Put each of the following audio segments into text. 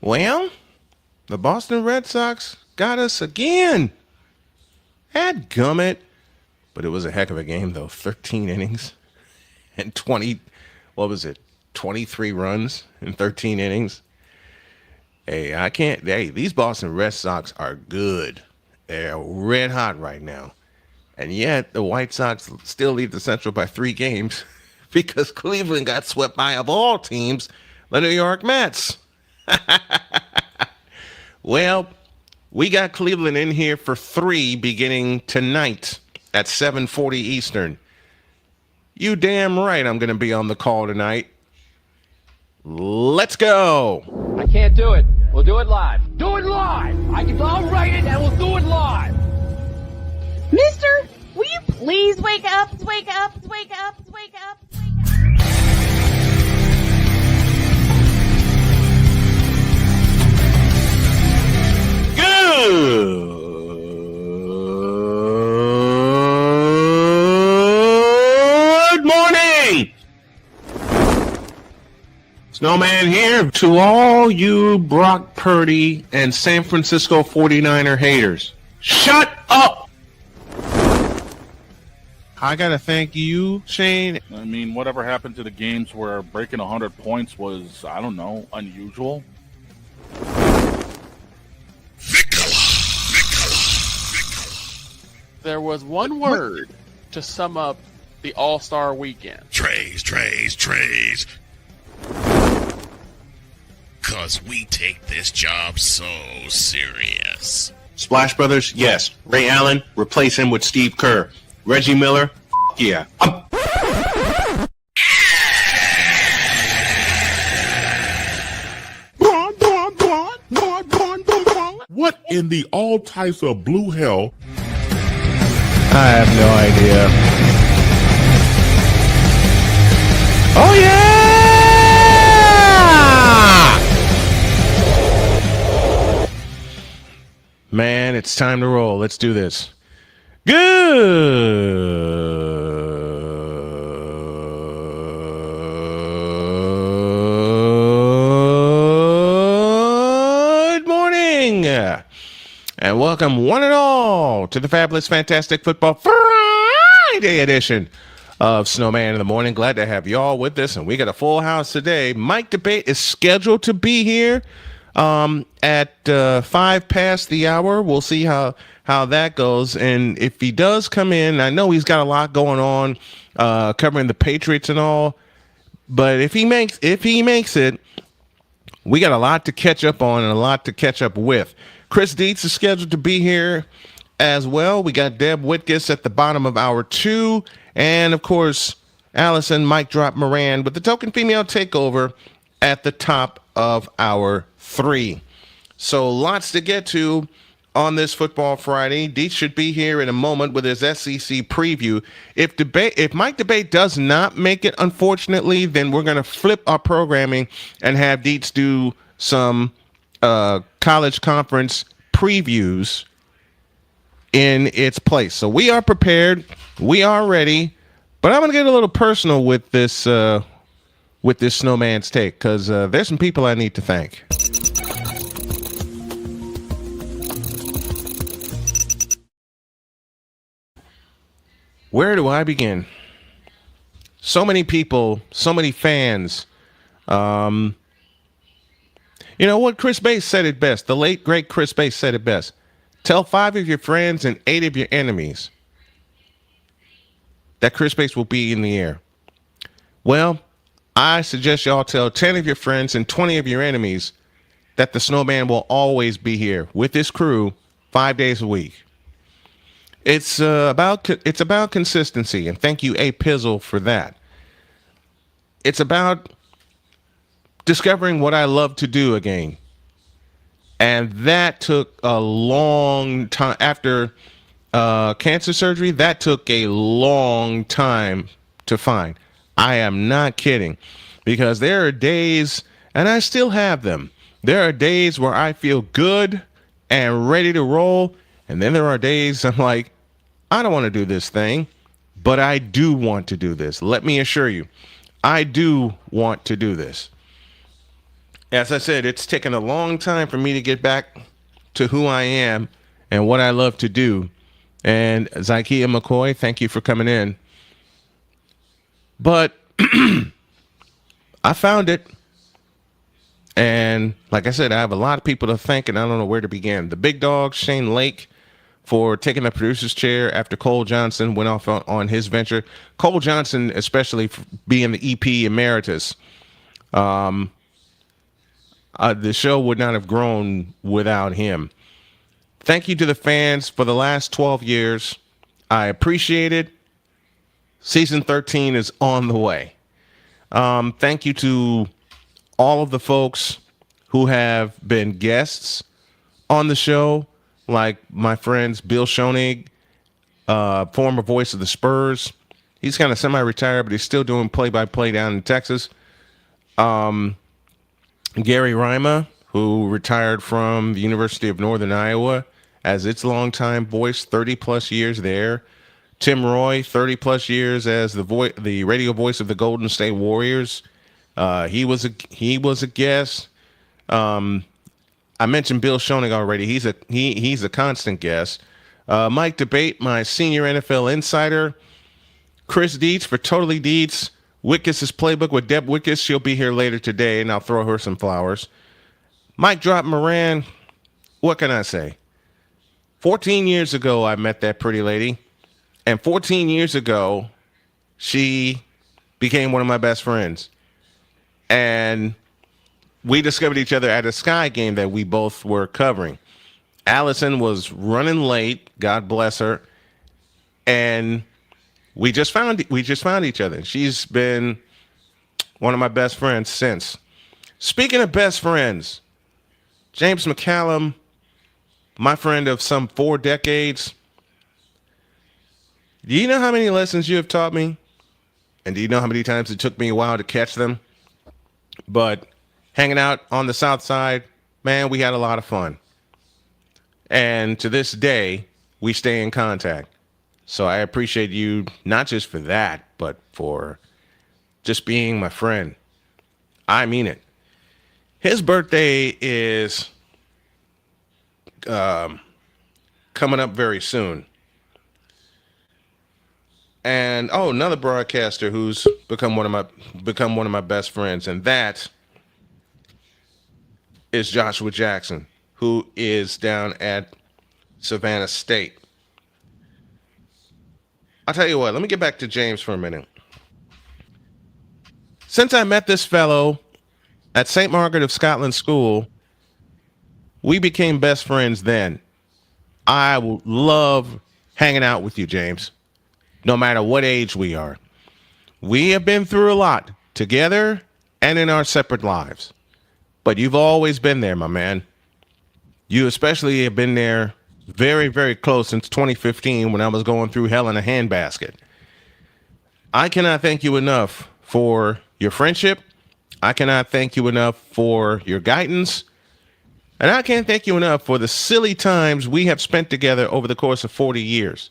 Well, the Boston Red Sox got us again. Dadgummit. But it was a heck of a game, though. 13 innings and 23 runs in 13 innings. Hey, these Boston Red Sox are good. They're red hot right now. And yet, the White Sox still lead the Central by 3 games because Cleveland got swept by, of all teams, the New York Mets. Well, we got Cleveland in here for 3 beginning tonight at 7:40 Eastern. You damn right I'm going to be on the call tonight. Let's go. I can't do it. We'll do it live. Do it live. I'll write it and we'll do it live. Mister, will you please wake up, wake up, wake up, wake up, wake up? Good morning. Snowman here to all you Brock Purdy and San Francisco 49er haters. Shut up! I gotta thank you, Shane. I mean, whatever happened to the games where breaking 100 points was, I don't know, unusual? There was one word to sum up the All-Star weekend. Trays. Cause we take this job so serious. Splash Brothers, yes. Ray Allen, replace him with Steve Kerr. Reggie Miller, yeah. What in the all types of blue hell? I have no idea. Oh, yeah! Man, it's time to roll. Let's do this. Good morning. And welcome one and all to the fabulous, fantastic football Friday edition of Snowman in the Morning. Glad to have y'all with us, and we got a full house today. Mike Debate is scheduled to be here at 5 past the hour. We'll see how that goes, and if he does come in, I know he's got a lot going on covering the Patriots and all, but if he makes it, we got a lot to catch up on and a lot to catch up with. Chris Dietz is scheduled to be here as well. We got Deb Whitcas at the bottom of hour 2. And, of course, Allison Mike Drop Moran with the token female takeover at the top of hour 3. So lots to get to on this Football Friday. Dietz should be here in a moment with his SEC preview. If Mike Debate does not make it, unfortunately, then we're going to flip our programming and have Dietz do some college conference previews in its place. So we are prepared, we are ready, but I'm gonna get a little personal with this Snowman's take, because there's some people I need to thank. Where do I begin? So many people, so many fans. You know what? Chris Bass said it best. The late, great Chris Bass said it best. Tell 5 of your friends and 8 of your enemies that Chris Bass will be in the air. Well, I suggest y'all tell 10 of your friends and 20 of your enemies that the Snowman will always be here with his crew 5 days a week. It's about consistency, and thank you, A. Pizzle, for that. It's about discovering what I love to do again. And that took a long time. After cancer surgery, that took a long time to find. I am not kidding. Because there are days, and I still have them, there are days where I feel good and ready to roll. And then there are days I'm like, I don't want to do this thing, but I do want to do this. Let me assure you, I do want to do this. As I said, it's taken a long time for me to get back to who I am and what I love to do. And Zykia McCoy, thank you for coming in. But I found it. And like I said, I have a lot of people to thank, and I don't know where to begin. The big dog, Shane Lake, for taking the producer's chair after Cole Johnson went off on his venture. Cole Johnson, especially for being the EP emeritus. The show would not have grown without him. Thank you to the fans for the last 12 years. I appreciate it. Season 13 is on the way. Thank you to all of the folks who have been guests on the show, like my friends Bill Schoenig, former voice of the Spurs. He's kind of semi-retired, but he's still doing play-by-play down in Texas. Gary Rima, who retired from the University of Northern Iowa as its longtime voice, 30-plus years there. Tim Roy, 30-plus years as the radio voice of the Golden State Warriors. He was a guest. I mentioned Bill Schoenig already. He's a constant guest. Mike Debate, my senior NFL insider. Chris Dietz for Totally Dietz. WHITCAS Playbook with Deb Whitcas. She'll be here later today, and I'll throw her some flowers. Mike Drop Moran. What can I say? 14 years ago, I met that pretty lady. And 14 years ago, she became one of my best friends. And we discovered each other at a Sky game that we both were covering. Allison was running late, God bless her, and we just found each other. She's been one of my best friends since. Speaking of best friends, James McCallum, my friend of some 4 decades. Do you know how many lessons you have taught me? And do you know how many times it took me a while to catch them? But hanging out on the South Side, man, we had a lot of fun. And to this day, we stay in contact. So I appreciate you, not just for that, but for just being my friend. I mean it. His birthday is coming up very soon. And another broadcaster who's become one of my best friends, and that is Joshua Jackson, who is down at Savannah State. I'll tell you what, let me get back to James for a minute. Since I met this fellow at St. Margaret of Scotland School, we became best friends then. I love hanging out with you, James. No matter what age we are. We have been through a lot together and in our separate lives. But you've always been there, my man. You especially have been there very, very close since 2015 when I was going through hell in a handbasket. I cannot thank you enough for your friendship. I cannot thank you enough for your guidance. And I can't thank you enough for the silly times we have spent together over the course of 40 years.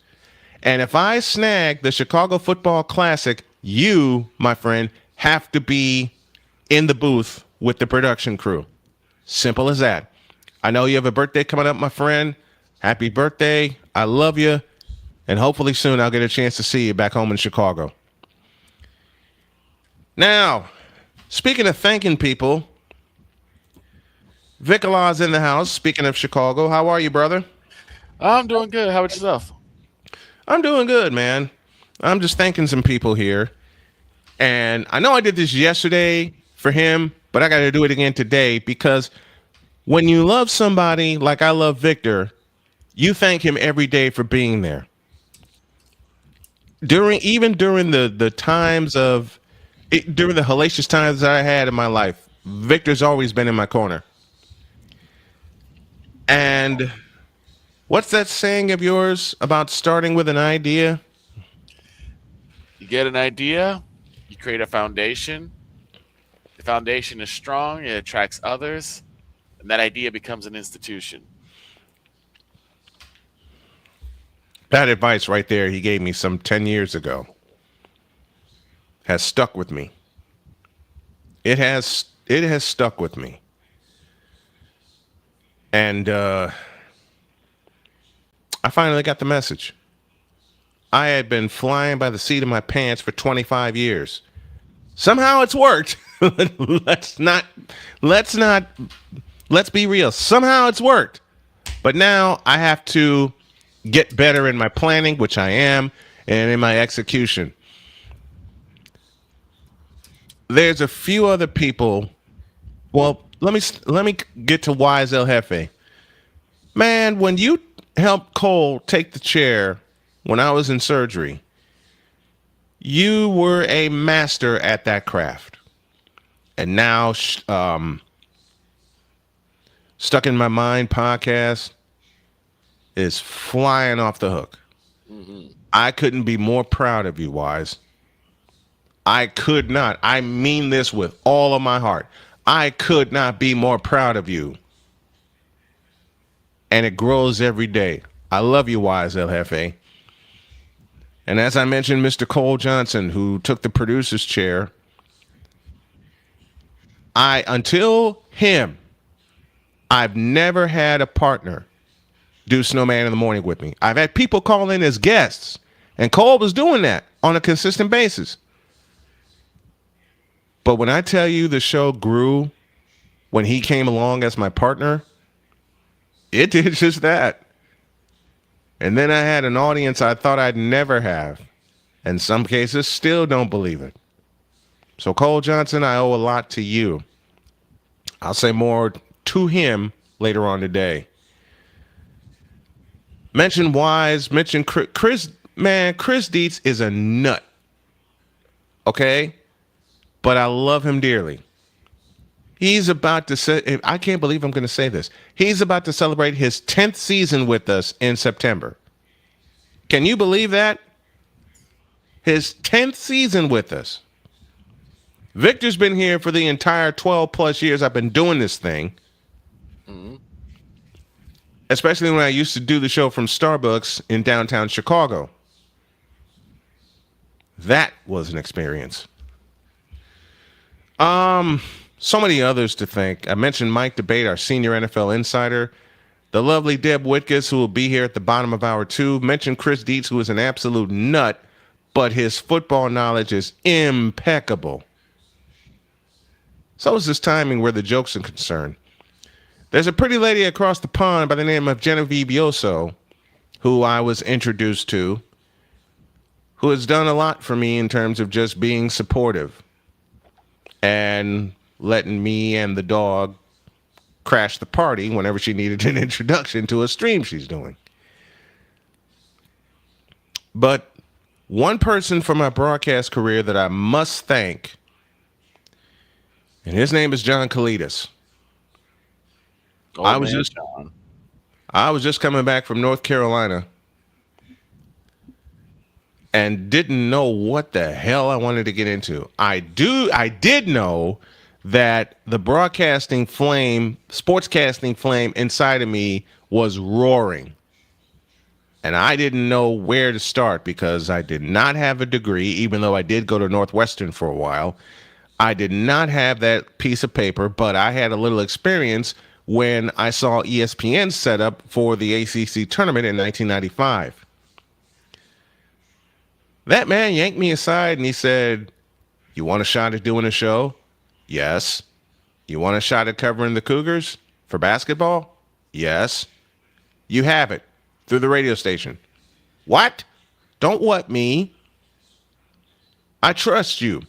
And if I snag the Chicago Football Classic, you, my friend, have to be in the booth with the production crew. Simple as that. I know you have a birthday coming up, my friend. Happy birthday. I love you. And hopefully soon I'll get a chance to see you back home in Chicago. Now, speaking of thanking people, Vic Law's in the house. Speaking of Chicago, how are you, brother? I'm doing good. How about yourself? I'm doing good, man. I'm just thanking some people here. And I know I did this yesterday for him, but I got to do it again today because when you love somebody like I love Victor, you thank him every day for being there. During the times of during the hellacious times that I had in my life, Victor's always been in my corner. And what's that saying of yours about starting with an idea? You get an idea, you create a foundation. The foundation is strong, it attracts others, and that idea becomes an institution. That advice right there he gave me some 10 years ago has stuck with me. It has stuck with me. And I finally got the message. I had been flying by the seat of my pants for 25 years. Somehow it's worked. Let's be real. Somehow it's worked. But now I have to get better in my planning, which I am, and in my execution. There's a few other people. Well, let me get to Wise El Jefe. Man, when you helped Cole take the chair when I was in surgery, you were a master at that craft. And now, Stuck in My Mind podcast is flying off the hook. Mm-hmm. I couldn't be more proud of you, Wise. I could not. I mean this with all of my heart. I could not be more proud of you. And it grows every day. I love you, Wise El Jefe. And as I mentioned, Mr. Cole Johnson, who took the producer's chair, until him, I've never had a partner do Snowman in the Morning with me. I've had people call in as guests, and Cole was doing that on a consistent basis. But when I tell you the show grew when he came along as my partner, it did just that. And then I had an audience I thought I'd never have. In some cases, still don't believe it. So Cole Johnson, I owe a lot to you. I'll say more to him later on today. Mention Wise, mention Chris. Man, Chris Dietz is a nut. Okay? But I love him dearly. He's about to say, I can't believe I'm going to say this. He's about to celebrate his 10th season with us in September. Can you believe that? His 10th season with us. Victor's been here for the entire 12 plus years I've been doing this thing. Mm-hmm. Especially when I used to do the show from Starbucks in downtown Chicago. That was an experience. So many others to thank. I mentioned Mike Debate, our senior NFL insider. The lovely Deb Whitcas, who will be here at the bottom of hour 2. Mentioned Chris Dietz, who is an absolute nut, but his football knowledge is impeccable. So is this timing where the jokes are concerned. There's a pretty lady across the pond by the name of Genevieve Yoso, who I was introduced to, who has done a lot for me in terms of just being supportive and letting me and the dog crash the party whenever she needed an introduction to a stream she's doing. But one person from my broadcast career that I must thank, and his name is John Kalidas. I was just coming back from North Carolina and didn't know what the hell I wanted to get into. I did know that the broadcasting flame, sportscasting flame inside of me was roaring. And I didn't know where to start because I did not have a degree, even though I did go to Northwestern for a while. I did not have that piece of paper, but I had a little experience when I saw ESPN set up for the ACC tournament in 1995. That man yanked me aside and he said, "You want a shot at doing a show?" "Yes." "You want a shot at covering the Cougars for basketball?" "Yes." "You have it through the radio station." "What?" "Don't what me. I trust you."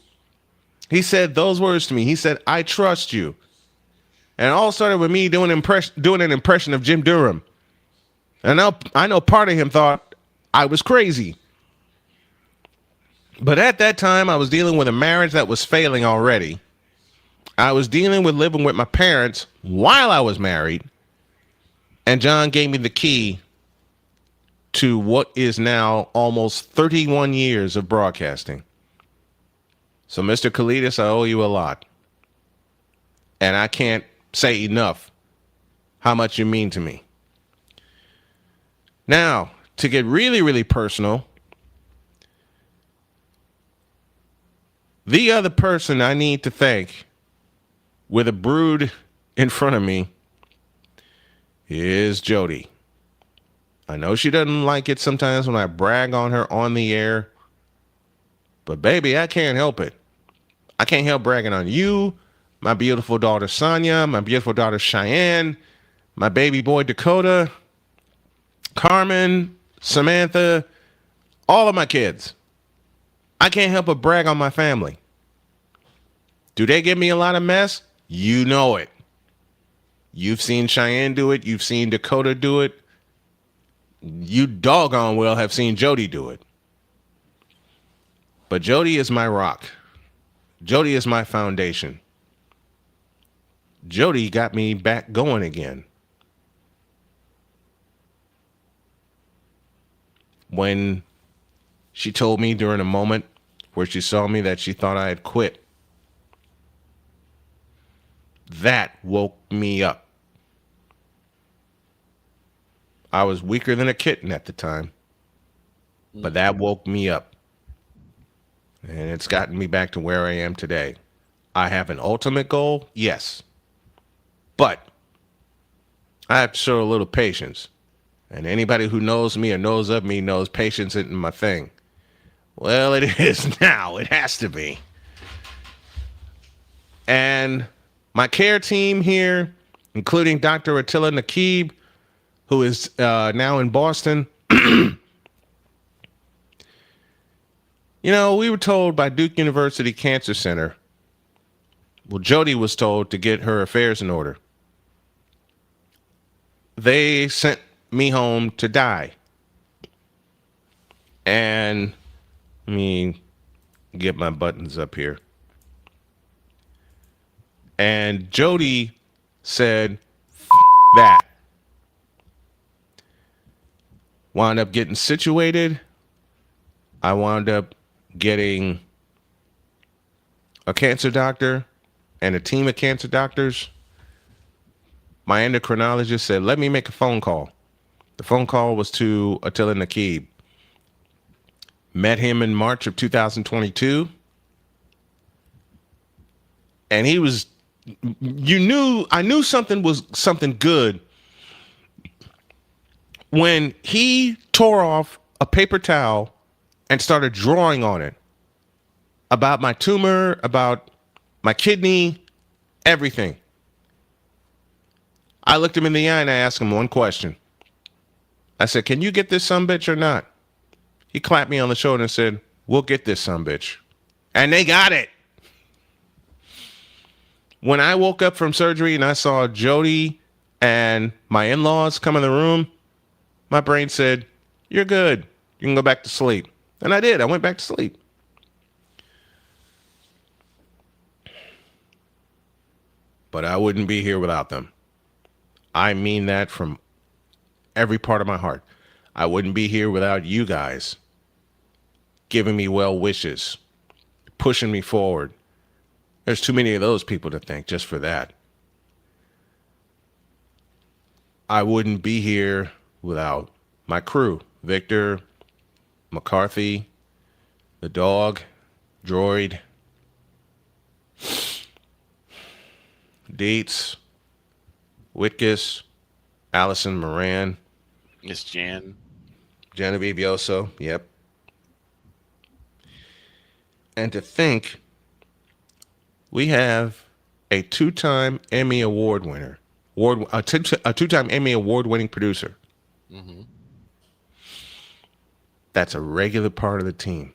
He said those words to me. He said, "I trust you." And it all started with me doing an impression of Jim Durham. And I know part of him thought I was crazy. But at that time, I was dealing with a marriage that was failing already. I was dealing with living with my parents while I was married. And John gave me the key to what is now almost 31 years of broadcasting. So, Mr. Kalidas, I owe you a lot. And I can't say enough how much you mean to me. Now, to get really, really personal, the other person I need to thank with a brood in front of me is Jody. I know she doesn't like it sometimes when I brag on her on the air, but baby, I can't help it. I can't help bragging on you, my beautiful daughter Sonia, my beautiful daughter Cheyenne, my baby boy Dakota, Carmen, Samantha, all of my kids. I can't help but brag on my family. Do they give me a lot of mess? You know it. You've seen Cheyenne do it. You've seen Dakota do it. You doggone well have seen Jody do it. But Jody is my rock. Jody is my foundation. Jody got me back going again. When she told me during a moment where she saw me that she thought I had quit, that woke me up. I was weaker than a kitten at the time, but that woke me up. And it's gotten me back to where I am today. I have an ultimate goal, yes. But I have to show a little patience. And anybody who knows me or knows of me knows patience isn't my thing. Well, it is now. It has to be. And my care team here, including Dr. Attila Nakib, who is now in Boston. You know, we were told by Duke University Cancer Center, well, Jody was told to get her affairs in order. They sent me home to die. And let me get my buttons up here. And Jody said, "F that." Wound up getting situated. I wound up getting a cancer doctor and a team of cancer doctors. My endocrinologist said, let me make a phone call. The phone call was to Attila Nakib. Met him in March of 2022. And he was, I knew something was something good when he tore off a paper towel and started drawing on it about my tumor, about my kidney, everything. I looked him in the eye and I asked him one question. I said, can you get this sumbitch or not? He clapped me on the shoulder and said, we'll get this sumbitch. And they got it. When I woke up from surgery and I saw Jody and my in-laws come in the room, my brain said, you're good. You can go back to sleep. And I did. I went back to sleep. But I wouldn't be here without them. I mean that from every part of my heart. I wouldn't be here without you guys giving me well wishes, pushing me forward. There's too many of those people to thank just for that. I wouldn't be here without my crew, Victor, McCarthy, the dog, Droid, Dietz, Whitcas, Allison Moran, Miss Jan, Genevieve Yoso, yep. And to think we have a two-time Emmy Award winner, a two-time Emmy Award-winning producer. Mm-hmm. That's a regular part of the team.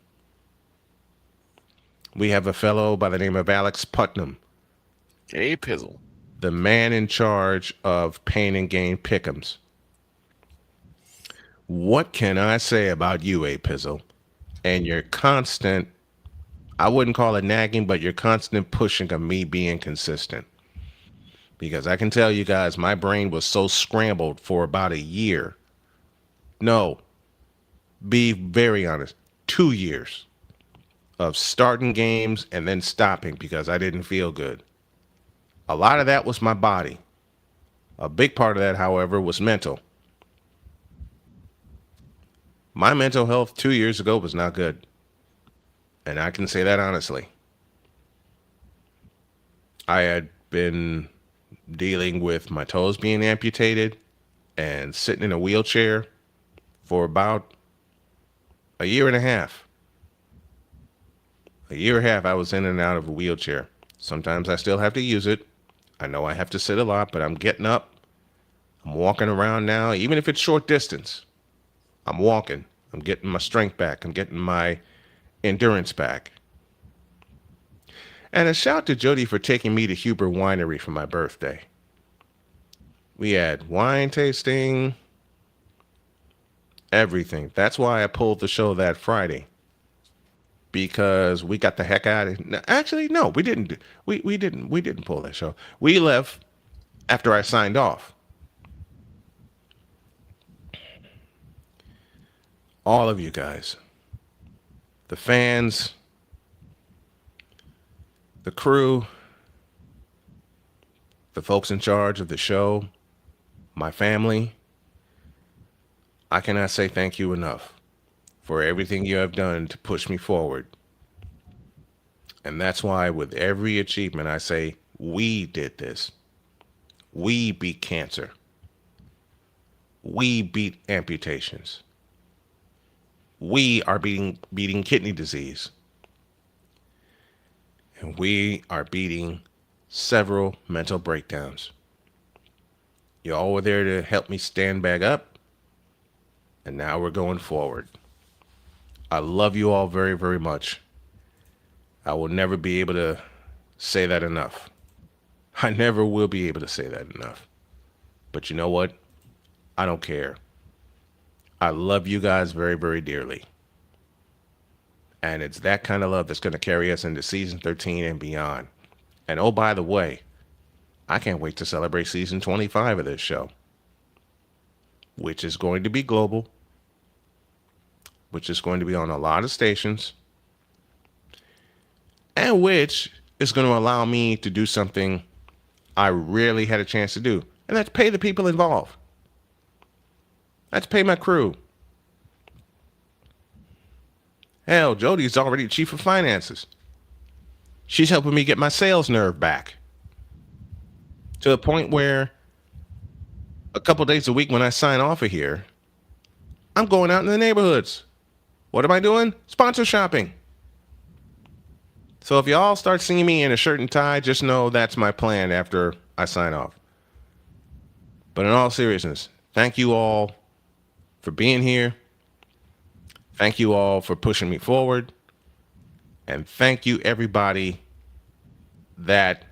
We have a fellow by the name of Alex Putnam. A Pizzle. The man in charge of Pain and Gain Pick'ems. What can I say about you, A Pizzle? And your constant, I wouldn't call it nagging, but your constant pushing of me being consistent. Because I can tell you guys, my brain was so scrambled for about a year. No, be very honest, 2 years of starting games and then stopping because I didn't feel good. A lot of that was my body. A big part of that, however, was mental. My mental health 2 years ago was not good. And I can say that honestly. I had been dealing with my toes being amputated and sitting in a wheelchair for about a year and a half. A year and a half, I was in and out of a wheelchair. Sometimes I still have to use it. I know I have to sit a lot, but I'm getting up. I'm walking around now, even if it's short distance. I'm walking. I'm getting my strength back. I'm getting my endurance back. And a shout to Jody for taking me to Huber Winery for my birthday. We had wine tasting, everything. That's why I pulled the show that Friday. Because we got the heck out of it. Actually, no, we didn't. We didn't pull that show. We left after I signed off. All of you guys, the fans, the crew, the folks in charge of the show, my family, I cannot say thank you enough for everything you have done to push me forward. And that's why with every achievement, I say, we did this. We beat cancer. We beat amputations. We are beating kidney disease. And we are beating several mental breakdowns. You all were there to help me stand back up. And now we're going forward. I love you all very, very much. I will never be able to say that enough. I never will be able to say that enough. But you know what? I don't care. I love you guys very, very dearly. And it's that kind of love that's going to carry us into season 13 and beyond. And oh, by the way, I can't wait to celebrate season 25 of this show, which is going to be global, which is going to be on a lot of stations, and which is going to allow me to do something I rarely had a chance to do, and that's pay the people involved. That's pay my crew. Hell, Jody's already chief of finances. She's helping me get my sales nerve back to the point where a couple days a week when I sign off of here, I'm going out in the neighborhoods. What am I doing? Sponsor shopping. So if y'all start seeing me in a shirt and tie, just know that's my plan after I sign off. But in all seriousness, thank you all for being here. Thank you all for pushing me forward. And thank you everybody that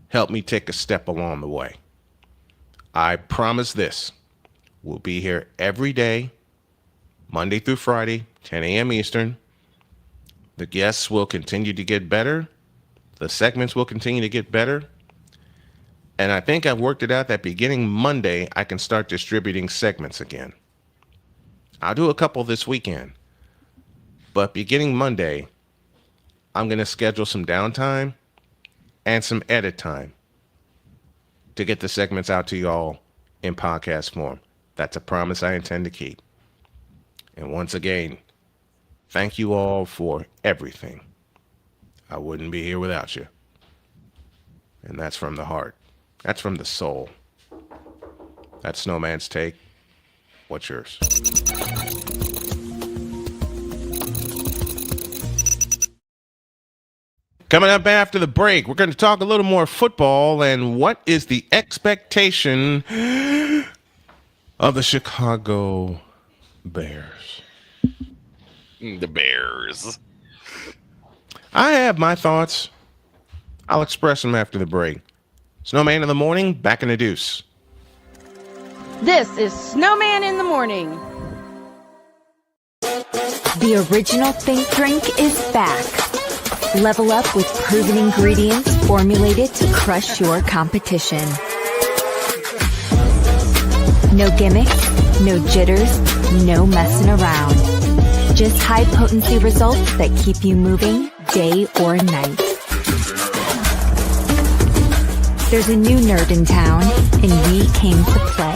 helped me take a step along the way. I promise this. We'll be here every day, Monday through Friday, 10 a.m. Eastern. The guests will continue to get better. The segments will continue to get better. And I think I've worked it out that beginning Monday, I can start distributing segments again. I'll do a couple this weekend. But beginning Monday, I'm going to schedule some downtime and some edit time to get the segments out to y'all in podcast form. That's a promise I intend to keep. And once again, thank you all for everything. I wouldn't be here without you. And that's from the heart. That's from the soul. That's Snowman's take. What's yours? Coming up after the break, we're going to talk a little more football and what is the expectation of the Chicago Bears. The Bears. I have my thoughts. I'll express them after the break. Snowman in the morning, back in the deuce. This is Snowman in the Morning. The original Think Drink is back. Level up with proven ingredients formulated to crush your competition. No gimmicks, no jitters, no messing around. Just high potency results that keep you moving day or night. There's a new nerd in town, and we came to play.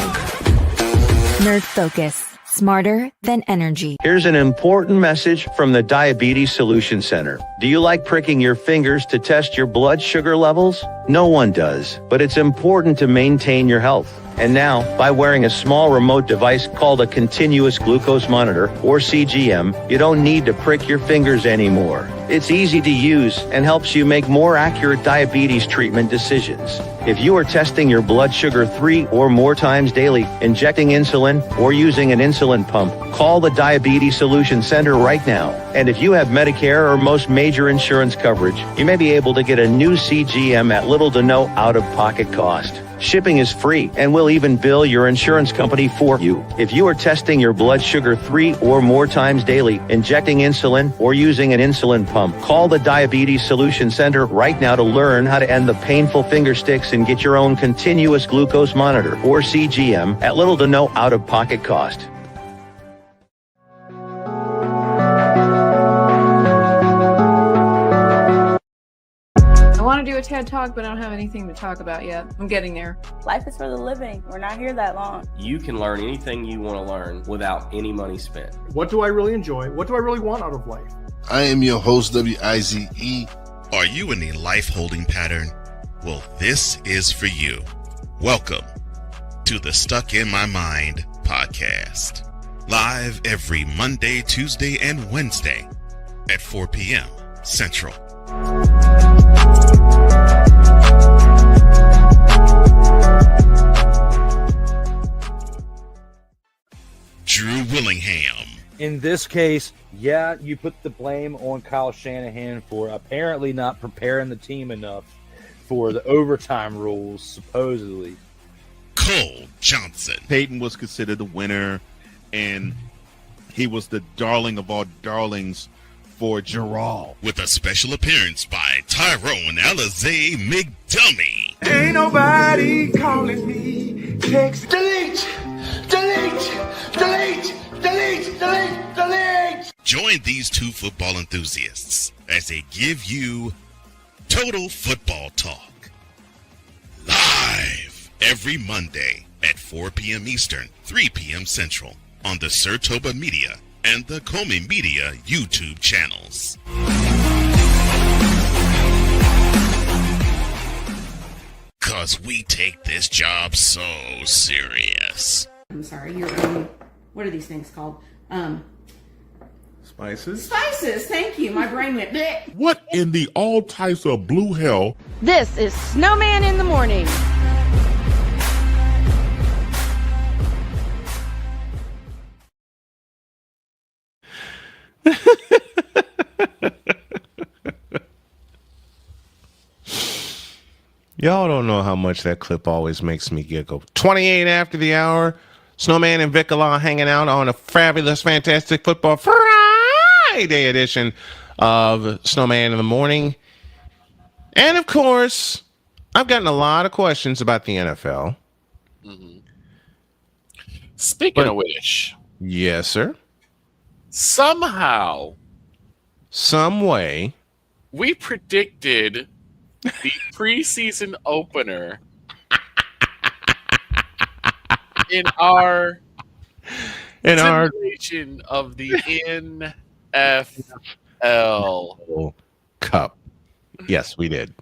Nerd Focus. Smarter than energy. Here's an important message from the Diabetes Solution Center. Do you like pricking your fingers to test your blood sugar levels? No one does, but it's important to maintain your health. And now, by wearing a small remote device called a continuous glucose monitor, or CGM, you don't need to prick your fingers anymore. It's easy to use and helps you make more accurate diabetes treatment decisions. If you are testing your blood sugar 3 or more times daily, injecting insulin, or using an insulin pump, call the Diabetes Solution Center right now. And if you have Medicare or most major insurance coverage, you may be able to get a new CGM at little to no out-of-pocket cost. Shipping is free, and we'll even bill your insurance company for you. If you are testing your blood sugar 3 or more times daily, injecting insulin, or using an insulin pump, call the Diabetes Solution Center right now to learn how to end the painful finger sticks and get your own continuous glucose monitor, or CGM, at little to no out-of-pocket cost. I want to do a TED Talk, but I don't have anything to talk about yet. I'm getting there. Life is for the living. We're not here that long. You can learn anything you want to learn without any money spent. What do I really enjoy? What do I really want out of life? I am your host, WIZE. Are you in a life holding pattern? Well, this is for you. Welcome to the Stuck in My Mind podcast. Live every Monday, Tuesday, and Wednesday at 4 p.m. Central. Drew Willingham. In this case, yeah, you put the blame on Kyle Shanahan for apparently not preparing the team enough for the overtime rules, supposedly. Cole Johnson. Peyton was considered the winner, and he was the darling of all darlings for Gerald. With a special appearance by Tyrone Alizé McDummy. Ain't nobody calling me. Text delete, delete, delete, delete, delete, delete. Join these two football enthusiasts as they give you Total Football Talk. Live every Monday at 4 p.m. Eastern, 3 p.m. Central on the Sertoba Media and the Comey Media YouTube channels. Cause we take this job so serious. I'm sorry, what are these things called? Spices? Spices, thank you. My brain went bleh. What in the all types of blue hell? This is Snowman in the Morning. Y'all don't know how much that clip always makes me giggle. 28 after the hour, Snowman and Vickala hanging out on a fabulous, fantastic football Friday edition of Snowman in the Morning. And of course, I've gotten a lot of questions about the NFL. Mm-hmm. Speaking of which. Yes, sir. Somehow. Some way. We predicted the preseason opener in our simulation of the NFL Cup. Yes, we did.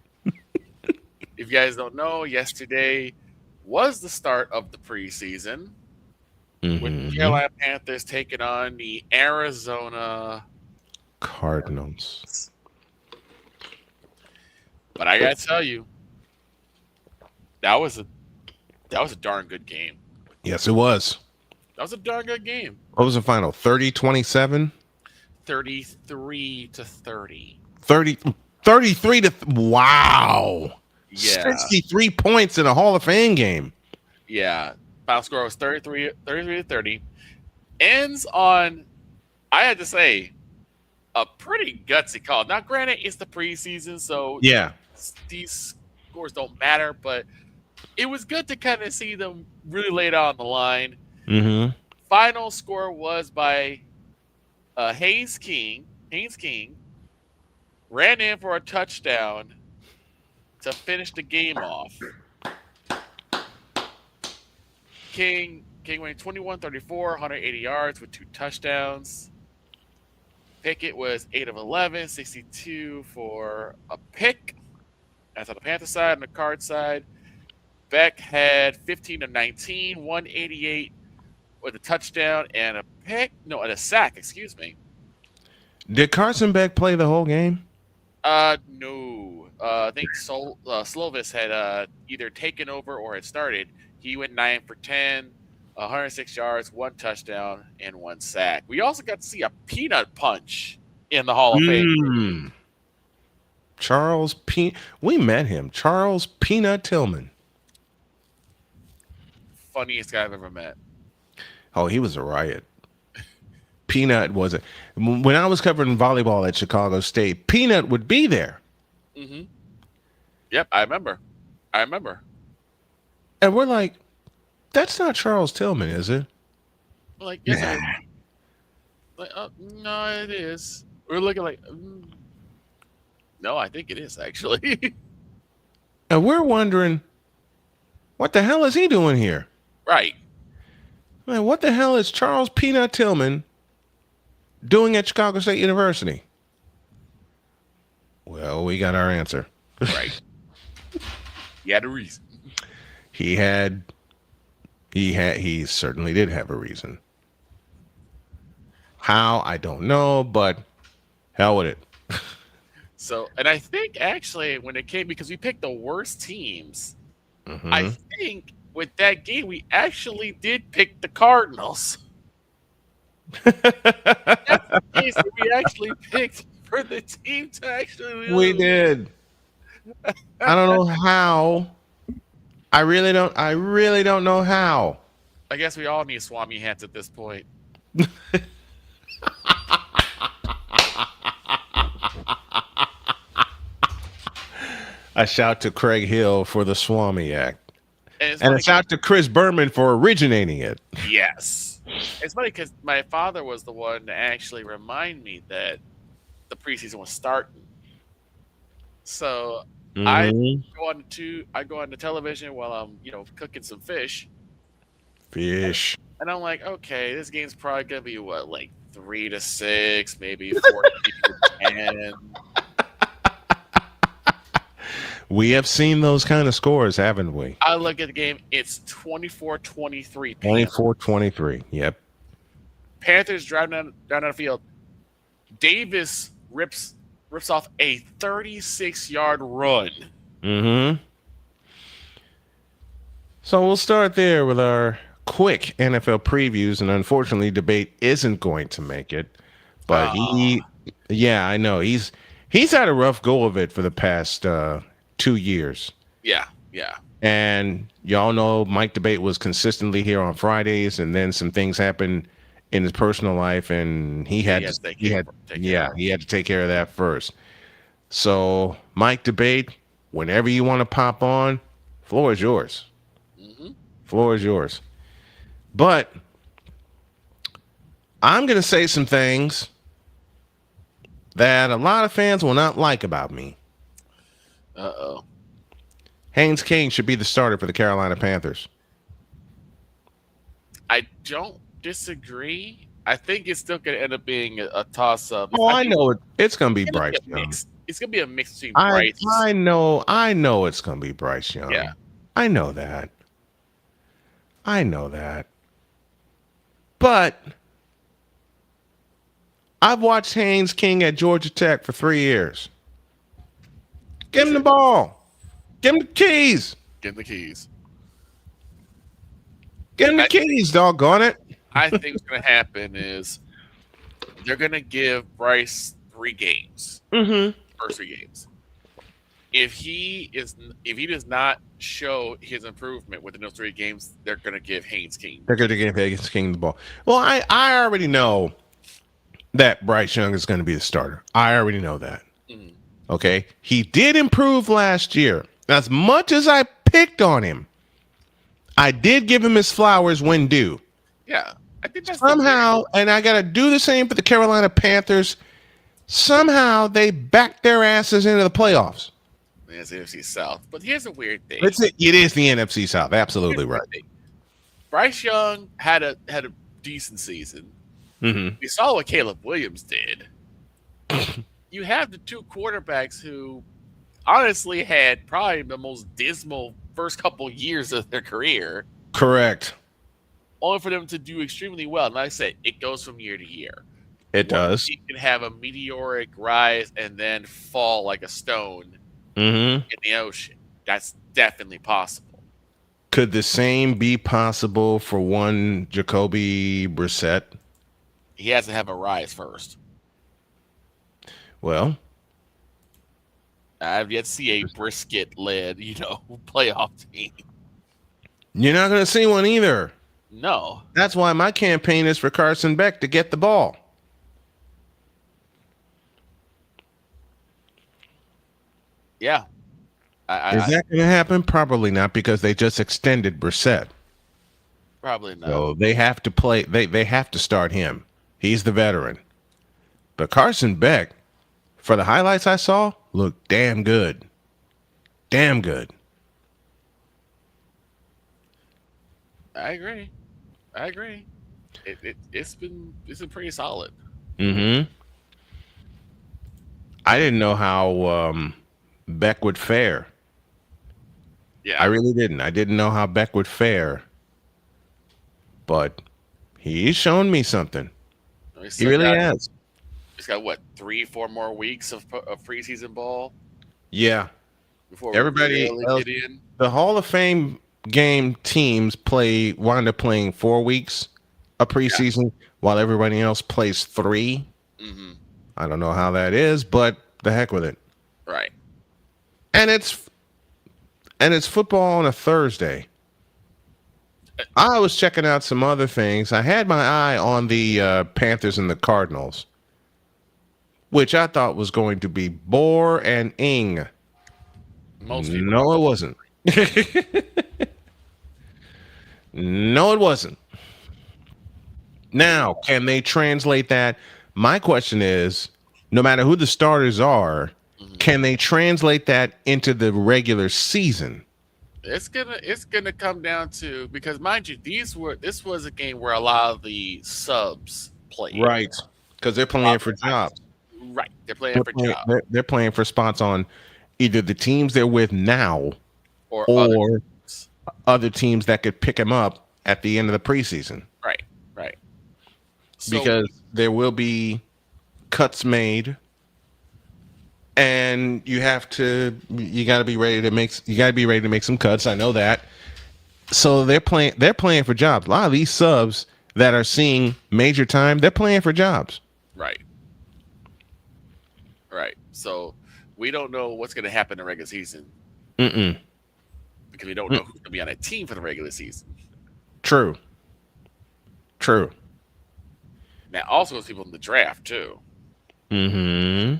If you guys don't know, yesterday was the start of the preseason with the Carolina Panthers taking on the Arizona Cardinals. But I gotta tell you, that was a darn good game. Yes, it was. That was a darn good game. What was the final? 30-27? 33-30. 33 to wow. Yeah. 63 points in a Hall of Fame game. Yeah. Final score was 33-30. Ends on, I had to say, a pretty gutsy call. Now, granted, it's the preseason, so yeah, these scores don't matter, but it was good to kind of see them really lay it on the line. Mm-hmm. Final score was by Haynes King. Haynes King ran in for a touchdown to finish the game off. King went 21-34, 180 yards with 2 touchdowns. Pickett was 8 of 11, 62 for a pick. That's on the Panther side. On the Card side, Beck had 15 of 19, 188 with a touchdown and a sack, excuse me. Did Carson Beck play the whole game? No. I think Slovis had either taken over or had started. He went 9 for 10, 106 yards, 1 touchdown, and 1 sack. We also got to see a peanut punch in the Hall of Fame. We met him. Charles Peanut Tillman. Funniest guy I've ever met. Oh, he was a riot. Peanut was when I was covering volleyball at Chicago State, Peanut would be there. Mm-hmm. Yep, I remember. And we're like, that's not Charles Tillman, is it? We're like, yes, no, it is. We're looking like, no, I think it is actually. And we're wondering, what the hell is he doing here? Right. Man, what the hell is Charles Peanut Tillman doing at Chicago State University? Well, we got our answer. Right. He had a reason. He certainly did have a reason. How, I don't know, but hell with it. So, and I think actually when it came, because we picked the worst teams, I think with that game, we actually did pick the Cardinals. That's the case that we actually picked for the team to actually lose. We did. I don't know how. I really don't know how. I guess we all need Swami hats at this point. A shout to Craig Hill for the Swami Act. And a shout to Chris Berman for originating it. Yes. It's funny because my father was the one to actually remind me that the preseason was starting. So I go on the television while I'm, cooking some fish. And I'm like, okay, this game's probably gonna be what, like 3-6, maybe 14-10. We have seen those kind of scores, haven't we? I look at the game, it's 24-23. 24-23, yep. Panthers driving down the field. Davis rips off a 36-yard run. So we'll start there with our quick NFL previews, and unfortunately, Debate isn't going to make it. But I know he's had a rough go of it for the past 2 years. Yeah. And y'all know Mike Debate was consistently here on Fridays, and then some things happened in his personal life, and he had to take care of that first. So Mike Debate, whenever you want to pop on, floor is yours. Floor is yours. But I'm going to say some things that a lot of fans will not like about me. Uh-oh. Haynes King should be the starter for the Carolina Panthers. I don't disagree. I think it's still going to end up being a toss-up. Oh, I know it. It's going to be Bryce Young. It's going to be a mix between Bryce. I know it's going to be Bryce Young. Yeah. I know that. But I've watched Haynes King at Georgia Tech for 3 years. Give him the ball. Give him the keys. Give him the keys. Give him the keys, doggone it. I think what's going to happen is they're going to give Bryce 3 games. First 3 games. If he does not show his improvement within those 3 games, they're going to give Haynes King. They're going to give Haynes King the ball. Well, I already know that Bryce Young is going to be the starter. I already know that. Okay? He did improve last year. As much as I picked on him, I did give him his flowers when due. Yeah. I think that's somehow, and I got to do the same for the Carolina Panthers, somehow they backed their asses into the playoffs. It's the NFC South. But here's a weird thing. It is the NFC South. Absolutely right. Bryce Young had a decent season. We saw what Caleb Williams did. You have the 2 quarterbacks who honestly had probably the most dismal first couple years of their career. Correct. Only for them to do extremely well. And like I said, it goes from year to year. It does. You can have a meteoric rise and then fall like a stone Mm-hmm. in the ocean. That's definitely possible. Could the same be possible for one Jacoby Brissett? He has to have a rise first. Well, I've yet to see a brisket-led, playoff team. you're not going to see one either. No. That's why my campaign is for Carson Beck to get the ball. Yeah. Is that going to happen? Probably not, because they just extended Brissett. Probably not. So they have to play. They have to start him. He's the veteran. But Carson Beck, for the highlights I saw, looked damn good. Damn good. I agree. It's been pretty solid. Mm-hmm. I didn't know how Beck would fare. Yeah. I really didn't. I didn't know how Beck would fare. But he's shown me something. He really has. He's got, 3-4 more weeks of preseason ball? Yeah. Before everybody really else, get in? the Hall of Fame game teams wind up playing 4 weeks of preseason, while everybody else plays 3. Mm-hmm. I don't know how that is, but the heck with it. Right. And it's football on a Thursday. I was checking out some other things. I had my eye on the Panthers and the Cardinals, which I thought was going to be boring. No, it wasn't. No, it wasn't. Now, can they translate that? My question is, no matter who the starters are, can they translate that into the regular season? It's gonna come down to, because mind you, this was a game where a lot of the subs played. Right. Because they're playing for jobs. Right. They're playing for jobs. They're playing for spots on either the teams they're with now or other teams that could pick them up at the end of the preseason. Right. So, because there will be cuts made, and you got to be ready to make some cuts. I know that. So they're playing for jobs. A lot of these subs that are seeing major time, they're playing for jobs. Right. So we don't know what's going to happen in the regular season. Mm-mm. Because we don't know who's going to be on a team for the regular season. True. Now, also there's people in the draft too. Mm-hmm.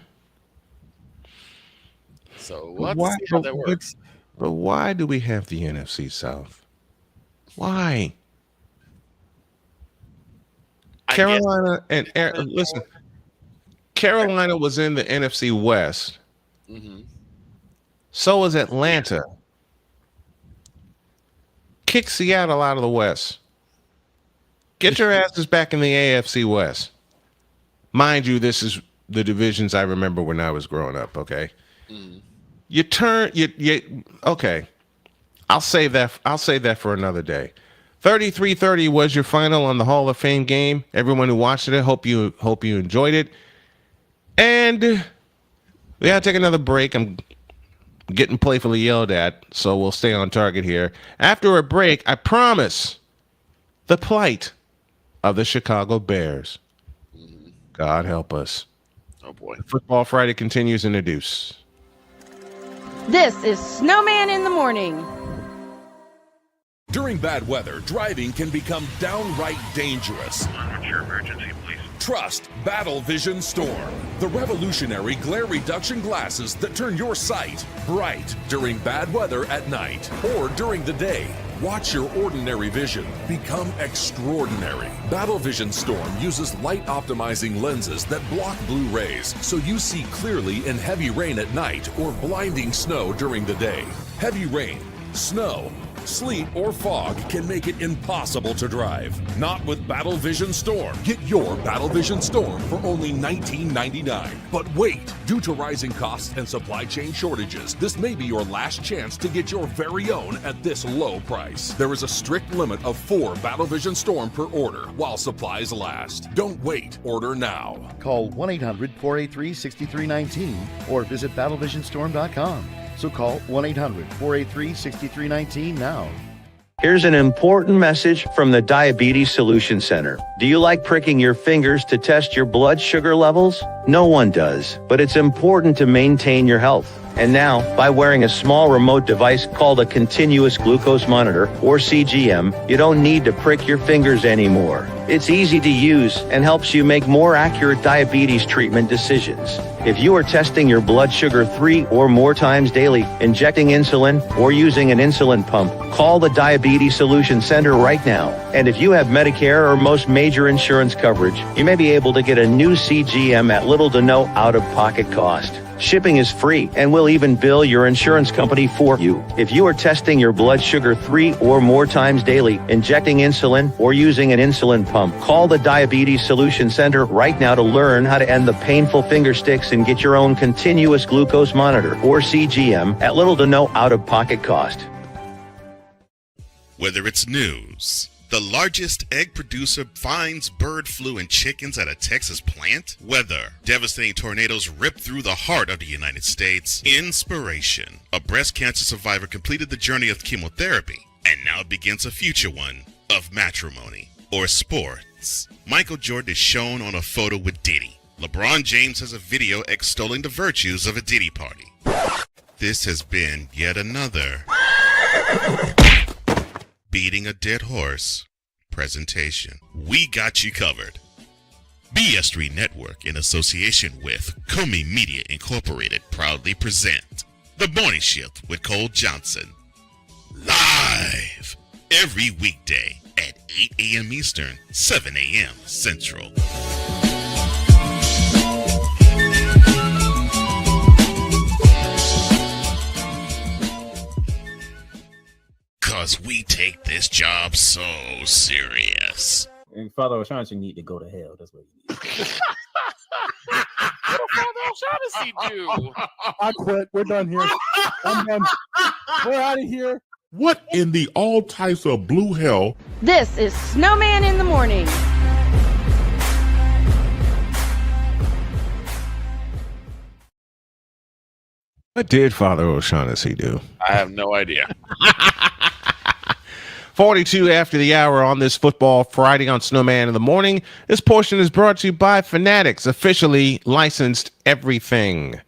So we'll have to see how that works. But why do we have the NFC South? Why? Carolina and listen, Carolina was in the NFC West. Mm-hmm. So was Atlanta. Kick Seattle out of the West. Get your asses back in the AFC West. Mind you, this is the divisions I remember when I was growing up, okay? Mm-hmm. Okay. I'll save that for another day. 33-30 was your final on the Hall of Fame game. Everyone who watched it, hope you enjoyed it. And we gotta take another break. I'm getting playfully yelled at, so we'll stay on target here. After a break, I promise, the plight of the Chicago Bears. God help us. Oh boy. Football Friday continues in the deuce. This is Snowman in the Morning. During bad weather, driving can become downright dangerous. What's your emergency, please? Trust Battle Vision Storm, the revolutionary glare reduction glasses that turn your sight bright during bad weather at night or during the day. Watch your ordinary vision become extraordinary. Battle Vision Storm uses light optimizing lenses that block blue rays so you see clearly in heavy rain at night or blinding snow during the day. Heavy rain, snow, Sleet or fog can make it impossible to drive. Not with Battle Vision Storm. Get your Battle Vision Storm for only $19.99. But wait, due to rising costs and supply chain shortages, this may be your last chance to get your very own at this low price. There is a strict limit of 4 Battle Vision Storm per order while supplies last. Don't wait, order now. Call 1-800-483-6319 or visit battlevisionstorm.com. So call 1-800-483-6319 now. Here's an important message from the Diabetes Solution Center. Do you like pricking your fingers to test your blood sugar levels? No one does, but it's important to maintain your health. And now, by wearing a small remote device called a continuous glucose monitor, or CGM, you don't need to prick your fingers anymore. It's easy to use and helps you make more accurate diabetes treatment decisions. If you are testing your blood sugar 3 or more times daily, injecting insulin, or using an insulin pump, call the Diabetes Solution Center right now. And if you have Medicare or most major insurance coverage, you may be able to get a new CGM at little to no out-of-pocket cost. Shipping is free, and we'll even bill your insurance company for you. If you are testing your blood sugar 3 or more times daily, injecting insulin, or using an insulin pump, call the Diabetes Solution Center right now to learn how to end the painful finger sticks and get your own continuous glucose monitor, or CGM, at little to no out-of-pocket cost. Whether it's news, the largest egg producer finds bird flu in chickens at a Texas plant, weather, devastating tornadoes rip through the heart of the United States, inspiration, a breast cancer survivor completed the journey of chemotherapy, and now begins a future one of matrimony, or sports. Michael Jordan is shown on a photo with Diddy. LeBron James has a video extolling the virtues of a Diddy party. This has been yet another beating a dead horse presentation. We got you covered. BS3 Network, in association with Comey Media Incorporated, proudly present The Morning Shift with Cole Johnson. Live every weekday at 8 a.m. Eastern, 7 a.m. Central. Because we take this job so serious. And Father O'Shaughnessy need to go to hell. That's what he needs. What did Father O'Shaughnessy do? I quit. We're done here. I'm done. We're out of here. What in the all types of blue hell? This is Snowman in the Morning. What did Father O'Shaughnessy do? I have no idea. 42 after the hour on this Football Friday on Snowman in the Morning. This portion is brought to you by Fanatics, officially licensed everything.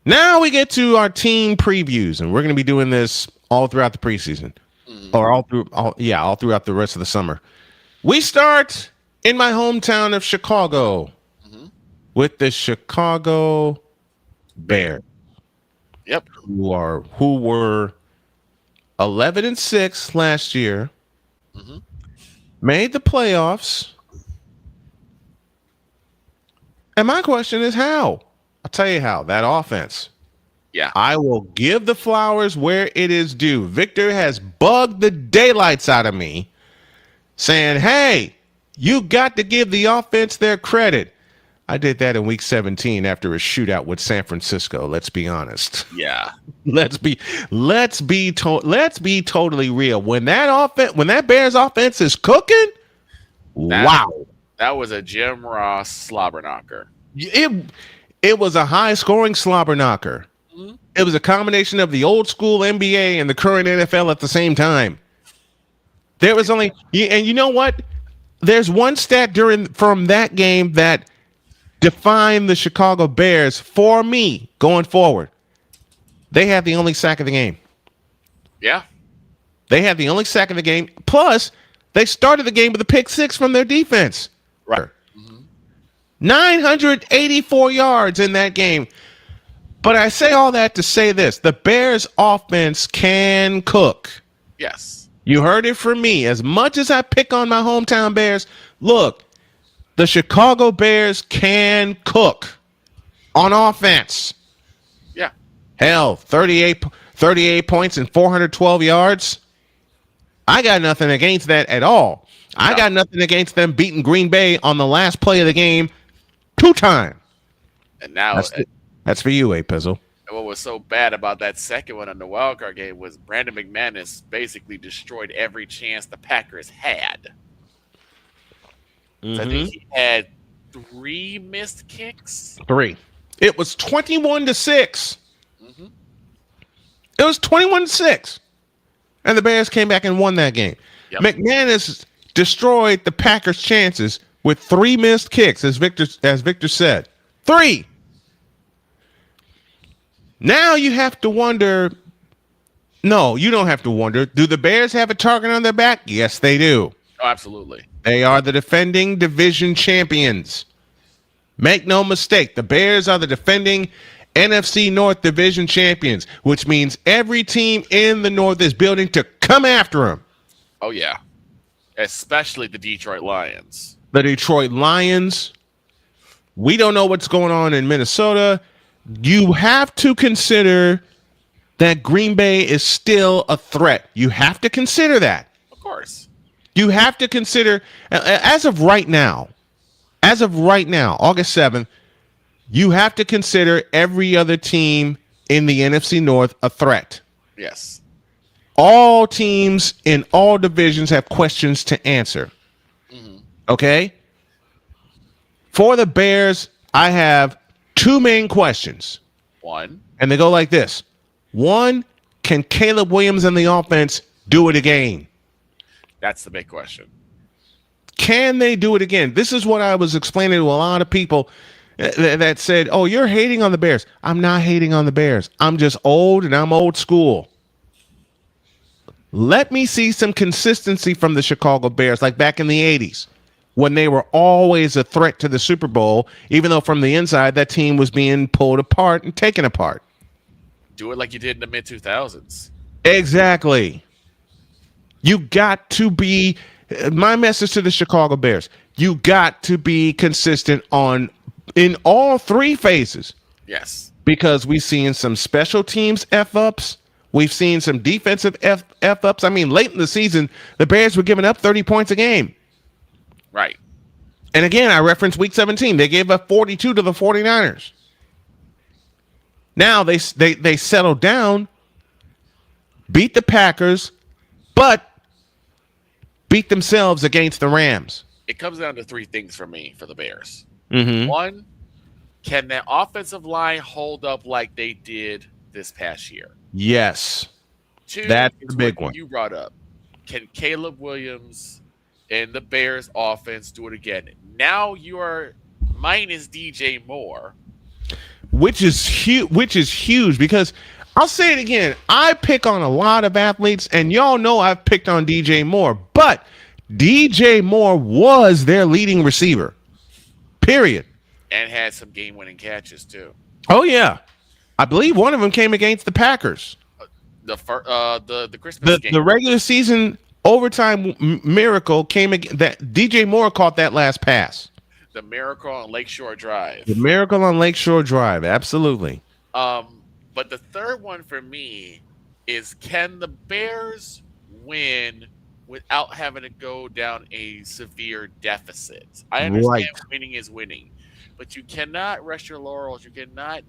Now we get to our team previews, and we're going to be doing this all throughout the preseason, or all throughout the rest of the summer. We start in my hometown of Chicago with the Chicago Bears. Yep. Who were 11-6 last year, made the playoffs, and my question is how? I'll tell you how. That offense. Yeah. I will give the flowers where it is due. Victor has bugged the daylights out of me, saying, hey, you got to give the offense their credit. I did that in week 17 after a shootout with San Francisco. Let's be honest. Yeah. Let's be totally real. When that Bears offense is cooking, wow. That was a Jim Ross slobber knocker. It was a high scoring slobber knocker. It was a combination of the old school NBA and the current NFL at the same time. There was only, and you know what? There's one stat from that game that define the Chicago Bears for me going forward. They had the only sack of the game. Yeah. They had the only sack of the game. Plus, they started the game with a pick six from their defense. Right. 984 yards in that game. But I say all that to say this. The Bears offense can cook. Yes. You heard it from me. As much as I pick on my hometown Bears, look, the Chicago Bears can cook on offense. Yeah. Hell, 38 38 points and 412 yards. I got nothing against that at all. No. I got nothing against them beating Green Bay on the last play of the game 2 times. And now that's for you, Pizzle. And what was so bad about that second one on the wildcard game was Brandon McManus basically destroyed every chance the Packers had. So I think he had 3 missed kicks. 3. It was 21-6. It was 21-6. And the Bears came back and won that game. Yep. McManus destroyed the Packers' chances with 3 missed kicks, as Victor said. 3. Now you have to wonder. No, you don't have to wonder. Do the Bears have a target on their back? Yes, they do. Oh, absolutely. They are the defending division champions. Make no mistake, the Bears are the defending NFC North division champions, which means every team in the North is building to come after them. Oh, yeah. Especially the Detroit Lions. The Detroit Lions. We don't know what's going on in Minnesota. You have to consider that Green Bay is still a threat. You have to consider that. Of course. You have to consider, as of right now, August 7th, you have to consider every other team in the NFC North a threat. Yes. All teams in all divisions have questions to answer. Okay? For the Bears, I have 2 main questions. 1. And they go like this. 1, can Caleb Williams and the offense do it again? That's the big question. Can they do it again? This is what I was explaining to a lot of people that said, oh, you're hating on the Bears. I'm not hating on the Bears. I'm just old and I'm old school. Let me see some consistency from the Chicago Bears, like back in the 80s, when they were always a threat to the Super Bowl, even though from the inside that team was being pulled apart and taken apart. Do it like you did in the mid-2000s. Exactly. You got to be, my message to the Chicago Bears, you got to be consistent in all 3 phases. Yes. Because we've seen some special teams F-ups. We've seen some defensive F-ups. I mean, late in the season, the Bears were giving up 30 points a game. Right. And again, I referenced week 17. They gave up 42 to the 49ers. Now they settled down, beat the Packers, but beat themselves against the Rams. It comes down to 3 things for me for the Bears. 1, can the offensive line hold up like they did this past year? Yes. 2, that's the big one you brought up. Can Caleb Williams and the Bears offense do it again? Now you are minus DJ Moore. Which is huge because I'll say it again. I pick on a lot of athletes, and y'all know I've picked on DJ Moore, but DJ Moore was their leading receiver. Period. And had some game-winning catches too. Oh yeah, I believe one of them came against the Packers. The Christmas game. The regular season overtime miracle came again. That DJ Moore caught that last pass. The miracle on Lakeshore Drive. The miracle on Lakeshore Drive, absolutely. But the third one for me is, can the Bears win without having to go down a severe deficit? I understand winning is winning, but you cannot rest your laurels. You cannot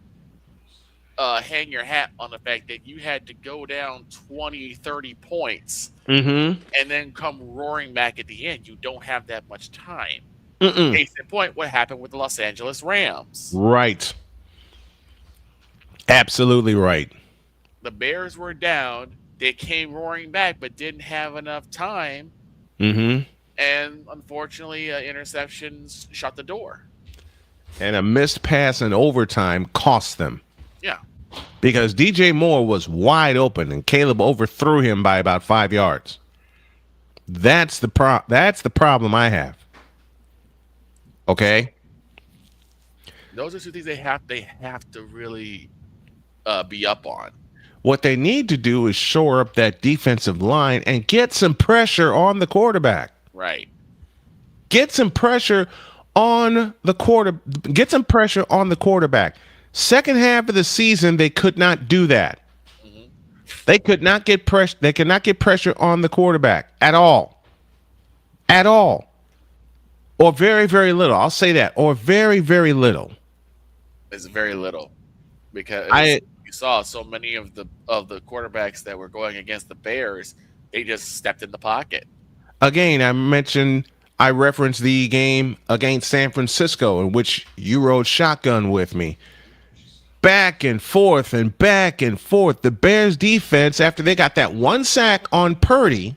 hang your hat on the fact that you had to go down 20, 30 points and then come roaring back at the end. You don't have that much time. Case in point, what happened with the Los Angeles Rams? Right. Absolutely right. The Bears were down. They came roaring back, but didn't have enough time. And unfortunately, interceptions shut the door. And a missed pass in overtime cost them. Yeah. Because DJ Moore was wide open and Caleb overthrew him by about 5 yards. That's the problem I have. Okay. Those are 2 things they have to really be up on. What they need to do is shore up that defensive line and get some pressure on the quarterback. Right. Get some pressure on the quarterback. Second half of the season, they could not do that. They could not get pressure. They could not get pressure on the quarterback at all. At all. Or very, very little. I'll say that. Or very, very little. It's very little. Because you saw so many of the quarterbacks that were going against the Bears, they just stepped in the pocket. Again, I referenced the game against San Francisco in which you rode shotgun with me. Back and forth and back and forth. The Bears defense, after they got that one sack on Purdy,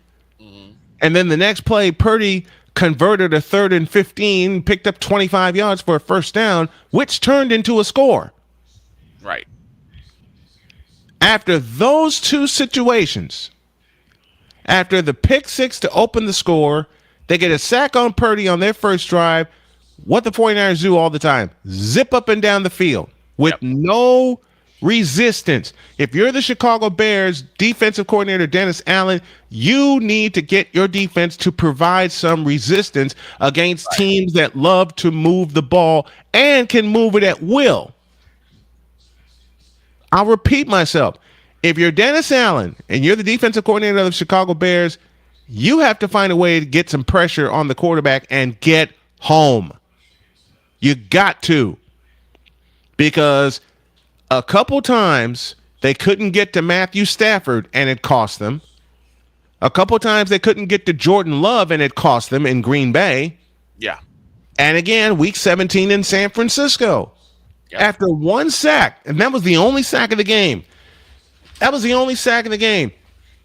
and then the next play, Purdy converted a 3rd and 15, picked up 25 yards for a first down, which turned into a score. Right. After those two situations, after the pick six to open the score, they get a sack on Purdy on their first drive. What the 49ers do all the time, zip up and down the field with no resistance. If you're the Chicago Bears defensive coordinator, Dennis Allen, you need to get your defense to provide some resistance against teams that love to move the ball and can move it at will. I'll repeat myself. If you're Dennis Allen and you're the defensive coordinator of the Chicago Bears, you have to find a way to get some pressure on the quarterback and get home. You got to. Because a couple times they couldn't get to Matthew Stafford and it cost them. A couple times they couldn't get to Jordan Love and it cost them in Green Bay. Yeah. And again, week 17 in San Francisco. Yep. After one sack, and that was the only sack of the game. That was the only sack of the game.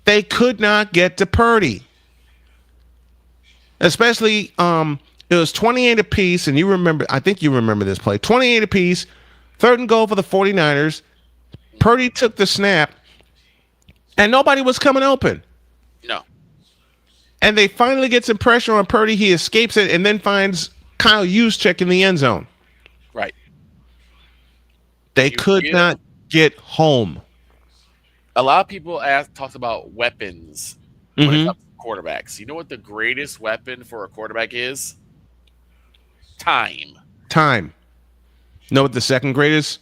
They could not get to Purdy. Especially, it was 28 apiece, and I think you remember this play. 28 apiece, 3rd and goal for the 49ers. Purdy took the snap, and nobody was coming open. No. And they finally get some pressure on Purdy. He escapes it and then finds Kyle Juszczyk in the end zone. Right. They could not get home. A lot of people talk about weapons when it comes to quarterbacks. You know what the greatest weapon for a quarterback is? Time. Time. Know what the second greatest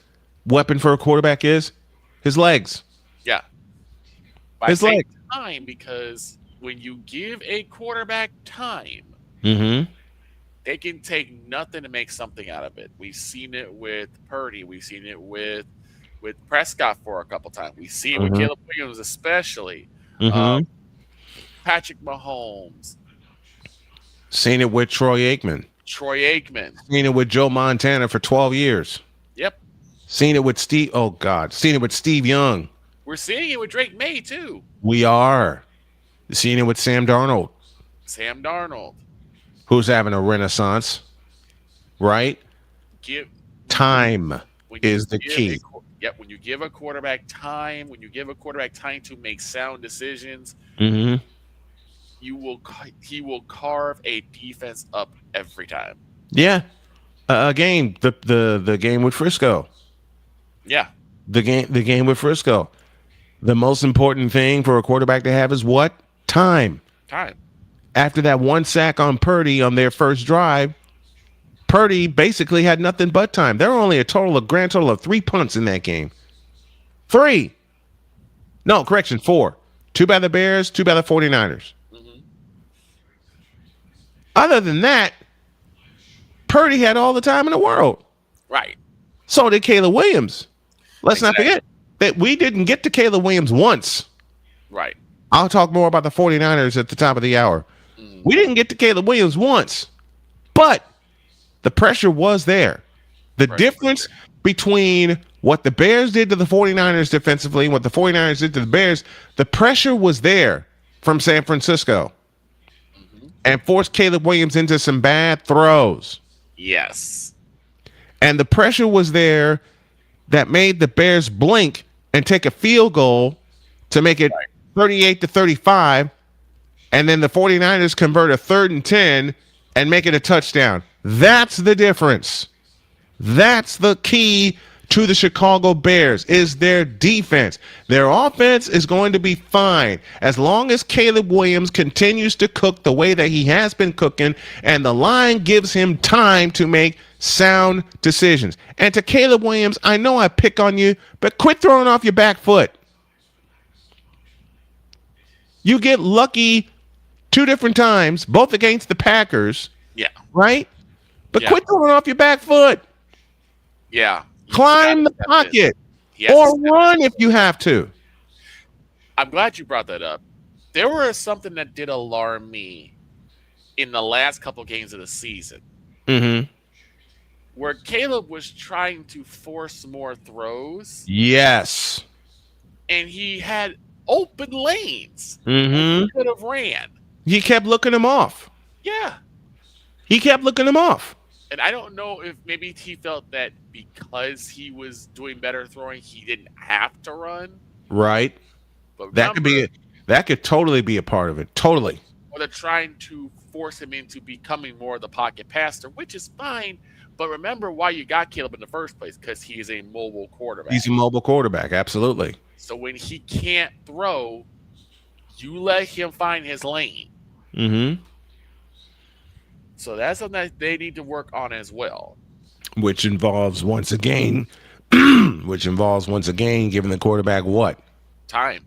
weapon for a quarterback is? His legs. Yeah. I say time because when you give a quarterback time, they can take nothing to make something out of it. We've seen it with Purdy. We've seen it with Prescott for a couple times. We've seen it with Caleb Williams especially. Patrick Mahomes. Seen it with Troy Aikman. Seen it with Joe Montana for 12 years. Yep. Seen it with Steve. Oh, God. Seen it with Steve Young. We're seeing it with Drake May, too. We are. Seen it with Sam Darnold. Who's having a renaissance. Right? Time is the key. When you give a quarterback time, to make sound decisions, he will carve a defense up every time. Yeah. Again, the game with Frisco. Yeah. The game with Frisco. The most important thing for a quarterback to have is what? Time. After that one sack on Purdy on their first drive, Purdy basically had nothing but time. There were only a grand total of 3 punts in that game. 3. No, correction, 4. 2 by the Bears, 2 by the 49ers. Other than that, Purdy had all the time in the world. Right. So did Caleb Williams. Let's not forget that we didn't get to Caleb Williams once. Right. I'll talk more about the 49ers at the top of the hour. We didn't get to Caleb Williams once, but the pressure was there. The difference between what the Bears did to the 49ers defensively and what the 49ers did to the Bears, the pressure was there from San Francisco and forced Caleb Williams into some bad throws. Yes. And the pressure was there that made the Bears blink and take a field goal to make it 38-35, and then the 49ers convert a 3rd and 10 and make it a touchdown. That's the difference. That's the key to the Chicago Bears is their defense. Their offense is going to be fine as long as Caleb Williams continues to cook the way that he has been cooking and the line gives him time to make sound decisions. And to Caleb Williams, I know I pick on you, but quit throwing off your back foot. You get lucky 2 different times, both against the Packers. Yeah. Right? But Yeah. quit throwing off your back foot. Yeah. Climb the pocket. Yes. Or run if you have to. I'm glad you brought that up. There was something that did alarm me in the last couple games of the season Mm-hmm. where Caleb was trying to force more throws Yes. and he had open lanes. Mm-hmm. He could have ran. He kept looking him off. Yeah. He kept looking him off. And I don't know if maybe he felt that because he was doing better throwing, he didn't have to run. Right. But That could totally be a part of it. Totally. Or they're trying to force him into becoming more of the pocket passer, which is fine. But remember why you got Caleb in the first place, because he is a mobile quarterback. He's a mobile quarterback. Absolutely. So when he can't throw, you let him find his lane. Mm-hmm. So that's something that they need to work on as well. Which involves once again giving the quarterback what? Time.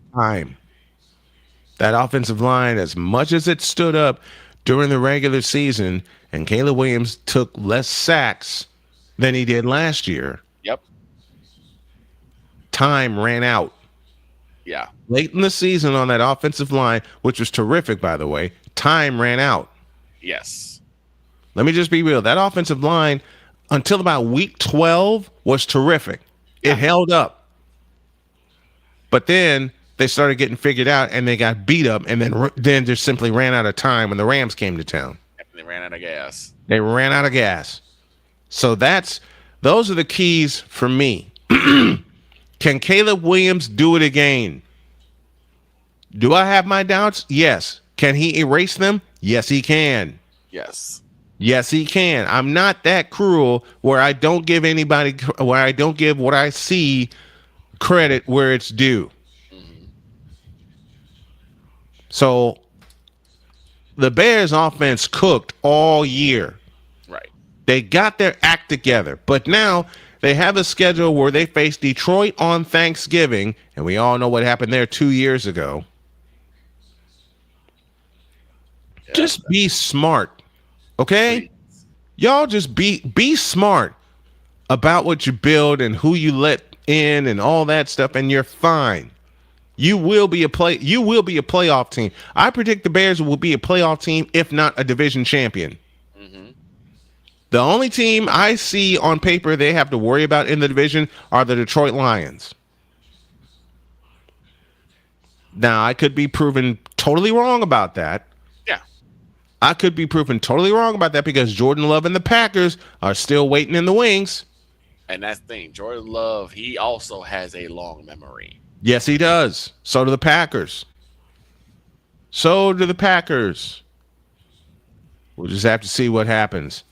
That offensive line, as much as it stood up during the regular season, and Caleb Williams took less sacks than he did last year. Yep. Time ran out. Yeah. Late in the season on that offensive line, which was terrific, by the way, time ran out. Yes. Let me just be real. That offensive line, until about week 12, was terrific. It held up. But then they started getting figured out, and they got beat up, and then just simply ran out of time when the Rams came to town. They ran out of gas. They ran out of gas. So those are the keys for me. Can Caleb Williams do it again? Do I have my doubts? Yes. Can he erase them? Yes, he can. Yes. Yes, he can. I'm not that cruel where I don't give what I see credit where it's due. Mm-hmm. So the Bears offense cooked all year. Right. They got their act together, but now they have a schedule where they face Detroit on Thanksgiving, and we all know what happened there 2 years ago. Yeah, just be smart. Okay? Y'all just be smart about what you build and who you let in and all that stuff, and you're fine. You will be a playoff team. I predict the Bears will be a playoff team, if not a division champion. Mm-hmm. The only team I see on paper they have to worry about in the division are the Detroit Lions. Now, I could be proven totally wrong about that. I could be proven totally wrong about that because Jordan Love and the Packers are still waiting in the wings. And that's the thing. Jordan Love, he also has a long memory. Yes, he does. So do the Packers. We'll just have to see what happens.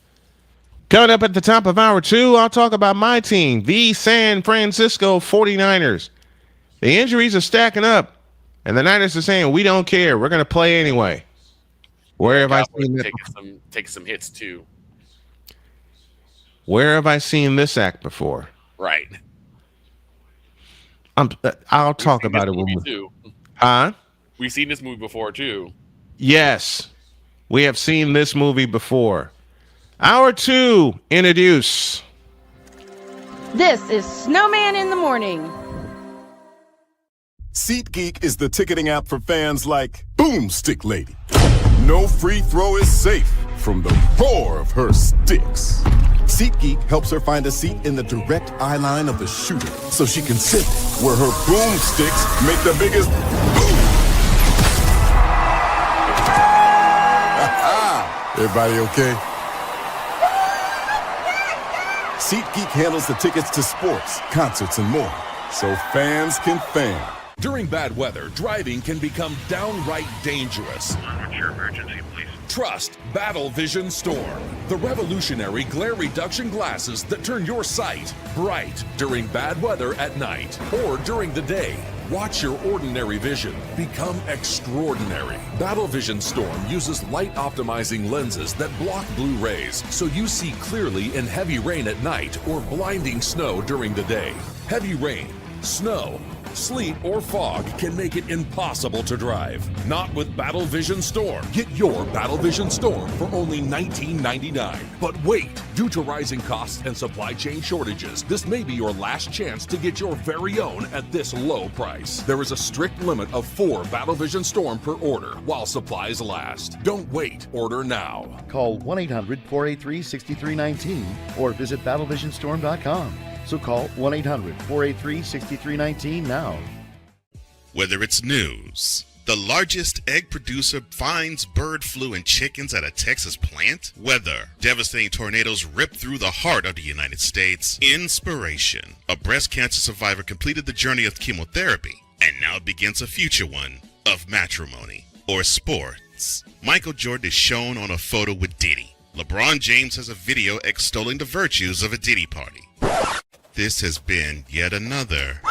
Coming up at the top of hour 2, I'll talk about my team, the San Francisco 49ers. The injuries are stacking up, and the Niners are saying, we don't care. We're going to play anyway. Where have I seen that? Taking some hits too. Where have I seen this act before? Right. I'll talk about it when we do. Huh? We've seen this movie before too. Yes, we have seen this movie before. Hour 2, introduce. This is Snowman in the Morning. SeatGeek is the ticketing app for fans like Boomstick Lady. No free throw is safe from the roar of her sticks. SeatGeek helps her find a seat in the direct eye line of the shooter so she can sit where her boomsticks make the biggest boom. Everybody okay? SeatGeek handles the tickets to sports, concerts, and more, so fans can fan. During bad weather, driving can become downright dangerous. What's your emergency, please? Trust Battle Vision Storm, the revolutionary glare reduction glasses that turn your sight bright during bad weather at night or during the day. Watch your ordinary vision become extraordinary. Battle Vision Storm uses light optimizing lenses that block blue rays so you see clearly in heavy rain at night or blinding snow during the day. Heavy rain, snow, Sleet or fog can make it impossible to drive. Not with Battle Vision Storm. Get your Battle Vision Storm for only $19.99. But wait, due to rising costs and supply chain shortages, this may be your last chance to get your very own at this low price. There is a strict limit of 4 Battle Vision Storm per order while supplies last. Don't wait, order now. Call 1-800-483-6319 or visit battlevisionstorm.com. So call 1-800-483-6319 now. Whether it's news, the largest egg producer finds bird flu in chickens at a Texas plant, weather, devastating tornadoes rip through the heart of the United States, inspiration, a breast cancer survivor completed the journey of chemotherapy, and now begins a future one of matrimony or sports. Michael Jordan is shown on a photo with Diddy. LeBron James has a video extolling the virtues of a Diddy party. This has been yet another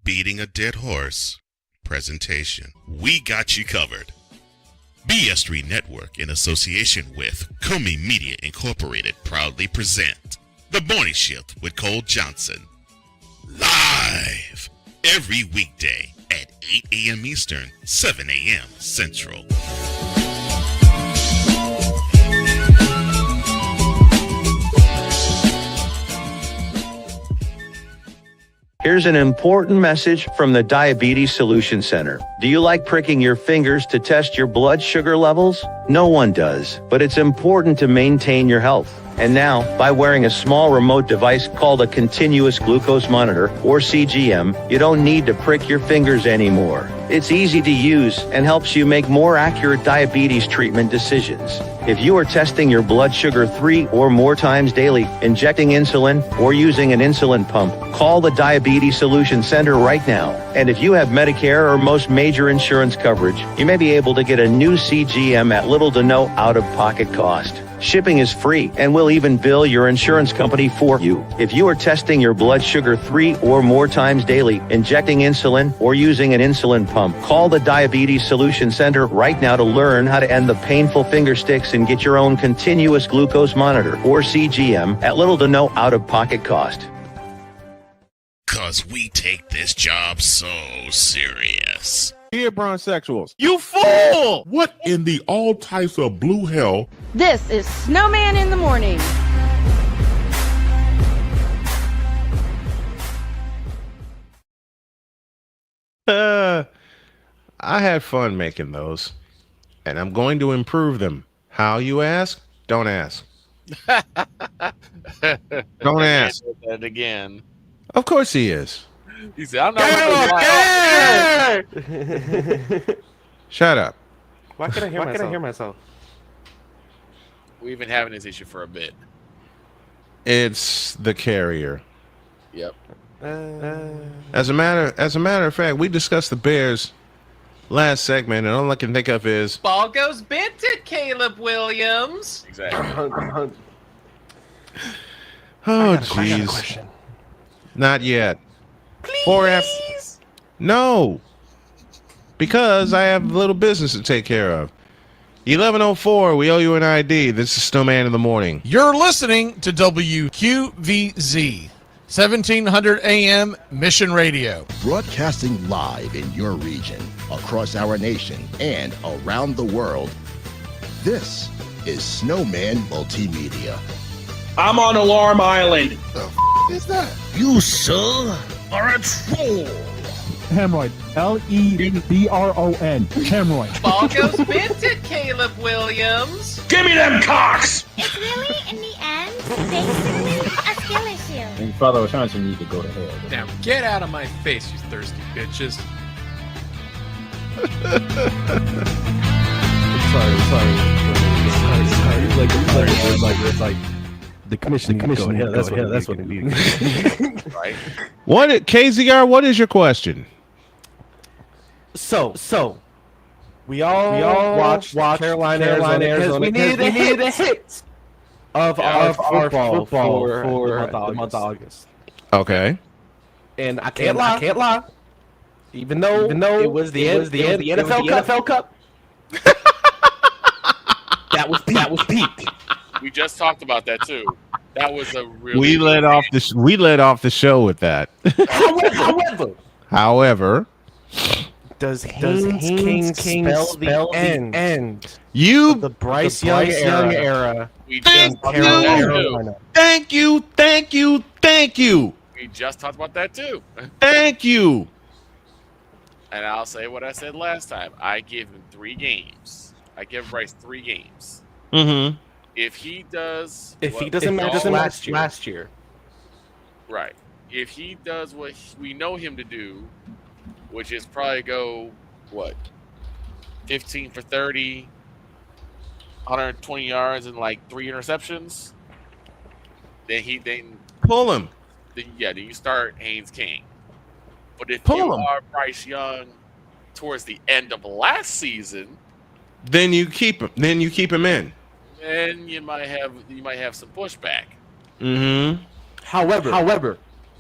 beating a dead horse presentation. We got you covered. BS3 Network, in association with Comey Media Incorporated, proudly present The Morning Shift with Cole Johnson. Live every weekday at 8 a.m. Eastern, 7 a.m. Central. Here's an important message from the Diabetes Solution Center. Do you like pricking your fingers to test your blood sugar levels? No one does, but it's important to maintain your health. And now, by wearing a small remote device called a continuous glucose monitor, or CGM, you don't need to prick your fingers anymore. It's easy to use and helps you make more accurate diabetes treatment decisions. If you are testing your blood sugar 3 or more times daily, injecting insulin, or using an insulin pump, call the Diabetes Solution Center right now. And if you have Medicare or most major insurance coverage, you may be able to get a new CGM at little to no out-of-pocket cost. Shipping is free, and we'll even bill your insurance company for you. If you are testing your blood sugar 3 or more times daily, injecting insulin, or using an insulin pump, call the Diabetes Solution Center right now to learn how to end the painful finger sticks and get your own continuous glucose monitor, or CGM, at little to no out-of-pocket cost. 'Cause we take this job so serious. Here, bronsexuals. You fool! What in the all types of blue hell? This is Snowman in the Morning. I had fun making those, and I'm going to improve them. How, you ask? Don't ask. Don't ask. That again. Of course he is. He said, "I'm not." Shut up. Why can I hear myself? We've been having this issue for a bit. It's the carrier. Yep. As a matter of fact, we discussed the Bears last segment, and all I can think of is ball goes bent to Caleb Williams. Exactly. oh jeez. Not yet. Please. No. Because I have a little business to take care of. 11:04, we owe you an ID. This is Snowman in the Morning. You're listening to WQVZ, 1700 AM Mission Radio. Broadcasting live in your region, across our nation, and around the world. This is Snowman Multimedia. I'm on Alarm Island. The f*** is that? You, sir, are a troll. Hemorrhoid. Lebron. Hemorrhoid. Ball goes bent to Caleb Williams. Give me them cocks! It's really, in the end, basically a skill issue. And Father O'Shaughnessy need to go to hell. Now get out of my face, you thirsty bitches. Sorry. It's like the commission. Yeah, that's what it means. Right. What, KZR? What is your question? So we all watched Carolina, Arizona. We needed a hit of our football for the month of August. Okay. And I can't lie. Even though it was the NFL Cup. That was peak. We just talked about that too. That was a really. We led off the show with that. However, does Haynes King spell the end? The Bryce Young era. We just talked about that too. Thank you. We just talked about that too. Thank you. And I'll say what I said last time. I give him 3 games. I give Bryce 3 games. Mm-hmm. If he doesn't match last year, right? If he does what we know him to do, which is probably go 15 for 30, 120 yards and like 3 interceptions, then pull him. Then you start Haynes King. But if Pull you him. are Bryce Young towards the end of last season, then you keep him. Then you keep him in. then you might have some pushback. Mm-hmm.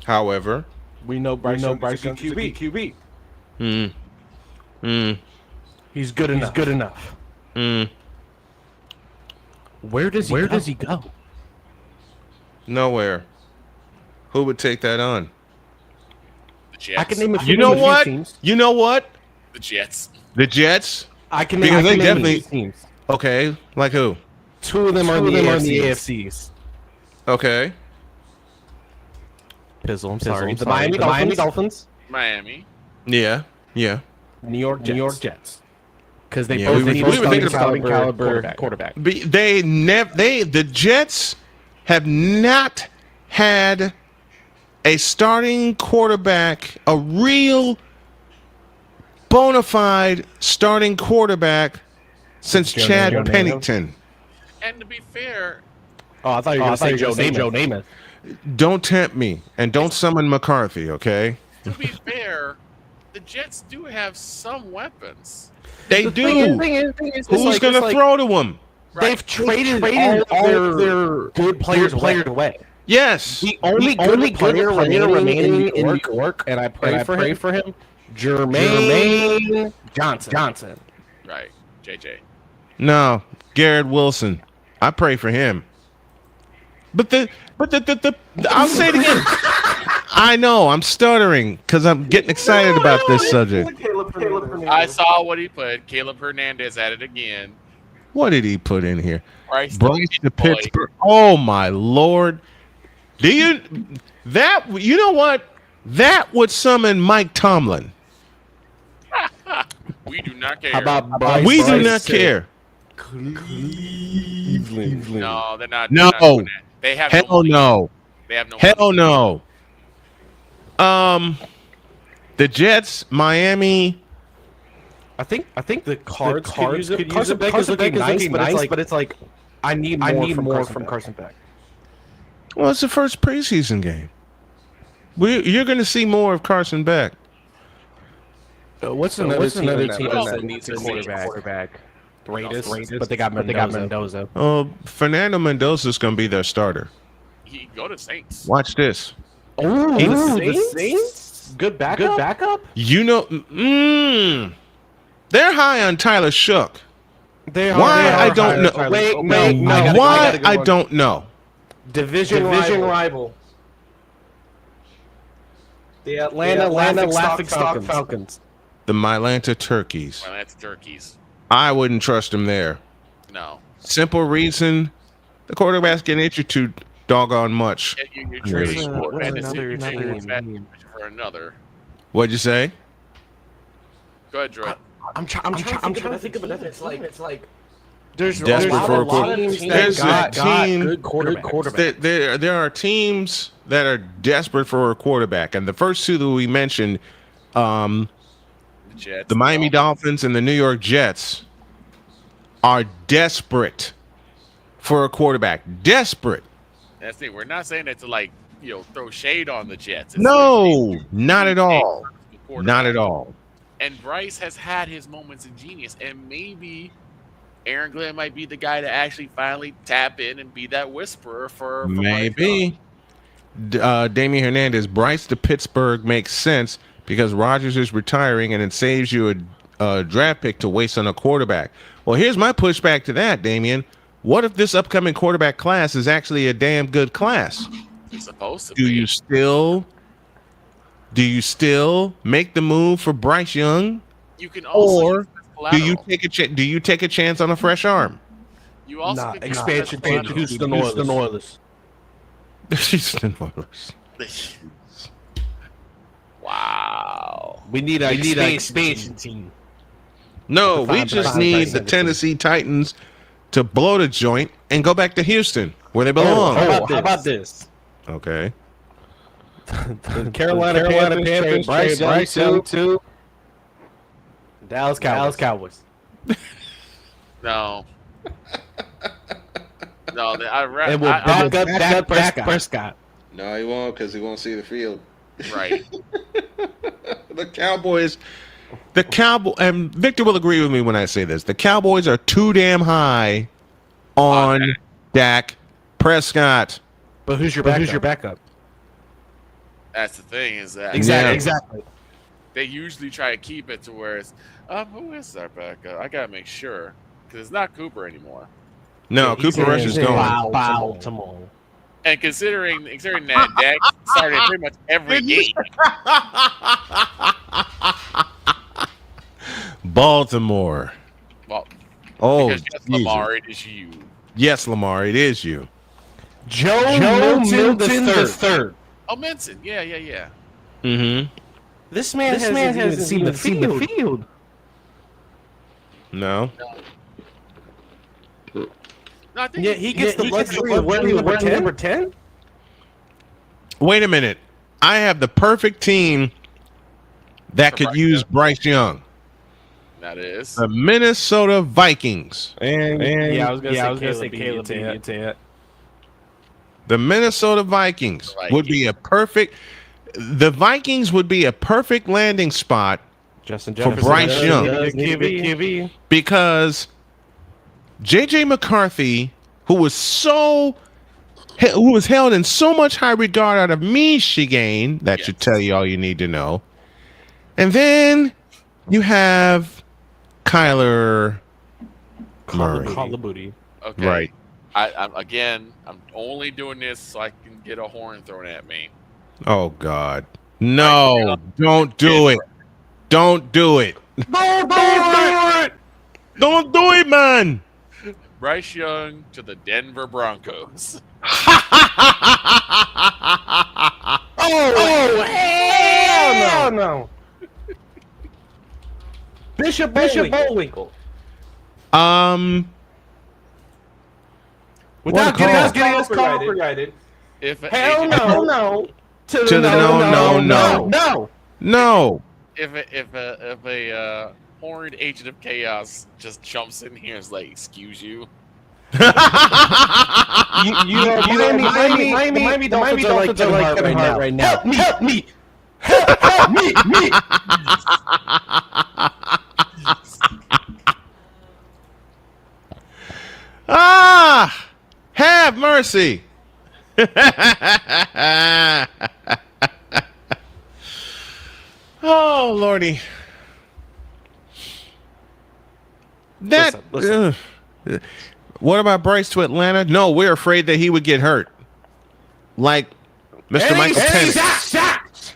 However, we know Bryce Young's a QB. He's good enough. Where does he go? Nowhere. Who would take that on? The Jets. I can name a few. You know what? Teams. You know what? The Jets. The Jets. I can because they name definitely teams. Okay. Like who? 2 of them are in the AFCs. Okay. Pizzle. I'm sorry. The Miami Dolphins. Miami. Yeah. New York Jets. Because they Yeah, both we need were a thinking starting about caliber quarterback. The Jets have not had a starting quarterback, a real bona fide starting quarterback since Chad Pennington. And to be fair, I thought you were going to say Joe Namath. Don't tempt me and don't summon McCarthy, okay? to be fair, the Jets do have some weapons. They do. Who's going to throw to them? Right. They've traded all their good players away. Yes. The only good player remaining in New York, and I pray for him, Jermaine Johnson. Right, JJ. No, Garrett Wilson. I pray for him. But I'll say it again. I know I'm stuttering because I'm getting excited about this subject. I saw what he put. Caleb Hernandez at it again. What did he put in here? Bryce to Pittsburgh. Oh my Lord! You know what? That would summon Mike Tomlin. We do not care. How about We do not care. Cleveland? No, they're not. No. They're not doing that. They have Hell money. no. They have no. Hell money. no. The Jets, Miami. I think the Cards could use it. Carson Beck is looking nice, but it's like I need more from Carson Beck. Well, it's the first preseason game. You're going to see more of Carson Beck. What's another team that needs a quarterback? Raiders, but they got Mendoza. Fernando Mendoza is going to be their starter. He can go to Saints. Watch this. Oh, the Saints? Good backup? You know, they're high on Tyler Shook. Why? I don't know. Wait, no. Why? I don't know. Division rival. The Atlanta Laughingstock Falcons. The Mylanta Turkeys. Well, that's turkeys. I wouldn't trust them there. No. Simple reason, the quarterback's getting injured too doggone much. You're trading for another. What'd you say? Go ahead, Drew. I'm trying to think of another. It's like there's desperate for a quarterback. There's a team. Good quarterback. There are teams that are desperate for a quarterback, and the first two that we mentioned, Jets, the Miami Dolphins and the New York Jets, are desperate for a quarterback. Desperate. That's it. We're not saying that to throw shade on the Jets. It's No, not at all. Not at all. And Bryce has had his moments of genius, and maybe Aaron Glenn might be the guy to actually finally tap in and be that whisperer for Maybe. Damian Hernandez, Bryce to Pittsburgh makes sense because Rodgers is retiring, and it saves you a draft pick to waste on a quarterback. Well, here's my pushback to that, Damian. what if this upcoming quarterback class is actually a damn good class? It's supposed to Do be. you still make the move for Bryce Young? You can also use do you take a chance on a fresh arm? You also can expansion to Houston Oilers. Houston Oilers. Wow. We need an expansion team. No, we just need the Tennessee Titans to blow the joint and go back to Houston where they belong. How about this? Okay. Carolina Panthers, Bryce Young to Dallas Cowboys. No. No, I And we'll back up Prescott. No, he won't because he won't see the field. Right. The Cowboys, and Victor will agree with me when I say this. The Cowboys are too damn high on Dak Prescott. But who's your backup? That's the thing is that Exactly. they usually try to keep it to where it's who is our backup? I gotta make sure because it's not Cooper anymore. No, Cooper Rush is gone. Baltimore. And considering that Dak started pretty much every game. Baltimore. Well, oh, because yes, Lamar, it is you. Yes, Lamar, it is you. Joe Milton the third. Oh, Minson. Yeah. Mm-hmm. This man hasn't seen the field. No. No, I think He gets the luxury of wearing number 10? Wait a minute. I have the perfect team that could use Bryce Young. That is the Minnesota Vikings. And I was gonna say Caleb. The Minnesota Vikings would be a perfect. The Vikings would be a perfect landing spot for Bryce Young because J.J. McCarthy, who was held in so much high regard out of Michigan, that should tell you all you need to know. And then you have Kyler Murray. Okay. Right. I'm only doing this so I can get a horn thrown at me. Oh God. No, don't do it. Don't do it. Don't do it. Don't do it, man. Bryce Young to the Denver Broncos. Oh, hell no. Bishop Bullwinkle. Without getting us copyrighted. Hell no. To the no. If a horned agent of chaos just jumps in here and is like, "Excuse you." Miami Dolphins are like Kevin Hart right now. Help me. Have mercy. Oh, Lordy. Listen. What about Bryce to Atlanta? No, we're afraid that he would get hurt. Like Mr. Michael Penix.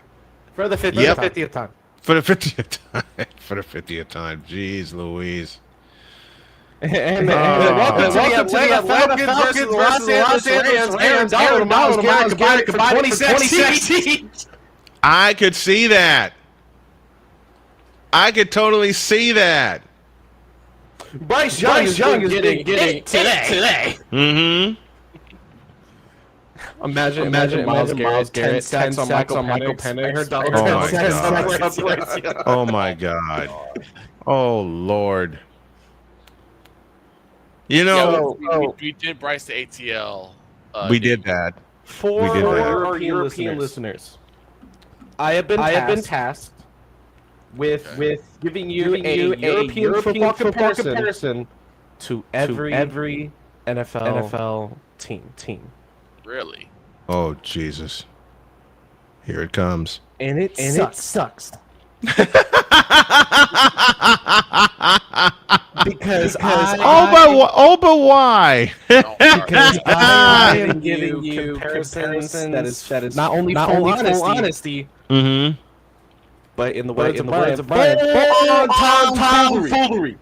For the 50th time. For the 50th time. For the 50th time. Jeez Louise. And welcome to the Atlanta Falcons versus Los Angeles Rams. Aaron Donald combined for 2017. I could see that. I could totally see that. Bryce Young is getting today. Mm-hmm. Imagine Miles Garrett 10 sacks on Michael Penix. Oh my God. Oh Lord. You know, we did Bryce to ATL. We did that. For our European listeners, I have been tasked with giving you a European football comparison to every NFL team. Really? Oh Jesus! Here it comes. And it sucks. But why? Because I'm giving you comparisons that is not only full honesty, but in the words of Brian, tomfoolery.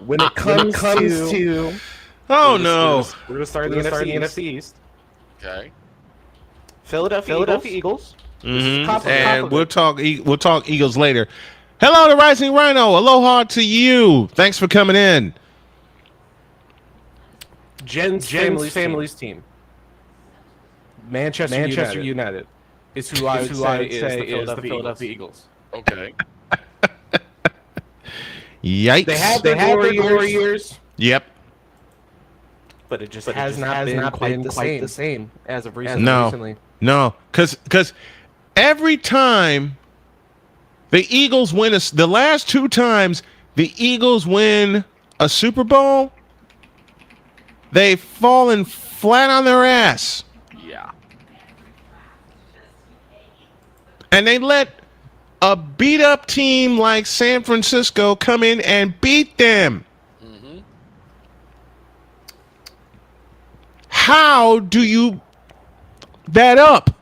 When it comes to oh no, we're gonna start in the NFC East. Okay. Philadelphia Eagles. And we'll talk Eagles later. Hello to Rising Rhino. Aloha to you. Thanks for coming in. Jen's family's team. Manchester United is who I would say is the Philadelphia Eagles. Okay. Yikes. They had their glory years. Yep. But it just has not been quite the same as of recently. No, because every time the Eagles win the last 2 times the Eagles win a Super Bowl, they've fallen flat on their ass. Yeah. And they let a beat up team like San Francisco come in and beat them. How do you that up?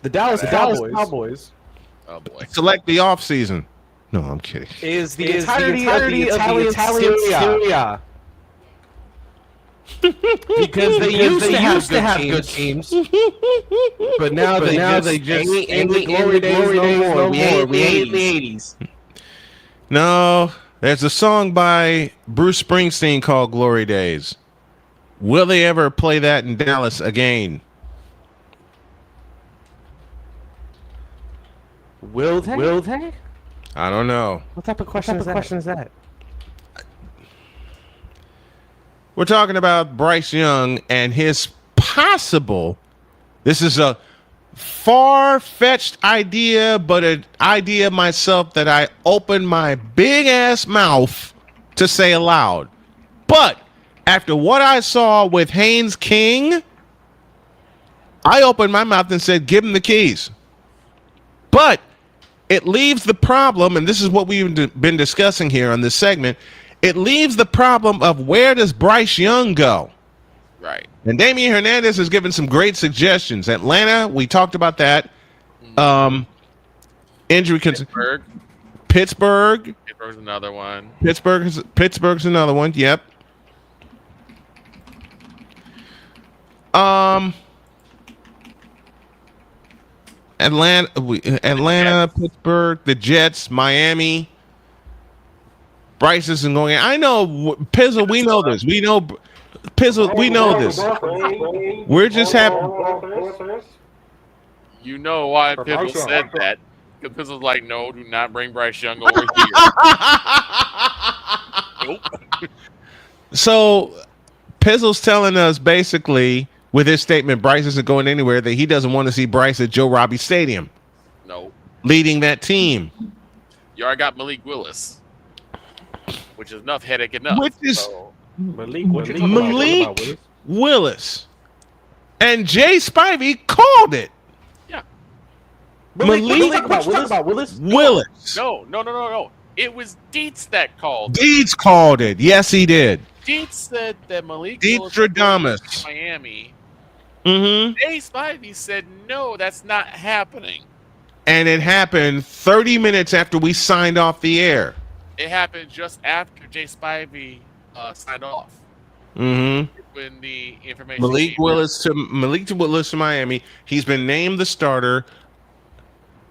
The Dallas Cowboys. Oh boy. Select the off season. No, I'm kidding. Is the entirety of the Italian Syria. Because they used to have good teams. But now they just ain't the glory days no more. We ain't the 80s. No, there's a song by Bruce Springsteen called Glory Days. Will they ever play that in Dallas again? Will they? I don't know. What type of question is that? We're talking about Bryce Young and his possible. This is a far-fetched idea, but an idea myself that I opened my big-ass mouth to say aloud. But after what I saw with Haynes King, I opened my mouth and said, give him the keys. But it leaves the problem, and this is what we've been discussing here on this segment, it leaves the problem of where does Bryce Young go? Right. And Damian Hernandez has given some great suggestions. Atlanta, we talked about that. Injury concern. Pittsburgh. Pittsburgh's another one. Pittsburgh's another one. Yep. Atlanta, Pittsburgh, the Jets, Miami. Bryce isn't going in. I know, Pizzle, we know this. We know, Pizzle, we know this. We're just happy. You know why Pizzle said that. Because Pizzle's like, no, do not bring Bryce Young over here. Nope. So, Pizzle's telling us basically, with his statement, Bryce isn't going anywhere, that he doesn't want to see Bryce at Joe Robbie Stadium. No. Leading that team. You already got Malik Willis. Which is enough headache enough. Which is so. Malik Willis. And Jay Spivey called it. Yeah. Malik Willis? Willis. No. It was Dietz that called. Dietz called it. Yes, he did. Dietz said that Malik Dietz Willis Stradamus. in Miami. Mm-hmm. Jay Spivey said, no, that's not happening. And it happened 30 minutes after we signed off the air. It happened just after Jay Spivey signed off. Mm-hmm. When the information Malik Willis to Miami. He's been named the starter.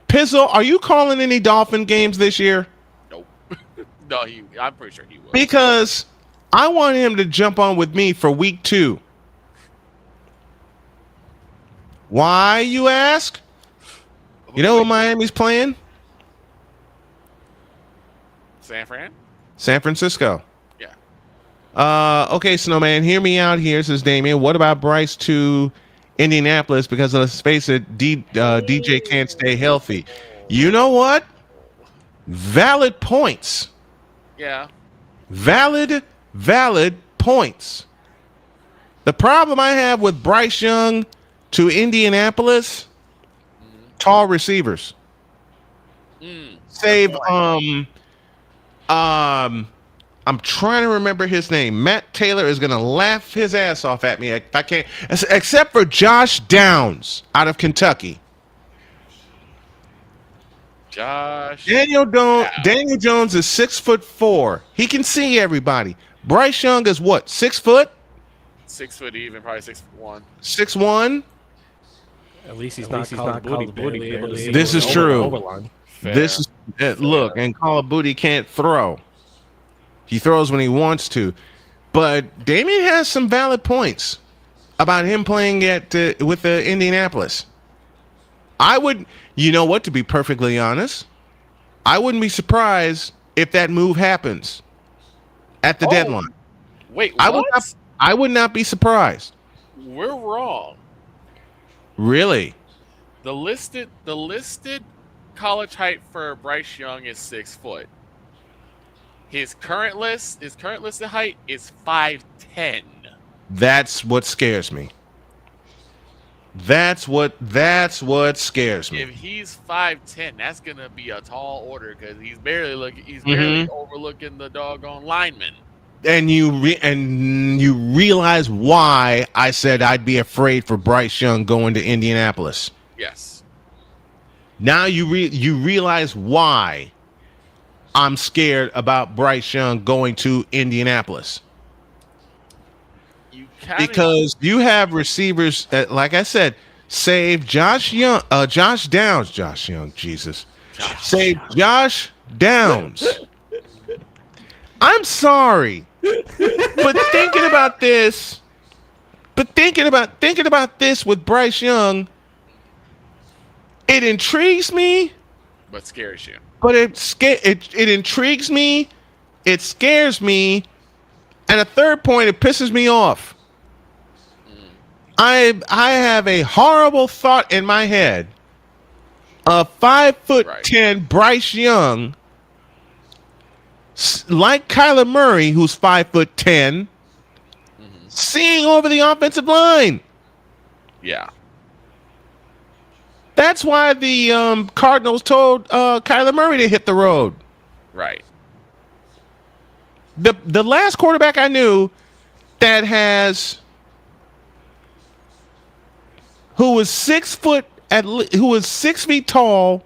Pizzle, are you calling any Dolphin games this year? Nope. No, I'm pretty sure he will. Because I want him to jump on with me for week 2. Why, you ask? You know what Miami's playing? San Francisco. Yeah. Okay, Snowman, hear me out here, says Damien. What about Bryce to Indianapolis? Because let's face it, DJ can't stay healthy. You know what? Valid points. Yeah. Valid points. The problem I have with Bryce Young to Indianapolis, tall receivers. Save I'm trying to remember his name. Matt Taylor is going to laugh his ass off at me if I can't, except for Josh Downs out of Kentucky. Daniel Jones is 6'4". He can see everybody. Bryce Young is what? 6 foot? 6 foot even, probably 6'1". 6'1". At least he's not Call of Booty. This is true. This is look, and Call of Booty can't throw. He throws when he wants to, but Damian has some valid points about him playing with Indianapolis. I would, you know what? To be perfectly honest, I wouldn't be surprised if that move happens at the deadline. Wait, what? I would not be surprised. We're wrong. Really? The listed college height for Bryce Young is 6 foot. His current listed height is 5'10". That's what scares me. That's what scares me. If he's 5'10", that's gonna be a tall order because he's barely overlooking the doggone lineman. And you realize why I said I'd be afraid for Bryce Young going to Indianapolis. Yes. Now you realize why I'm scared about Bryce Young going to Indianapolis. Because you have receivers that, like I said, save Josh Downs, Jesus. Save Josh Downs. I'm sorry. But thinking about this with Bryce Young, it intrigues me. But scares you. But it intrigues me. It scares me. And a third point, it pisses me off. I have a horrible thought in my head of 5'10" Bryce Young, like Kyler Murray, who's 5'10", seeing over the offensive line. Yeah. That's why the Cardinals told Kyler Murray to hit the road. Right. The last quarterback I knew that has who was 6 feet tall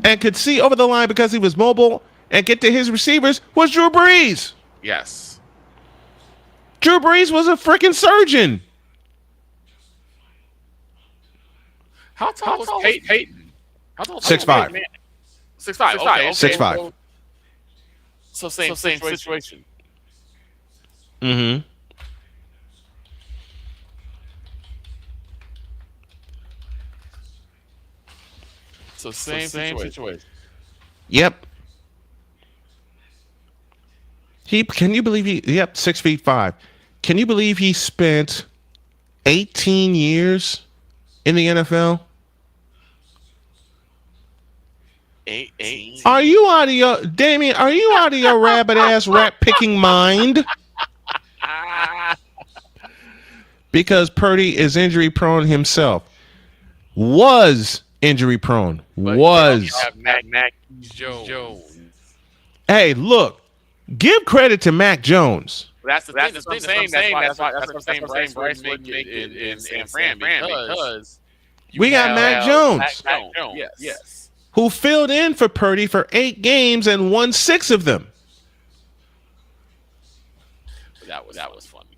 and could see over the line because he was mobile and get to his receivers was Drew Brees. Yes. Drew Brees was a freaking surgeon. How tall was Peyton? 6'5". 6'5". Okay. 6'5". So same situation. Mm-hmm. So same situation. Yep. Can you believe he? Yep, 6'5". Can you believe he spent 18 years in the NFL? 18. Are you out of your Damien? Are you out of your rabbit ass rat picking mind? Because Purdy is injury prone himself. Was injury prone. Was. Mac Jones. Hey, look. Give credit to Mac Jones. That's what I'm saying. That's what I'm saying. Bryce wouldn't make it in San Fran because we got Mac Jones. Mac Jones. Yes. Who filled in for Purdy for 8 games and won 6 of them. That was funny.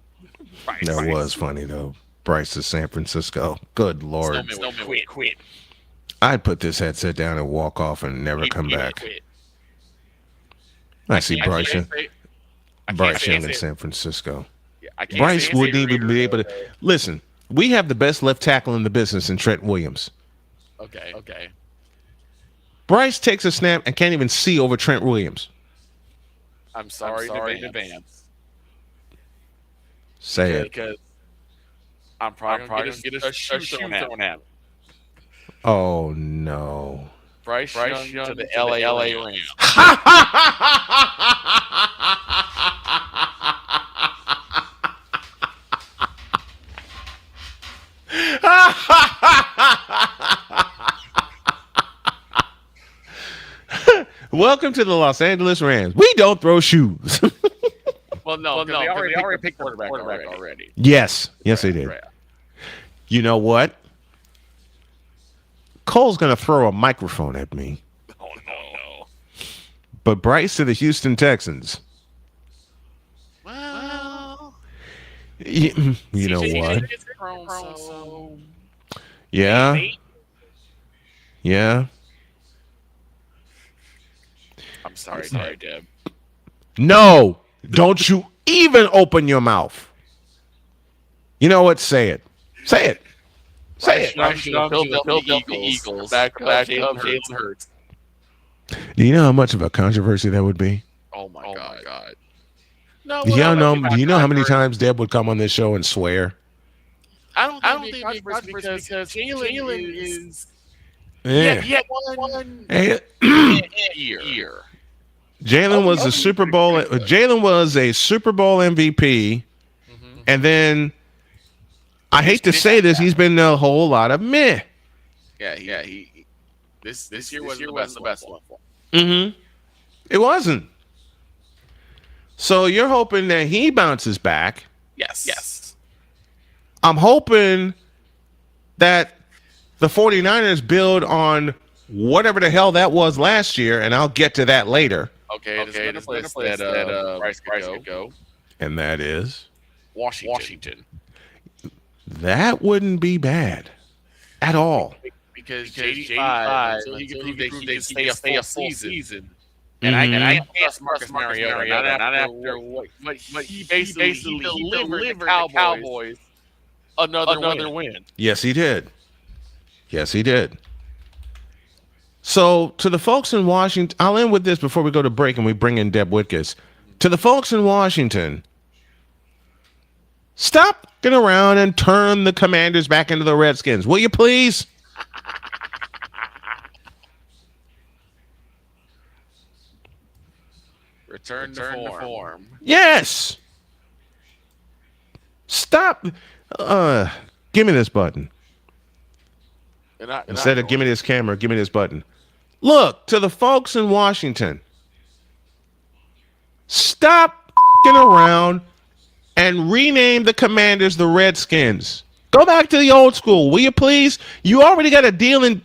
That was funny though. Bryce to San Francisco. Good Lord. Snowman quit. I'd put this headset down and walk off and never come back. I see Bryce Young in San Francisco. Yeah, Bryce wouldn't even be able to listen. We have the best left tackle in the business in Trent Williams. Okay. Bryce takes a snap and can't even see over Trent Williams. I'm sorry in advance. Say it. Because I'm probably going to get a shoe thrown at me. Oh, no. Bryce Young to the LA Rams. Welcome to the Los Angeles Rams. We don't throw shoes. Well, no, they already picked quarterback already. Yes, they did. Right. You know what? Cole's going to throw a microphone at me. Oh, no. But Bryce to the Houston Texans. Well, You know what? Yeah. Yeah. I'm sorry, Deb. No, don't you even open your mouth. You know what? Say it. Say it. Say it. The Eagles. Back up Jalen Hurts. Do you know how much of a controversy that would be? Oh my God. No, Do you know how many times Deb would come on this show and swear? I don't think it's controversy because Jalen is. Yeah. He had one year. Jalen was a Super Bowl. Jalen was a Super Bowl MVP, and then I hate to say this, he's been a whole lot of meh. Yeah. This year wasn't the best one for him. It wasn't. So you're hoping that he bounces back. Yes. I'm hoping that the 49ers build on whatever the hell that was last year, and I'll get to that later. Okay, this place that Bryce could go. And that is? Washington. That wouldn't be bad at all. Because JD5, so he can prove that he can stay a full season. And I trust Marcus Mariota, not after what he basically delivered the Cowboys another win. Yes, he did. So, to the folks in Washington, I'll end with this before we go to break and we bring in Deb Whitcas. To the folks in Washington, stop getting around and turn the Commanders back into the Redskins. Will you please? Return to form. Yes. Stop. Give me this button. Instead of give me this camera, give me this button. Look, to the folks in Washington, stop around and rename the Commanders the Redskins. Go back to the old school, will you please? You already got a deal in.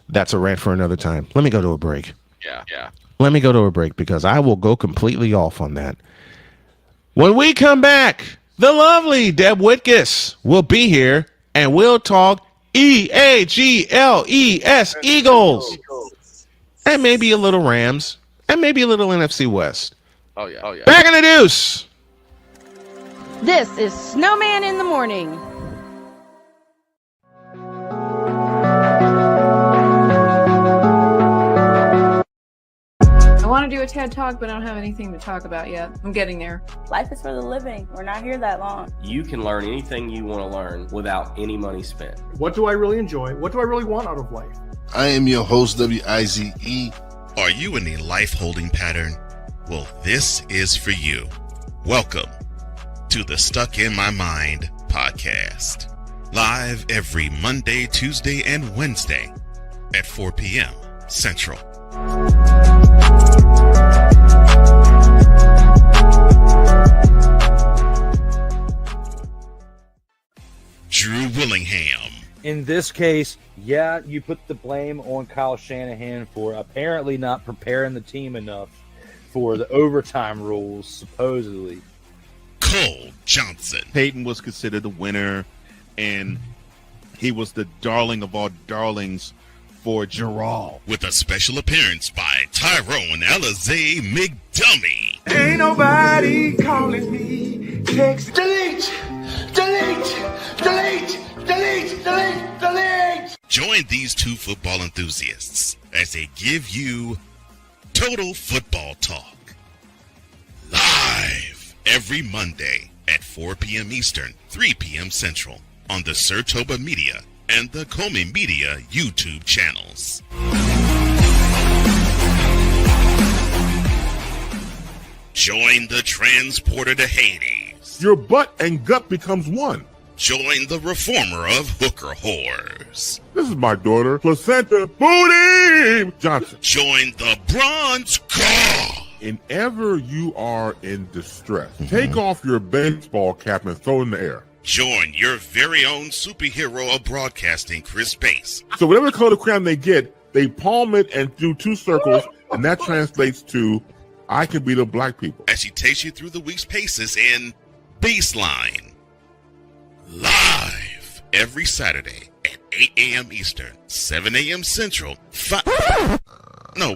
That's a rant for another time. Let me go to a break. Yeah. Let me go to a break because I will go completely off on that. When we come back, the lovely Deb Whitcas will be here and we'll talk EAGLES Eagles. And maybe a little Rams. And maybe a little NFC West. Oh yeah. Back in the deuce. This is Snowman in the Morning. I want to do a TED Talk, but I don't have anything to talk about yet. I'm getting there. Life is for the living. We're not here that long. You can learn anything you want to learn without any money spent. What do I really enjoy? What do I really want out of life? I am your host, WIZE. Are you in a life holding pattern? Well, this is for you. Welcome to the Stuck in My Mind podcast. Live every Monday, Tuesday, and Wednesday at 4 p.m. Central. Drew Willingham. In this case, yeah, you put the blame on Kyle Shanahan for apparently not preparing the team enough for the overtime rules, supposedly. Cole Johnson. Peyton was considered the winner, and he was the darling of all darlings for Gerald. With a special appearance by Tyrone Alizé McDummy. Ain't nobody calling me. Text. Delete. Join these two football enthusiasts as they give you Total Football Talk. Live every Monday at 4 p.m. Eastern, 3 p.m. Central on the Sertoba Media and the Comey Media YouTube channels. Join the transporter to Hades. Your butt and gut becomes one. Join the reformer of hooker whores. This is my daughter, Placenta Booty Johnson. Join the bronze car. Whenever you are in distress, take off your baseball cap and throw it in the air. Join your very own superhero of broadcasting, Chris Bass. So whatever color crayon they get, they palm it and do 2 circles, and that translates to, I can beat up black people. As she takes you through the week's paces in Baseline. Live every Saturday at 8 a.m. Eastern, 7 a.m. Central,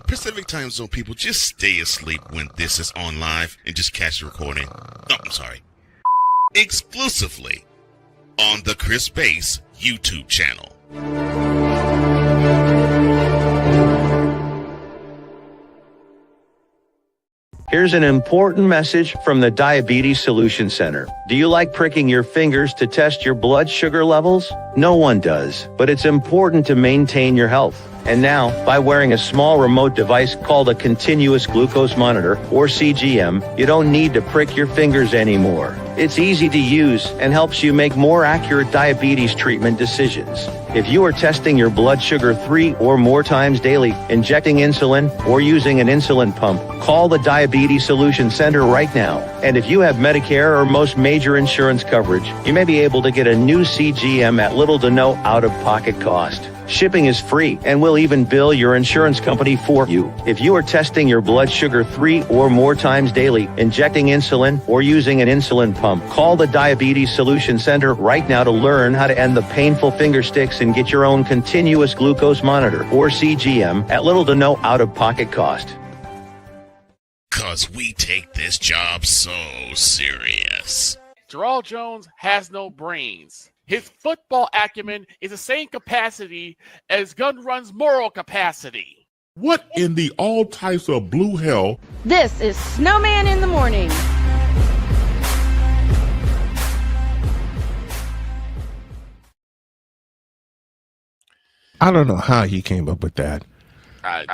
Pacific time zone people, just stay asleep when this is on live and just catch the recording. No, I'm sorry. Exclusively on the Chris Bass YouTube channel. Here's an important message from the Diabetes Solution Center. Do you like pricking your fingers to test your blood sugar levels? No one does, but it's important to maintain your health. And now, by wearing a small remote device called a continuous glucose monitor, or CGM, you don't need to prick your fingers anymore. It's easy to use and helps you make more accurate diabetes treatment decisions. If you are testing your blood sugar 3 or more times daily, injecting insulin, or using an insulin pump, call the Diabetes Solution Center right now. And if you have Medicare or most major insurance coverage, you may be able to get a new CGM at little to no out-of-pocket cost. Shipping is free and will even bill your insurance company for you. If you are testing your blood sugar 3 or more times daily, injecting insulin, or using an insulin pump, call the Diabetes Solution Center right now to learn how to end the painful finger sticks and get your own continuous glucose monitor, or CGM, at little to no out-of-pocket cost. 'Cause we take this job so serious. Jarrell Jones has no brains. His football acumen is the same capacity as Gun Run's moral capacity. What in the all types of blue hell? This is Snowman in the Morning. I don't know how he came up with that. I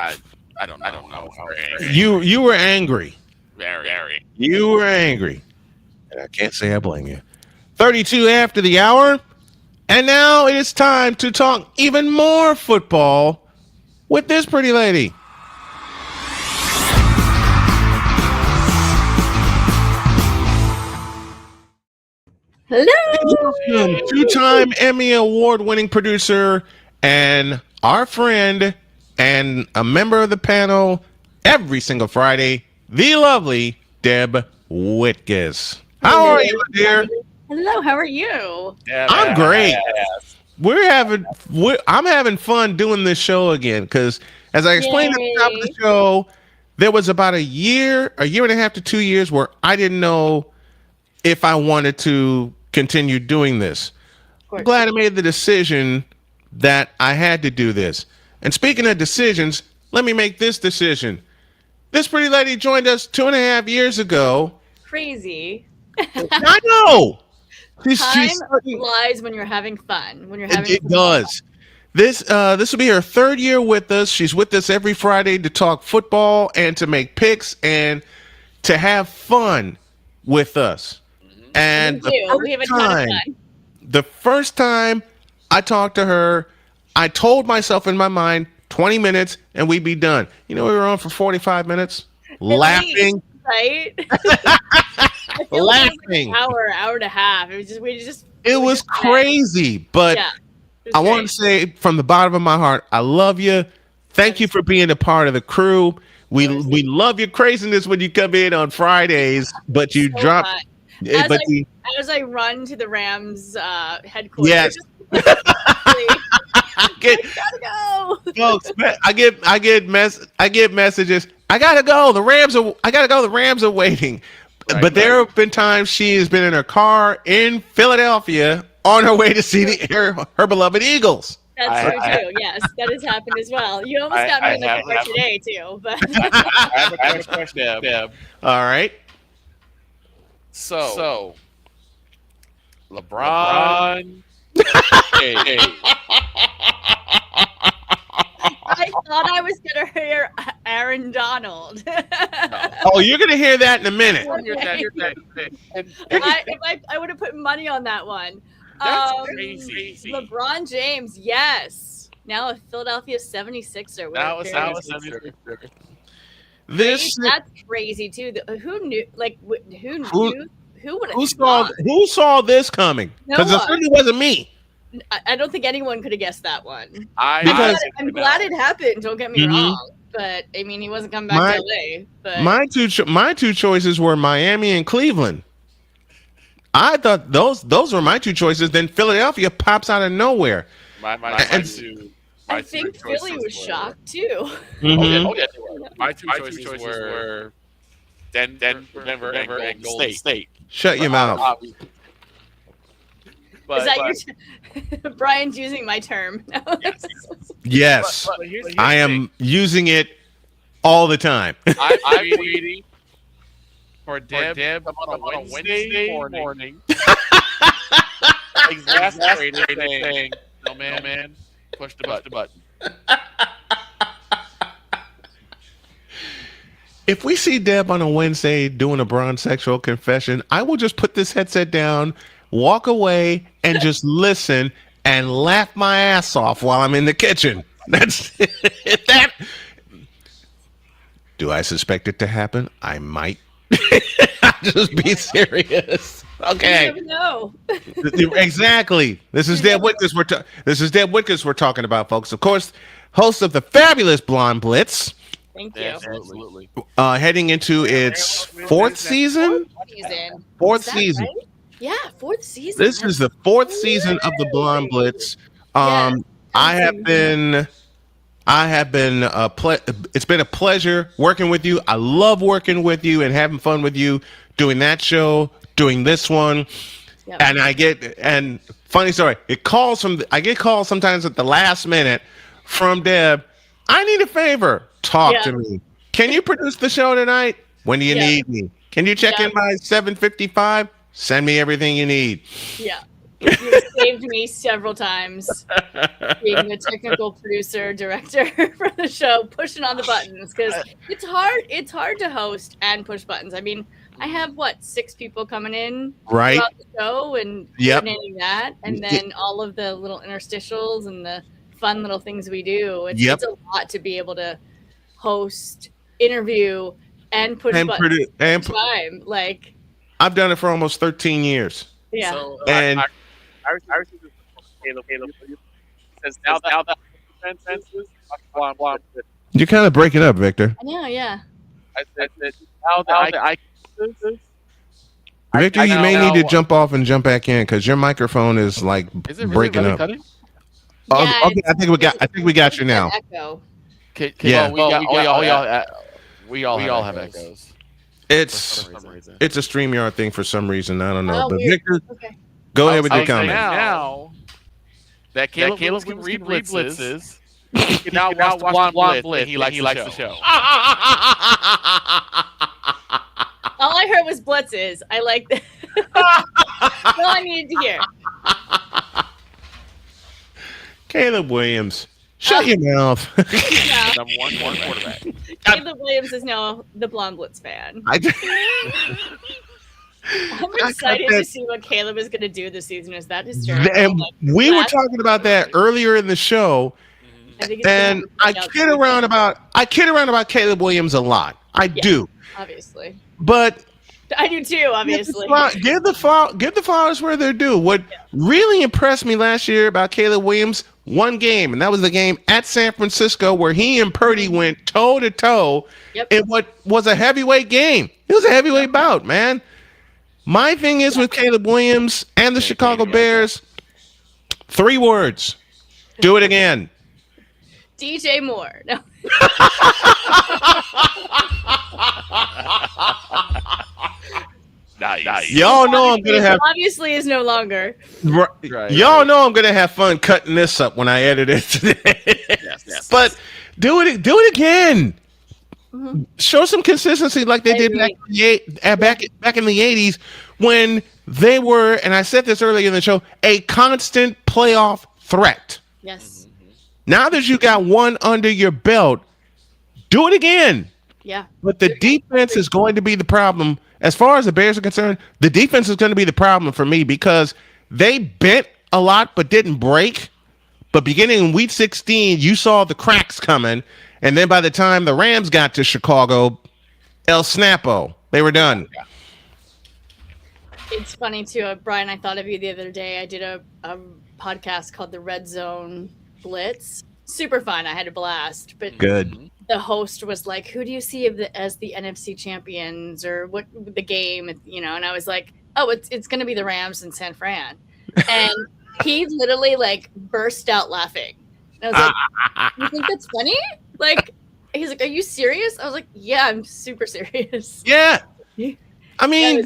don't know. You were angry. Very. You were angry. And I can't say I blame you. 32 after the hour. And now it is time to talk even more football with this pretty lady. Hello. Two-time Emmy Award-winning producer and our friend and a member of the panel every single Friday, the lovely Deb Whitcas. How are you, dear? Hello, how are you? I'm great. I'm having fun doing this show again because, as I explained at the top of the show, there was about a year and a half to 2 years where I didn't know if I wanted to continue doing this. I'm glad I made the decision that I had to do this. And speaking of decisions, let me make this decision. This pretty lady joined us 2.5 years ago. Crazy. I know. Time flies when you're having fun. When you're having it does. This will be her 3rd year with us. She's with us every Friday to talk football and to make picks and to have fun with us. And the first time I talked to her, I told myself in my mind 20 minutes and we'd be done. You know, we were on for 45 minutes laughing. Right? Laughing. Like hour and a half. It was crazy, but yeah, I want to say from the bottom of my heart, I love you. Thank you for being a part of the crew. We love your craziness when you come in on Fridays, but you drop. As I run to the Rams headquarters. Yes. Gotta go. Folks, I get messages. I gotta go. The Rams are waiting. Right, but there have been times she has been in her car in Philadelphia on her way to see her beloved Eagles. That's true too. Yes, that has happened as well. You almost got me in the car today too. But I have a question, Deb. All right. So LeBron. Hey. I thought I was gonna hear Aaron Donald. Oh, you're gonna hear that in a minute. I would have put money on that one. That's crazy. LeBron James, yes. Now a Philadelphia 76er. Now a 76er. That's crazy too. Who knew? Like, who knew? Who would have? Who saw this coming? Because it certainly wasn't me. I don't think anyone could have guessed that one. I'm glad it happened. Don't get me wrong, but I mean, he wasn't coming back to LA. But my two choices were Miami and Cleveland. I thought those were my two choices. Then Philadelphia pops out of nowhere. I think Philly was shocked too. My two choices were Denver, and Golden State. Shut your mouth. Is that Brian's using my term? Yes, I am using it all the time. I'm waiting for Deb on a Wednesday morning. Exasperated saying, "No man, push the button." If we see Deb on a Wednesday doing a bronze sexual confession, I will just put this headset down, walk away, and just listen and laugh my ass off while I'm in the kitchen. That's that. Do I suspect it to happen? I might. Just be serious. Okay. You never know. Exactly. This is Deb Whitcas. This is Deb Whitcas we're talking about, folks. Of course, host of the fabulous Blonde Blitz. Thank you. Absolutely. Heading into its fourth season. Fourth season. Right? Yeah, fourth season. This is the fourth season of the Blonde Blitz. It's been a pleasure working with you. I love working with you and having fun with you, doing that show, doing this one. Yep. And funny story, I get calls sometimes at the last minute from Deb. I need a favor. Talk to me. Can you produce the show tonight? When do you need me? Can you check in by 7:55? Send me everything you need. Yeah. You saved me several times being the technical producer, director for the show, pushing on the buttons because it's hard to host and push buttons. I mean, I have 6 people coming in throughout the show and coordinating that, and then all of the little interstitials and the fun little things we do. It's a lot to be able to host, interview, and push buttons at the time. Like, I've done it for almost 13 years. Yeah. So, and I received this from Caleb. Says now that consensus, you're kind of breaking up, Victor. I know, yeah. I said now that Victor, you may need to jump off and jump back in because your microphone is like breaking up. Cutting? Yeah, okay, I think we got you now. Echo. We all have echoes. It's a StreamYard thing for some reason. I don't know. But Victor, go ahead with your comment. Now that Caleb can read blitzes, he can now watch Blonde Blitz and he likes the show. All I heard was blitzes. I like that. That's all I needed to hear. Caleb Williams, shut your mouth. Number one quarterback. Caleb Williams is now the Blonde Blitz fan. I'm excited to see what Caleb is going to do this season. Is that hysterical? And we were talking about that earlier in the show, and I kid around about Caleb Williams a lot. I do, obviously, but I do too. Obviously, give the flowers where they're due. What really impressed me last year about Caleb Williams, one game, and that was the game at San Francisco where he and Purdy went toe to toe in what was a heavyweight game. It was a heavyweight bout, man. My thing is with Caleb Williams and the Chicago Bears, 3 words: do it again. DJ Moore. No. Nice. Y'all know I'm gonna have. Obviously, is no longer. Right. Y'all know I'm gonna have fun cutting this up when I edit it today. Yes. But do it again. Mm-hmm. Show some consistency like they did back in the 80s when they were, and I said this earlier in the show, a constant playoff threat. Yes. Now that you got one under your belt, do it again. Yeah. But the defense is going to be the problem. As far as the Bears are concerned, the defense is going to be the problem for me because they bent a lot but didn't break. But beginning in week 16, you saw the cracks coming. And then by the time the Rams got to Chicago, El Snapo, they were done. It's funny too, Brian. I thought of you the other day. I did a podcast called the Red Zone Blitz. Super fun. I had a blast. But good. The host was like, "Who do you see as the NFC champions, or what the game?" You know, and I was like, "Oh, it's going to be the Rams and San Fran," and he literally like burst out laughing. And I was like, "You think that's funny?" Like, he's like, "Are you serious?" I was like, "Yeah, I'm super serious." Yeah. I mean,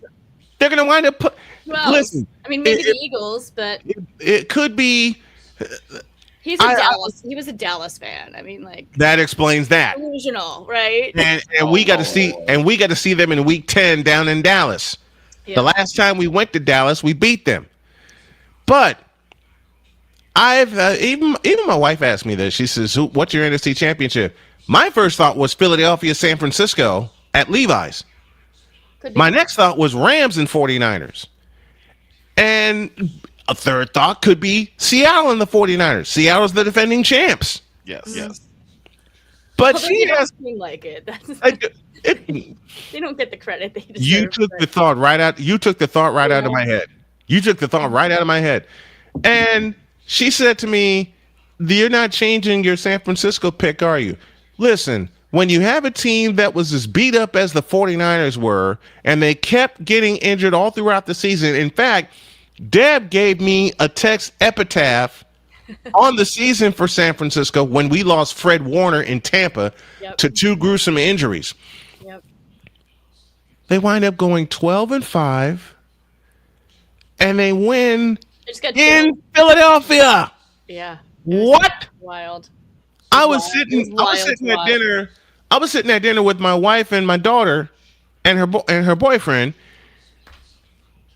they're going to wind up. Listen, I mean, maybe the Eagles, but it could be. He's a Dallas. He was a Dallas fan. I mean, like that explains that. Delusional, right? And we got to see them in week 10 down in Dallas. Yeah. The last time we went to Dallas, we beat them. But I've even my wife asked me this. She says, "What's your NFC championship?" My first thought was Philadelphia, San Francisco at Levi's. My next thought was Rams and 49ers. And a third thought could be Seattle and the 49ers. Seattle's the defending champs. Yes. But she has like it. They don't get the credit they deserve. You took the thought right out. You took the thought right out of my head. You took the thought right out of my head. And she said to me, "You're not changing your San Francisco pick, are you?" Listen, when you have a team that was as beat up as the 49ers were, and they kept getting injured all throughout the season. In fact, Deb gave me a text epitaph on the season for San Francisco when we lost Fred Warner in Tampa to 2 gruesome injuries. Yep. They wind up going 12-5, and they win in Philadelphia. Yeah. What? Wild. I was sitting at dinner. I was sitting at dinner with my wife and my daughter and her boyfriend.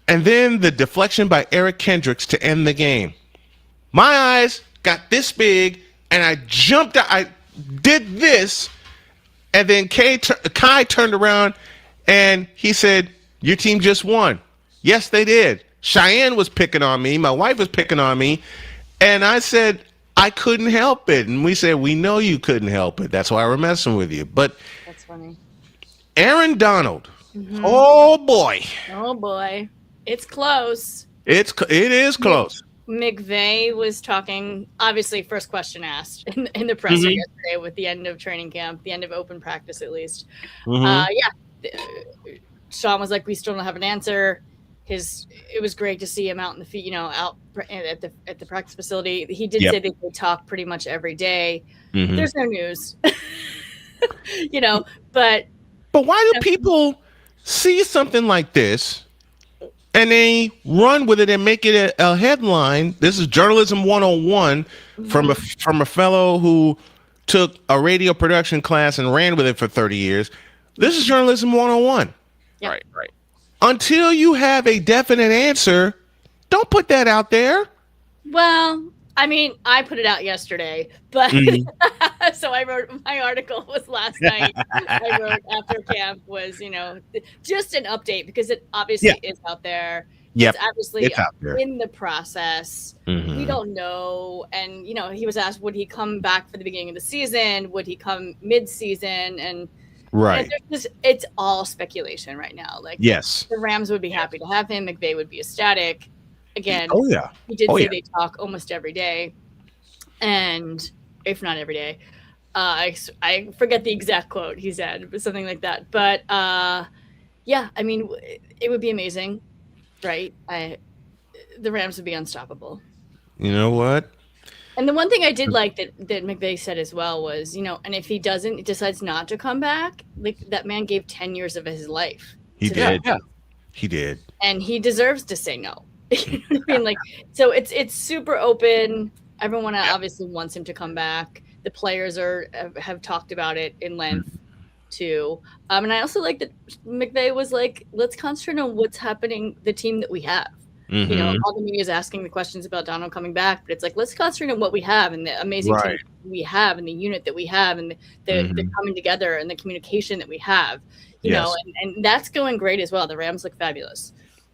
And then the deflection by Eric Kendricks to end the game. My eyes got this big, and I jumped out. I did this, and then Kai turned around, and he said, "Your team just won." Yes, they did. Cheyenne was picking on me. My wife was picking on me. And I said, I couldn't help it. And we said, "We know you couldn't help it. That's why we're messing with you." But that's funny. Aaron Donald. Mm-hmm. Oh, boy. Oh, boy. It's close. It is close. McVay was talking, obviously, first question asked in the presser yesterday with the end of training camp, the end of open practice at least. Sean was like, "We still don't have an answer." It was great to see him out in the field, out at the practice facility. He did say they could talk pretty much every day. Mm-hmm. There's no news, but why do people see something like this and they run with it and make it a headline? This is journalism 101 from a fellow who took a radio production class and ran with it for 30 years. This is journalism 101. Yep. Right. Until you have a definite answer, don't put that out there. Well, I mean, I put it out yesterday, but so I wrote, my article was last night. I wrote after camp was, just an update because it obviously is out there. Yep. It's obviously it's out there. In the process. Mm-hmm. We don't know. And, he was asked, would he come back for the beginning of the season? Would he come mid-season? And right. It's all speculation right now. Like, yes, the Rams would be happy to have him. McVay would be ecstatic. Again, he did say they talk almost every day, and if not every day, I forget the exact quote he said, but something like that. But I mean, it would be amazing, right? The Rams would be unstoppable. You know what? And the one thing I did like that McVay said as well was, and if he decides not to come back, like that man gave 10 years of his life. He did. Yeah. He did. And he deserves to say no. You know what I mean? Like, so it's super open. Everyone obviously wants him to come back. The players have talked about it in length too. And I also like that McVay was like, let's concentrate on what's happening, the team that we have. Mm-hmm. All the media is asking the questions about Donald coming back, but it's like, let's concentrate on what we have and the amazing team we have and the unit that we have and the coming together and the communication that we have, you know, and that's going great as well. The Rams look fabulous.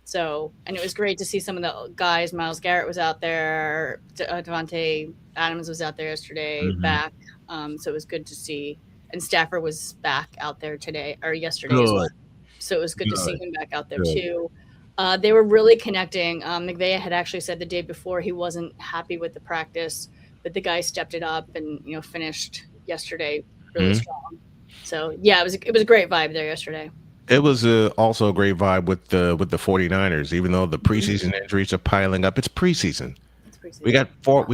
So, and it was great to see some of the guys. Myles Garrett was out there. Devontae Adams was out there yesterday, back. So it was good to see. And Stafford was back out there today or yesterday as well. So it was good to see him back out there too. They were really connecting. McVay had actually said the day before he wasn't happy with the practice, but the guy stepped it up and finished yesterday really strong. So yeah, it was a great vibe there yesterday. It was also a great vibe with the 49ers, even though the preseason injuries are piling up. It's preseason. We got 4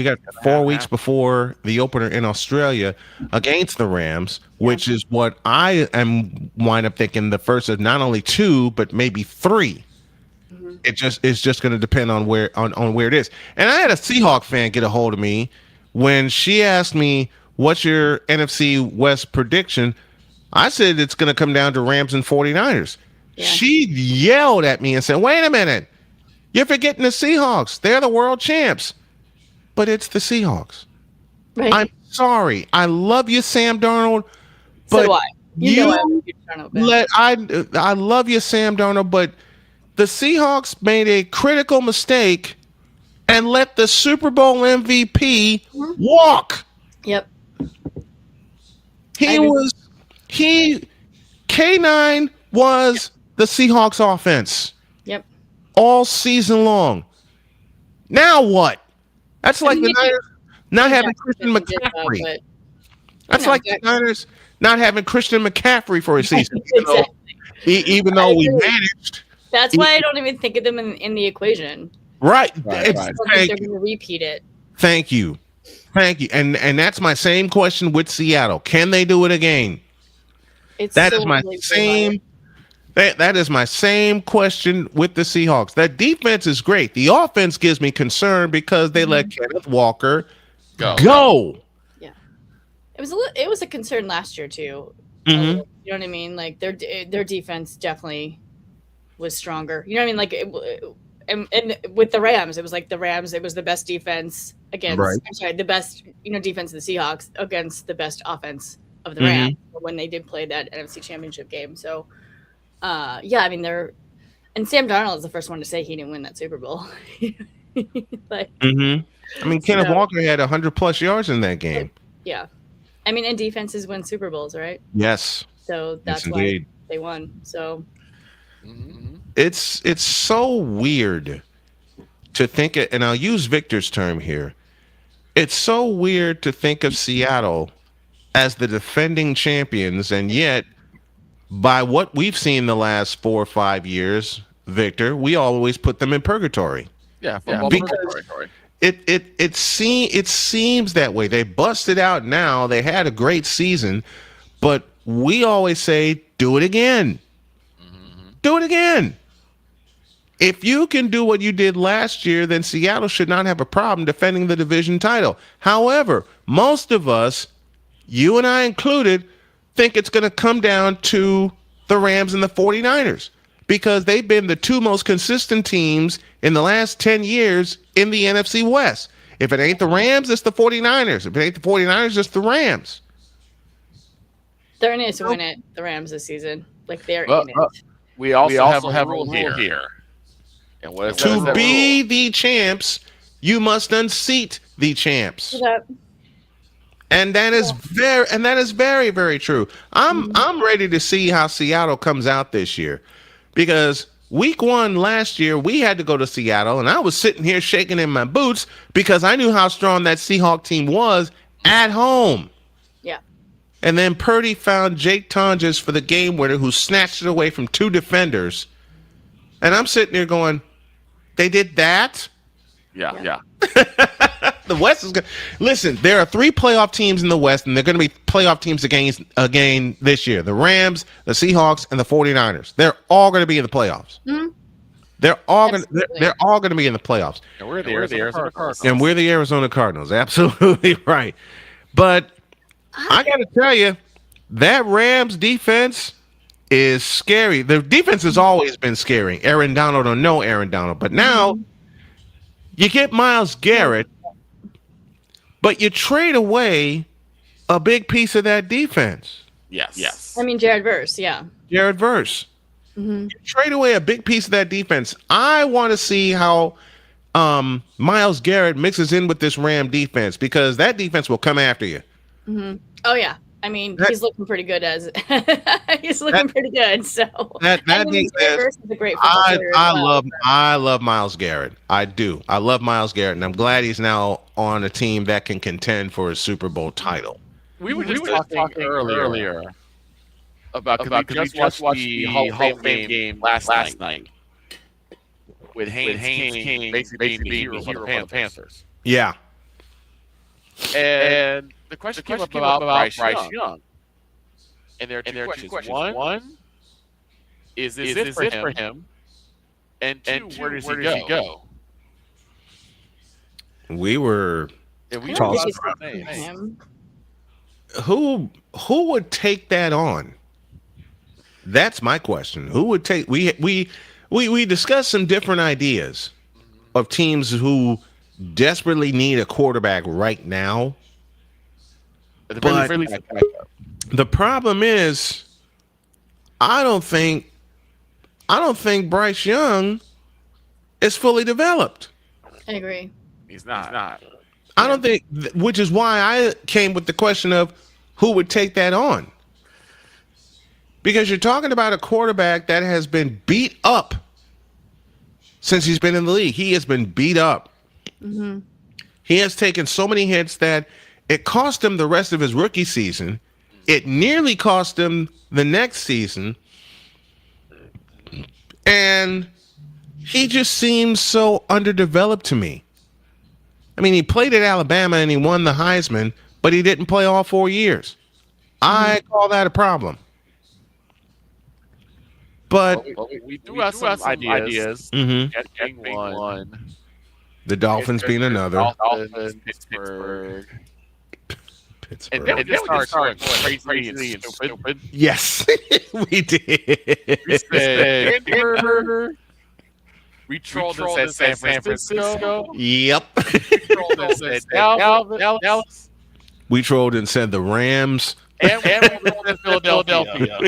weeks before the opener in Australia against the Rams, which is what I am wind up thinking the first of not only 2 but maybe 3. It's just going to depend on where it is. And I had a Seahawk fan get a hold of me when she asked me, "What's your NFC West prediction?" I said it's going to come down to Rams and 49ers. Yeah. She yelled at me and said, "Wait a minute. You're forgetting the Seahawks. They're the world champs." But it's the Seahawks. Right. I'm sorry. I love you, Sam Darnold. But so do I. I love you, Sam Darnold, but the Seahawks made a critical mistake and let the Super Bowl MVP walk. Yep. K9 was the Seahawks offense. Yep. All season long. Now what? That's like the Niners not having Christian McCaffrey. That's like the Niners not having Christian McCaffrey for a season. Even though we managed. That's why I don't even think of them in the equation. Right. They're going to repeat it. Thank you. And that's my same question with Seattle. Can they do it again? That is my same question with the Seahawks. That defense is great. The offense gives me concern because they let Kenneth Walker go. Yeah. It was a concern last year too. You know what I mean? Like their defense definitely was stronger. You know what I mean? Like and with the Rams, it was like the Rams. It was the best defense against. Right. I'm sorry, the best defense of the Seahawks against the best offense of the Rams when they did play that NFC Championship game. So, I mean and Sam Darnold is the first one to say he didn't win that Super Bowl. I mean, Kenneth Walker had 100+ yards in that game. Yeah, I mean, and defenses win Super Bowls, right? Yes. So that's why they won. So. It's so weird to think it, and I'll use Victor's term here. It's so weird to think of Seattle as the defending champions, and yet by what we've seen the last 4 or 5 years, Victor, we always put them in purgatory. Yeah, because it seems that way. They busted out now. They had a great season, but we always say, do it again. Do it again. If you can do what you did last year, then Seattle should not have a problem defending the division title. However, most of us, you and I included, think it's going to come down to the Rams and the 49ers because they've been the 2 most consistent teams in the last 10 years in the NFC West. If it ain't the Rams, it's the 49ers. If it ain't the 49ers, it's the Rams. They're in it to win it, the Rams this season. Like they're in it. We also have a rule here. And to be the champs, you must unseat the champs. And that is very, very true. I'm ready to see how Seattle comes out this year. Because week 1 last year, we had to go to Seattle, and I was sitting here shaking in my boots because I knew how strong that Seahawk team was at home. Yeah. And then Purdy found Jake Tonjes for the game winner who snatched it away from 2 defenders. And I'm sitting there going, they did that? Yeah. The West is good. Listen, there are 3 playoff teams in the West, and they're going to be playoff teams again this year. The Rams, the Seahawks, and the 49ers. They're all going to be in the playoffs. They're all going to be in the playoffs. And we're the Arizona Cardinals. And we're the Arizona Cardinals. Absolutely right. But I got to tell you, that Rams defense is scary. The defense has always been scary. Aaron Donald or no Aaron Donald. But now you get Myles Garrett, but you trade away a big piece of that defense. Yes. I mean, Jared Verse, yeah. Jared Verse. Mm-hmm. Trade away a big piece of that defense. I want to see how Myles Garrett mixes in with this Ram defense, because that defense will come after you. Mm-hmm. Oh yeah, I mean he's looking pretty good pretty good. So that defense is a great football player as well. I love Myles Garrett. I do. I love Myles Garrett, and I'm glad he's now on a team that can contend for a Super Bowl title. We were just talking earlier about because we just watched the Hall of Fame game last night with Haynes King basically being the hero of the Panthers. Yeah. And the question came up about Bryce Young. And there are two questions. One, is this it for him? And two, where does he go? We were talking. Who would take that on? That's my question. Who would take? We discussed some different ideas of teams who desperately need a quarterback right now. But the problem is, I don't think Bryce Young is fully developed. I agree. He's not. I don't think, which is why I came with the question of who would take that on. Because you're talking about a quarterback that has been beat up since he's been in the league. He has been beat up. Mm-hmm. He has taken so many hits that it cost him the rest of his rookie season. It nearly cost him the next season. And he just seems so underdeveloped to me. I mean, he played at Alabama and he won the Heisman, but he didn't play all 4 years. I call that a problem. But we do have some ideas. Mm-hmm. Getting one. The Dolphins being another. Dolphins, Pittsburgh. And then we just started going crazy and stupid. Yes, we did. We said Denver. We trolled and said San Francisco. Yep. We trolled and said Dallas. We trolled and said the Rams. And we trolled in Philadelphia.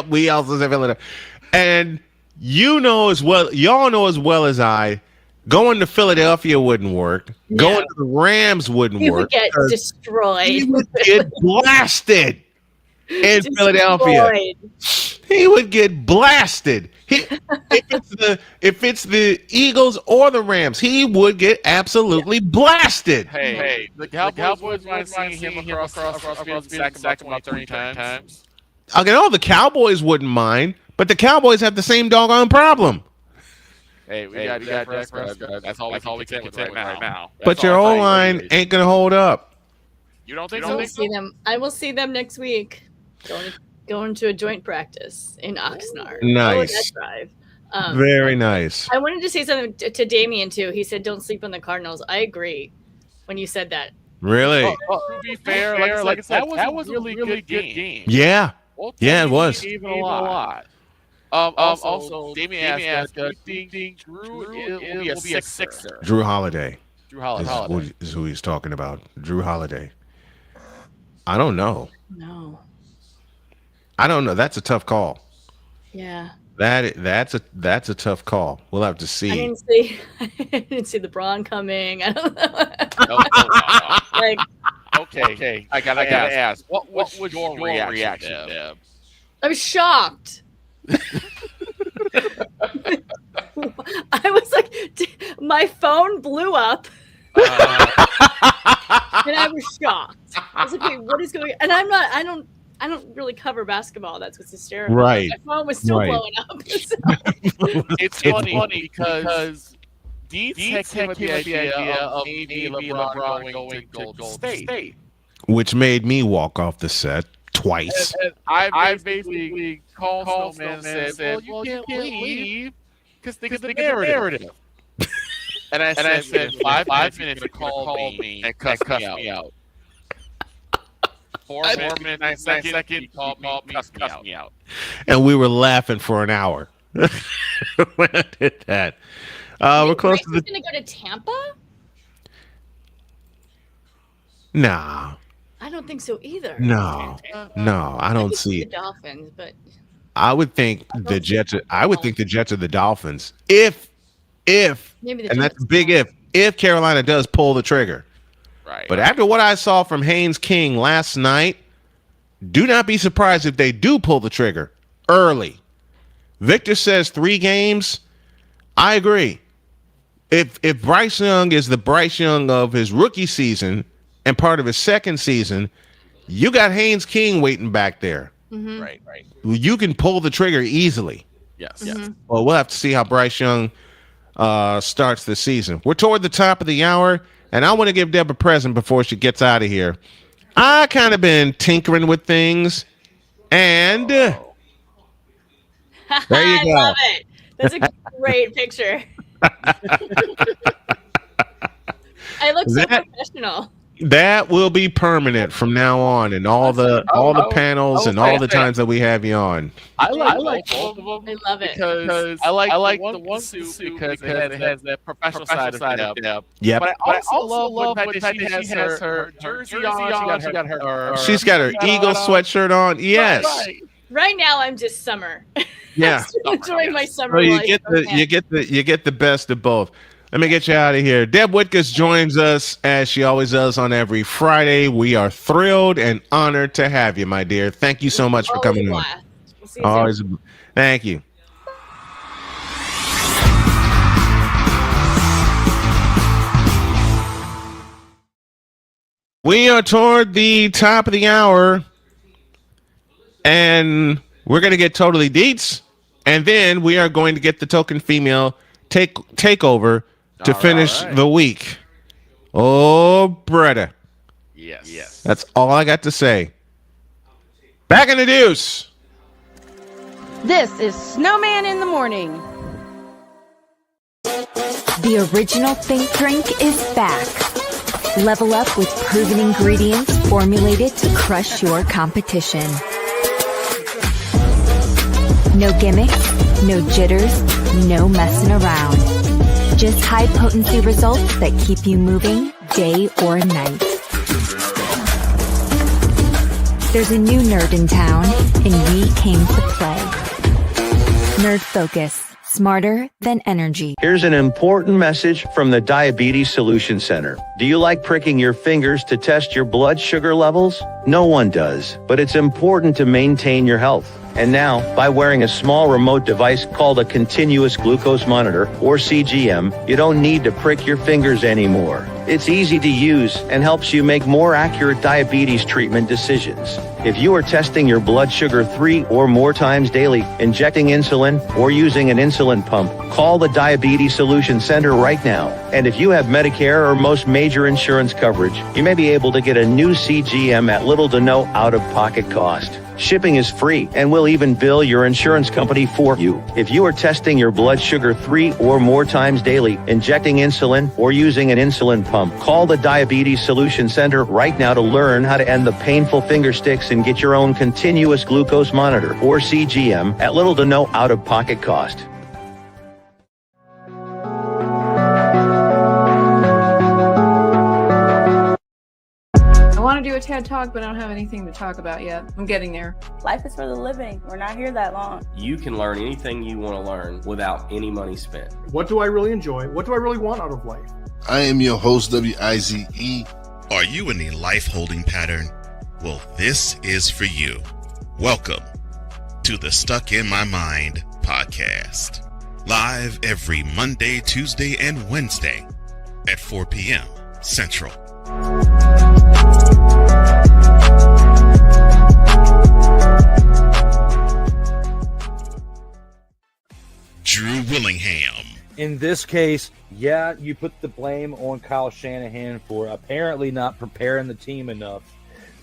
We also said Philadelphia. And y'all know as well as I, going to Philadelphia wouldn't work. Yeah. Going to the Rams wouldn't work. He would get destroyed. He would get blasted in Philadelphia. He would get blasted. If it's the Eagles or the Rams, he would get absolutely blasted. Hey, the Cowboys might see him across the field, sack him about 30 times. Okay, the Cowboys wouldn't mind, but the Cowboys have the same doggone problem. Hey, we got that's all we can contend right now. But your O-line ain't going to hold up. You don't think so? I will see them next week. Going to a joint practice in Oxnard. Nice. Very nice. I wanted to say something to Damien too. He said, "Don't sleep on the Cardinals." I agree. When you said that, really? To be fair, like I said, that was a really good game. Yeah, it was. Even a lot. Also, Damien asked, "Do you think Drew will be a sixer?" Drew Holiday. Is who he's talking about. Drew Holiday. I don't know. No. I don't know. That's a tough call. Yeah. That's a tough call. We'll have to see. I didn't see LeBron coming. I don't know. Like, okay. I gotta ask. What was your reaction, Deb? I was shocked. I was like, my phone blew up. And I was shocked. I was like, wait, what is going on? And I don't really cover basketball. That's what's hysterical. Right. My phone was still blowing up. So. It's funny because Dietz came up with the idea of maybe LeBron going to Golden State. Which made me walk off the set twice. And I basically called Snowman and said, well, you can't leave because they get the narrative. And I said, 5 minutes to call me and cuss me out. 4 minutes, 9 seconds, he called me, cussed me out. And we were laughing for an hour when I did that. We're close to the... going to go to Tampa? Nah. I don't think so either. No, I don't see the it. Dolphins, but I would think the Jets. I would think the Jets are the Dolphins. If, Maybe the and that's Jets. a big if Carolina does pull the trigger. Right. But after what I saw from Haynes King last night, do not be surprised if they do pull the trigger early. Victor says 3 games. I agree. If Bryce Young is the Bryce Young of his rookie season and part of his second season, you got Haynes King waiting back there. Mm-hmm. Right. You can pull the trigger easily. Yes. Well, we'll have to see how Bryce Young starts the season. We're toward the top of the hour, and I want to give Deb a present before she gets out of here. I kind of been tinkering with things, and there you I go. love it. That's a great picture. I look so professional. That will be permanent from now on, and all the panels and all the times that we have you on. I like both of them. I love it because I like the one suit because it has that professional side of Deb. Yep. But I also love the fact that she has her jersey on. She got her. She's got her Eagle sweatshirt on. Yes. Right now, I'm just summer. Yeah. Enjoying my summer So life. you get the best of both. Let me get you out of here. Deb Whitcas joins us as she always does on every Friday. We are thrilled and honored to have you, my dear. Thank you so much for coming on. We'll see you soon. Thank you. We are toward the top of the hour, and we're going to get Totally Dietz, and then we are going to get the token female takeover to finish the week. Oh, brother. Yes. That's all I got to say. Back in the deuce. This is Snowman in the Morning. The original Think Drink is back. Level up with proven ingredients formulated to crush your competition. No gimmicks, no jitters, no messing around. Just high-potency results that keep you moving day or night. There's a new nerd in town, and we came to play. Nerd Focus. Smarter than energy. Here's an important message from the Diabetes Solution Center. Do you like pricking your fingers to test your blood sugar levels? No one does, but it's important to maintain your health. And now, by wearing a small remote device called a continuous glucose monitor, or CGM, you don't need to prick your fingers anymore. It's easy to use and helps you make more accurate diabetes treatment decisions. If you are testing your blood sugar 3 or more times daily, injecting insulin, or using an insulin pump, call the Diabetes Solution Center right now. And if you have Medicare or most major insurance coverage, you may be able to get a new CGM at little to no out-of-pocket cost. Shipping is free, and we'll even bill your insurance company for you. If you are testing your blood sugar 3 or more times daily, injecting insulin, or using an insulin pump, call the Diabetes Solution Center right now to learn how to end the painful finger sticks and get your own continuous glucose monitor, or CGM, at little to no out-of-pocket cost. I want to do a TED Talk, but I don't have anything to talk about yet. I'm getting there. Life is for the living. We're not here that long. You can learn anything you want to learn without any money spent. What do I really enjoy? What do I really want out of life? I am your host, WIZE. Are you in a life holding pattern? Well, this is for you. Welcome to the Stuck in My Mind podcast. Live every Monday, Tuesday, and Wednesday at 4 p.m. Central. Drew Willingham. In this case, yeah, you put the blame on Kyle Shanahan for apparently not preparing the team enough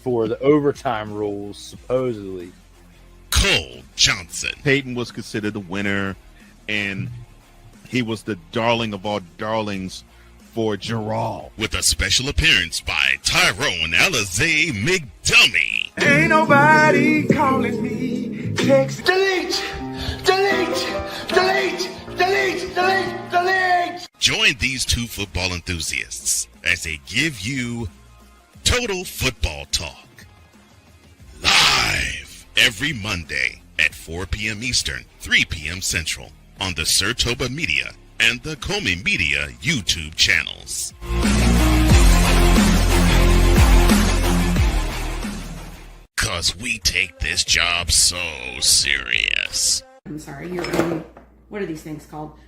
for the overtime rules, supposedly. Cole Johnson. Peyton was considered the winner, and he was the darling of all darlings for Gerald. With a special appearance by Tyrone Alizé McDummy. Ain't nobody calling me. Text delete. Join these two football enthusiasts as they give you Total Football Talk. Live every Monday at 4 p.m. Eastern, 3 p.m. Central on the Sertoba Media and the Comey Media YouTube channels. Cause we take this job so serious. I'm sorry, what are these things called?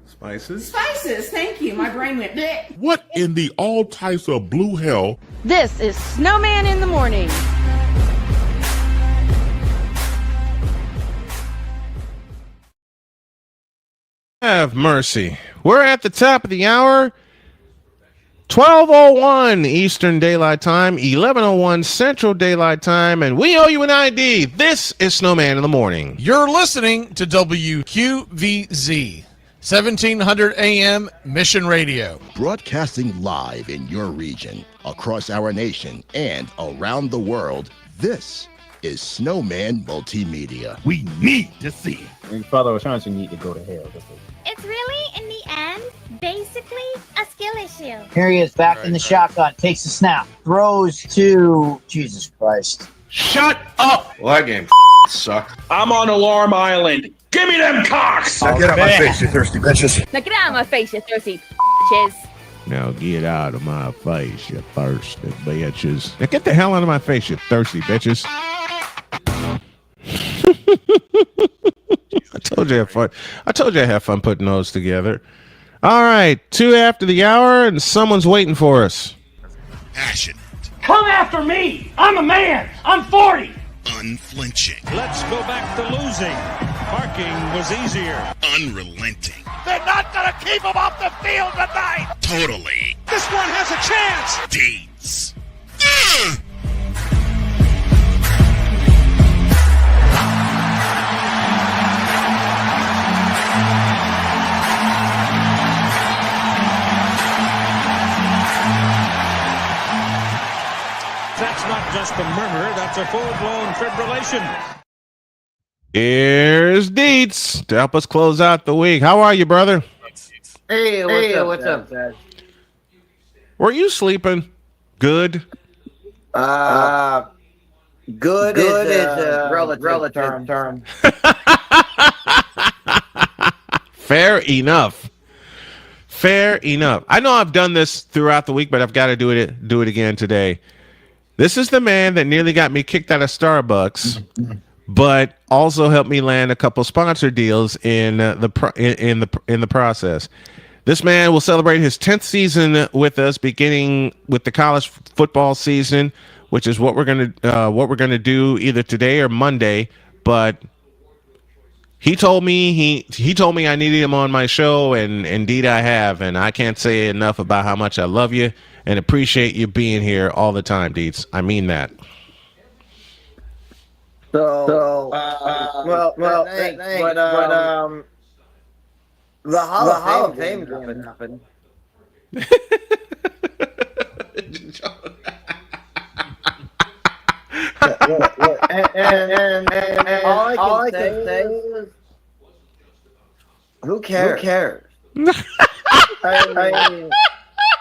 Spices? Spices, thank you. My brain went bleh. What in the all types of blue hell? This is Snowman in the Morning. Have mercy. We're at the top of the hour. 12:01 Eastern Daylight Time, 11:01 Central Daylight Time, and we owe you an ID. This is Snowman in the Morning. You're listening to WQVZ, 1700 AM Mission Radio. Broadcasting live in your region, across our nation, and around the world, this is Snowman Multimedia. We need to see. Your father was trying to need to go to hell. It's really, in the end, basically a skill issue. Here he is back in the shotgun, takes a snap, throws to Jesus Christ. Shut up! Well, that game sucked. I'm on Alarm Island. Give me them cocks! Now get out my face, you thirsty bitches. Now get out of my face, you thirsty bitches. Now get out of my face, you thirsty bitches. Now get the hell out of my face, you thirsty bitches. I told you I have fun. I told you I have fun putting those together. All right, 2 after the hour, and someone's waiting for us. Passionate. Come after me! I'm a man! I'm 40! Unflinching. Let's go back to losing. Parking was easier. Unrelenting. They're not gonna keep him off the field tonight! Totally. This one has a chance! Dietz. That's not just a murmur, that's a full-blown fibrillation. Here's Dietz to help us close out the week. How are you, brother? Hey, what's up, Dad? Were you sleeping? Good. Good is a relative term. Fair enough. Fair enough. I know I've done this throughout the week, but I've got to do it again today. This is the man that nearly got me kicked out of Starbucks, but also helped me land a couple sponsor deals in the process. This man will celebrate his 10th season with us, beginning with the college football season, which is what we're gonna do either today or Monday. But he told me I needed him on my show, and indeed I have, and I can't say enough about how much I love you and appreciate you being here all the time, Dietz. I mean that. Well, thanks, but the Hall of Fame didn't happen. And all I can say is, who cares? I mean,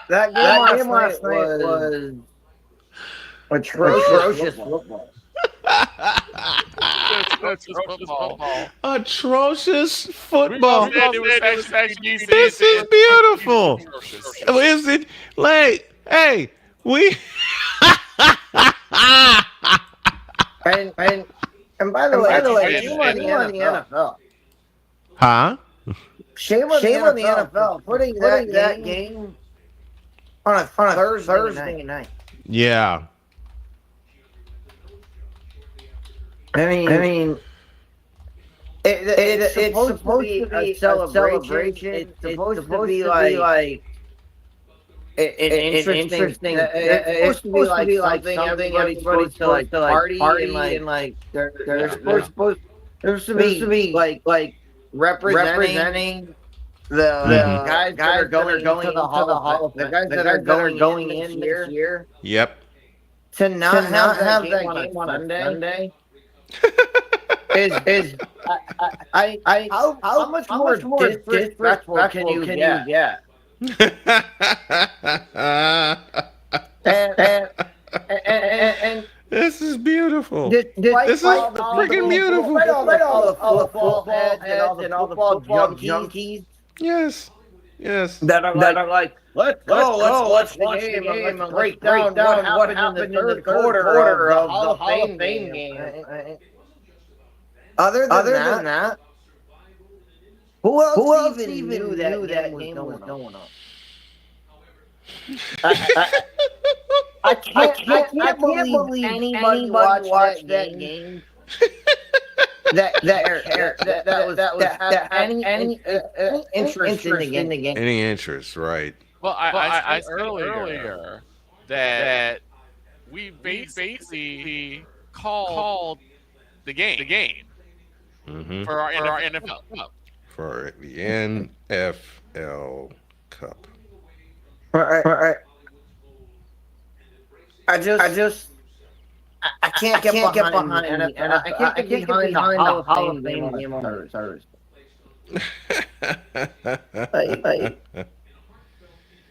that game last night was atrocious football. Atrocious football. This is beautiful. Is it like, hey, we and by the way, shame on the NFL. Huh? Shame on the NFL putting that game on a Thursday night. Yeah. I mean, it's supposed to be a celebration. It's supposed to be like an interesting. It's supposed to be like something everybody's supposed to like party and like they're supposed to be like representing the guys that are going into the Hall of Fame. The guys that are going in this year. Yep. To not have that game on a Sunday. How much more disrespectful can you get? This is beautiful. This is freaking beautiful. Right, all the football heads and all the football junkies. Yes. That are like, let's watch the game and let's break down what happened in the third quarter of the Hall of Fame game. Other than that, who else even knew that game was going on? I can't believe anybody watched that game. that had any interest in the game. Any interest, right? Well, I said earlier that we basically called the game for our NFL Cup. For the NFL Cup. Right. I can't get behind the NFL. I can't get behind the Hall of Fame game on Thursday.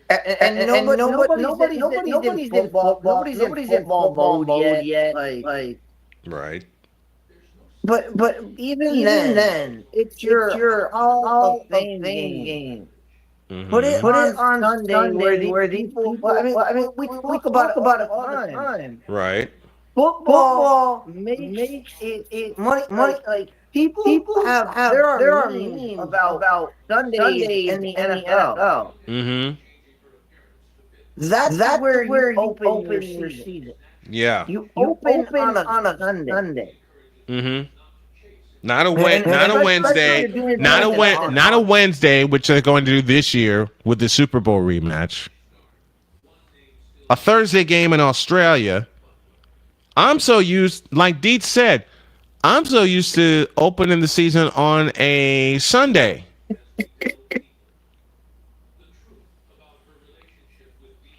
And nobody's in football mode yet. Right. But even then, it's your Hall of Fame game. Put it on Sunday where these people. I mean, we talk about it all the time. Right. Football makes it money. Like people have there are memes about Sundays in the NFL. Mm-hmm. That's where you open your season. Yeah. You open on a Sunday. Mm-hmm. Not a Wednesday, which they're going to do this year with the Super Bowl rematch. A Thursday game in Australia. I'm so used, like Dietz said, I'm so used to opening the season on a Sunday.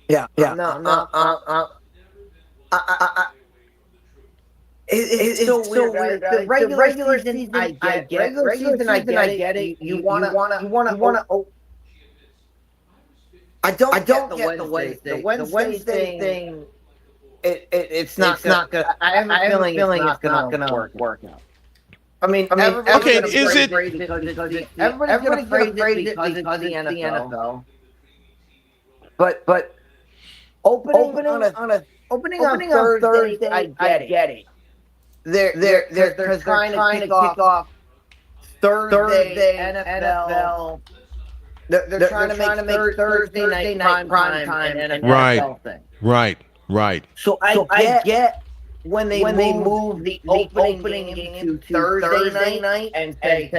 Yeah. No. It's so weird. The regular season, I get it. You wanna. I don't get the Wednesday. The Wednesday thing. It's not good. I have a feeling it's not gonna work out. I mean, okay. Is it? Everybody's gonna praise it because it's the NFL. But opening on Thursday, I get it. They're trying to kick off Thursday NFL. They're trying to make Thursday night prime time an NFL thing. Right. So I get when they move the opening game to Thursday night and say,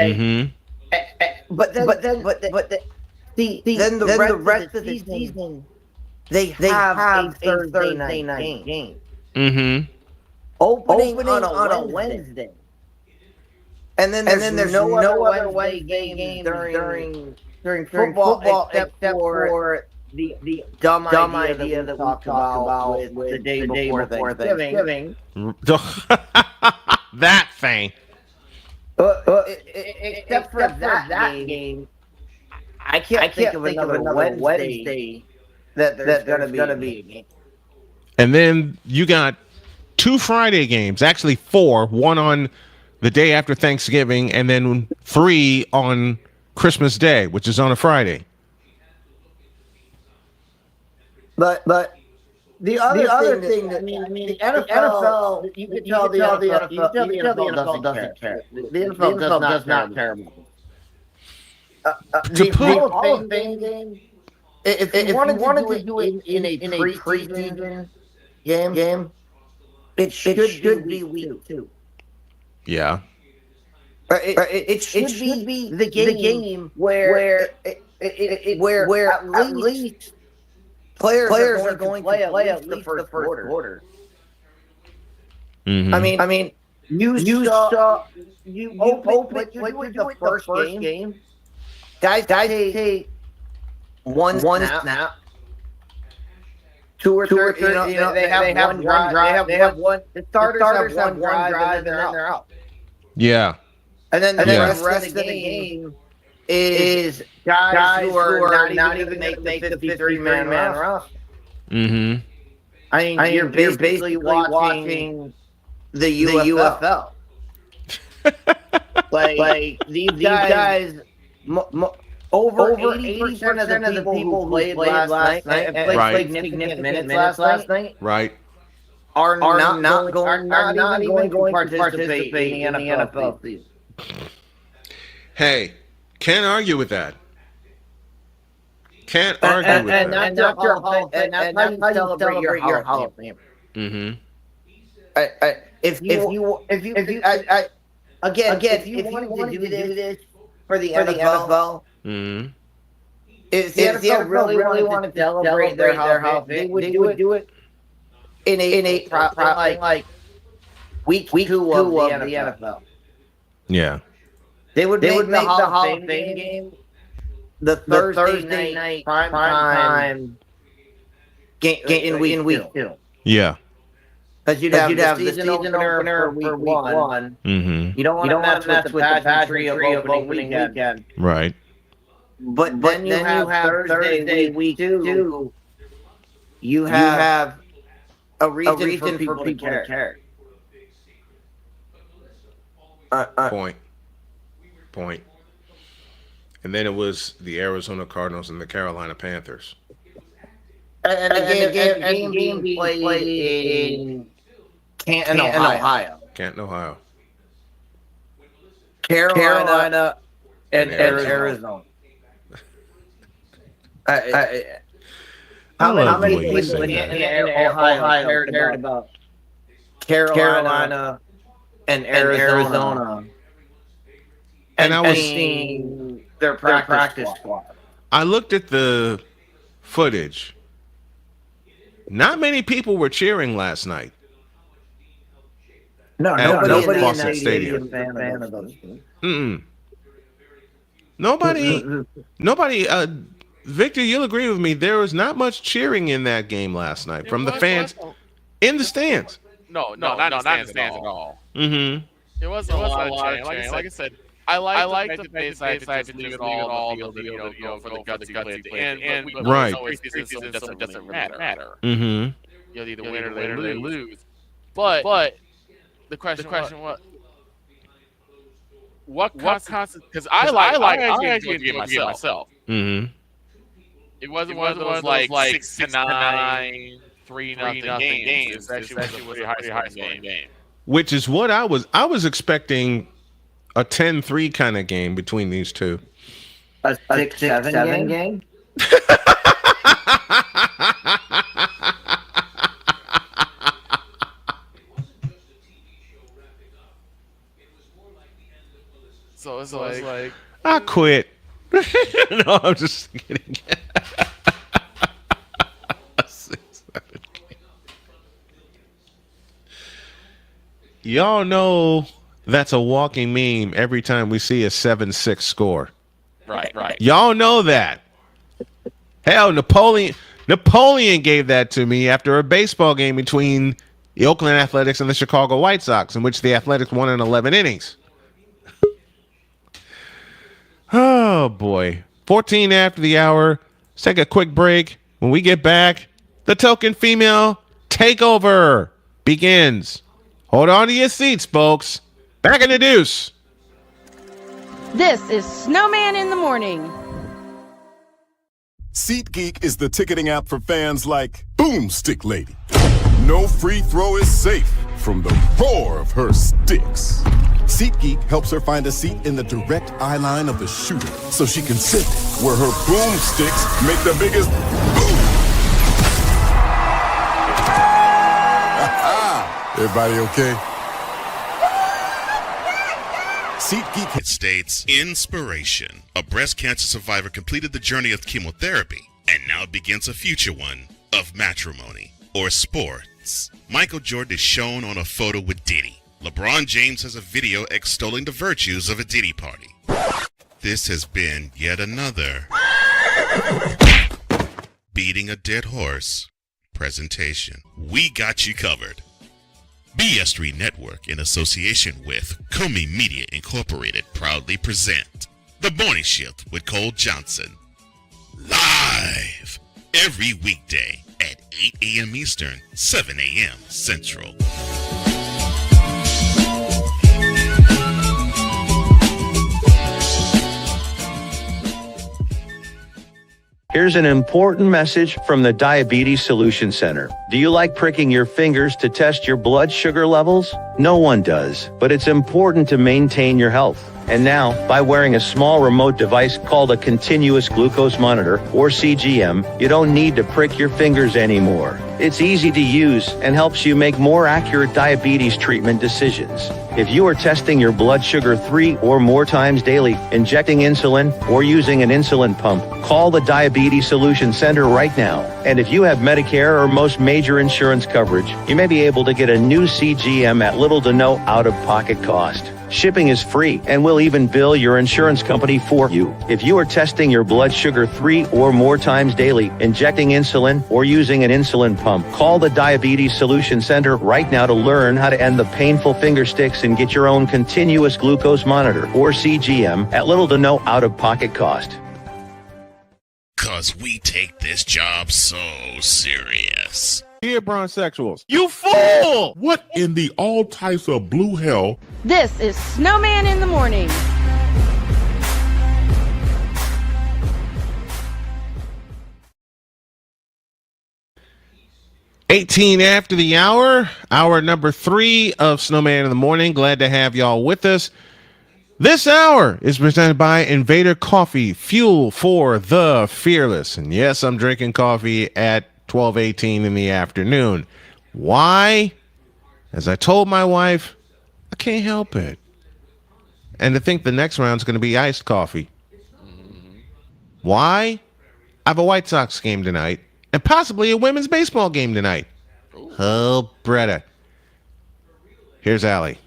but then the rest of the season they have a Thursday night game. Mm-hmm. Opening on a Wednesday. And then there's no other Wednesday game during football except for the dumb idea that we talked about with the day before Thanksgiving. That thing. Except for that game, I can't think of another Wednesday that there's going to be a game. And then you got 2 Friday games, actually 4, one on the day after Thanksgiving, and then 3 on Christmas Day, which is on a Friday. But the other thing that the NFL, you can tell the NFL doesn't care. The NFL does not care about the Hall of Fame game. If you wanted to do it in a preseason game, it should be week 2. Yeah. It should be the game where at least players are going to play at least the first quarter. Mm-hmm. I mean, you open the first game. Guys take one snap. 2 or 3, they have one drive. They have one. The starters have one drive, and then they're out. Yeah. And then the rest of the game is guys who are not even make the 53-man roster. Mm-hmm. I mean, you're basically watching the UFL. like these guys over 80% of the people who played last night and played significant minutes last night, right, are not going to participate in the NFL season. Hey, can't argue with that. Can't argue with that. And that's how you celebrate your Hall of Fame. Mm-hmm. If you wanted to do this for the NFL, mm-hmm. if the NFL really wanted to celebrate their Hall of Fame, they would do it in a like week 2 of the NFL. Yeah. They would make the Hall of Fame game the Thursday night prime time game in week 2. Yeah. Because you'd have the season opener for week 1. Mm-hmm. You don't want to mess with the pageantry of opening weekend. Right. But then you have Thursday week 2. You have a reason for people to care. Point. And then it was the Arizona Cardinals and the Carolina Panthers. And the game being played in Canton, Ohio. Canton, Ohio. Carolina and Arizona. How many people in Ohio cared about Carolina and Arizona? And I was seeing their practice squad. I looked at the footage. Not many people were cheering last night. Nobody in Fawcett Stadium. Fan of those teams. Nobody. Victor, you'll agree with me. There was not much cheering in that game last night from the fans in the stands. No, not in the stands at all. Mm-hmm. It wasn't a lot of cheering. Like I said, I like the fact that they decided to just leave it all on the field, for the gutsy play at the end. And we right. know preseason doesn't matter. Mm-hmm. You'll either win or they lose. But the question what constitutes? Because I actually enjoyed the game myself. Mm-hmm. It wasn't one of those like 6-9, 3-0 games. It actually was a high game. Which is what I was expecting. A 10-3 kind of game between these two. A 6-7 game? So it's like I quit. No, I'm just kidding. 6-7 game. Y'all know that's a walking meme every time we see a 7-6 score. Right. Y'all know that. Hell, Napoleon gave that to me after a baseball game between the Oakland Athletics and the Chicago White Sox, in which the Athletics won in 11 innings. Oh, boy. 14 after the hour. Let's take a quick break. When we get back, the token female takeover begins. Hold on to your seats, folks. Back in the deuce. This is Snowman in the Morning. SeatGeek is the ticketing app for fans like Boomstick Lady. No free throw is safe from the roar of her sticks. SeatGeek helps her find a seat in the direct eye line of the shooter so she can sit where her boomsticks make the biggest boom. Everybody okay? SeatGeek states inspiration. A breast cancer survivor completed the journey of chemotherapy and now begins a future one of matrimony or sports. Michael Jordan is shown on a photo with Diddy. LeBron James has a video extolling the virtues of a Diddy party. This has been yet another beating a dead horse presentation. We got you covered. BS3 Network, in association with Comey Media Incorporated, proudly present The Morning Shift with Cole Johnson. Live every weekday at 8 a.m. Eastern, 7 a.m. Central. Here's an important message from the Diabetes Solution Center. Do you like pricking your fingers to test your blood sugar levels? No one does, but it's important to maintain your health. And now, by wearing a small remote device called a continuous glucose monitor, or CGM, you don't need to prick your fingers anymore. It's easy to use and helps you make more accurate diabetes treatment decisions. If you are testing your blood sugar 3 or more times daily, injecting insulin, or using an insulin pump, call the Diabetes Solution Center right now. And if you have Medicare or most major insurance coverage, you may be able to get a new CGM at little to no out-of-pocket cost. Shipping is free, and we'll even bill your insurance company for you. If you are testing your blood sugar 3 or more times daily, injecting insulin, or using an insulin pump, call the Diabetes Solution Center right now to learn how to end the painful finger sticks and get your own continuous glucose monitor, or CGM, at little to no out-of-pocket cost. 'Cause we take this job so serious. Here, bronsexuals. You fool! What in the all types of blue hell? This is Snowman in the Morning. $18 after the hour number 3 of Snowman in the Morning. Glad to have y'all with us. This hour is presented by Invader Coffee, fuel for the fearless. And yes, I'm drinking coffee at 12:18 in the afternoon. Why? As I told my wife, I can't help it. And to think the next round's going to be iced coffee. Why? I have a White Sox game tonight and possibly a women's baseball game tonight. Oh, Bretta. Here's Allie.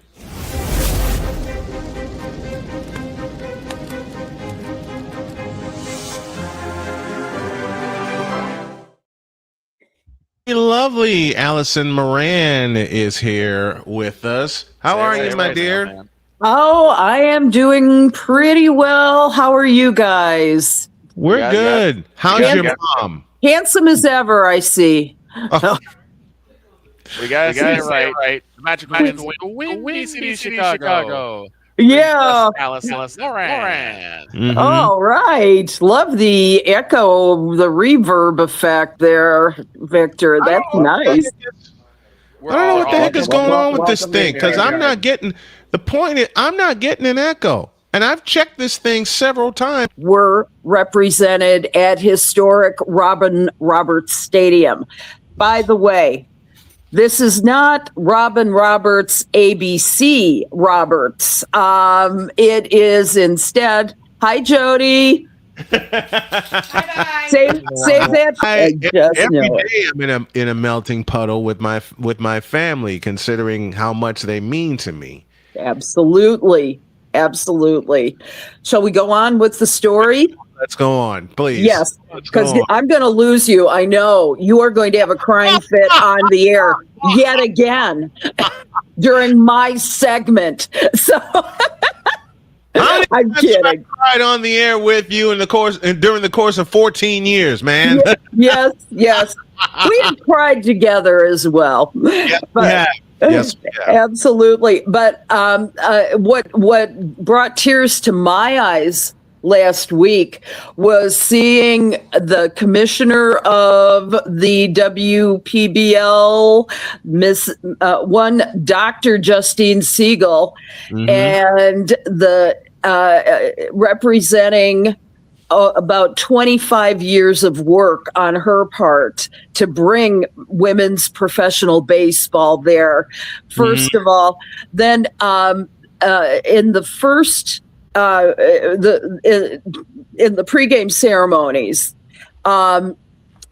Lovely Allison Moran is here with us. How are you, my dear? Oh, I am doing pretty well. How are you guys? We're good. How's your mom? Handsome as ever, I see. Oh. We got it right. The Magic Wins Windy City, Chicago. Yeah. Allison Moran. Mm-hmm. All right. Love the echo, the reverb effect there, Victor. That's nice. I don't know what the heck is going on with this thing, because I'm not getting an echo. And I've checked this thing several times. We're represented at historic Robin Roberts Stadium. By the way, this is not Robin Roberts, ABC Roberts. It is instead, hi, Jody. Say that. Every day I'm in a melting puddle with my family, considering how much they mean to me. Absolutely. Shall we go on with the story? Let's go on, please. Yes, because I'm going to lose you. I know you are going to have a crying fit on the air yet again during my segment. So I'm kidding. I cried on the air with you during the course of 14 years, man. Yes. We have cried together as well. Yeah, yes, absolutely. But what brought tears to my eyes last week was seeing the commissioner of the WPBL, Dr. Justine Siegel, and the representing about 25 years of work on her part to bring women's professional baseball there. First of all, then in the first in the pregame ceremonies,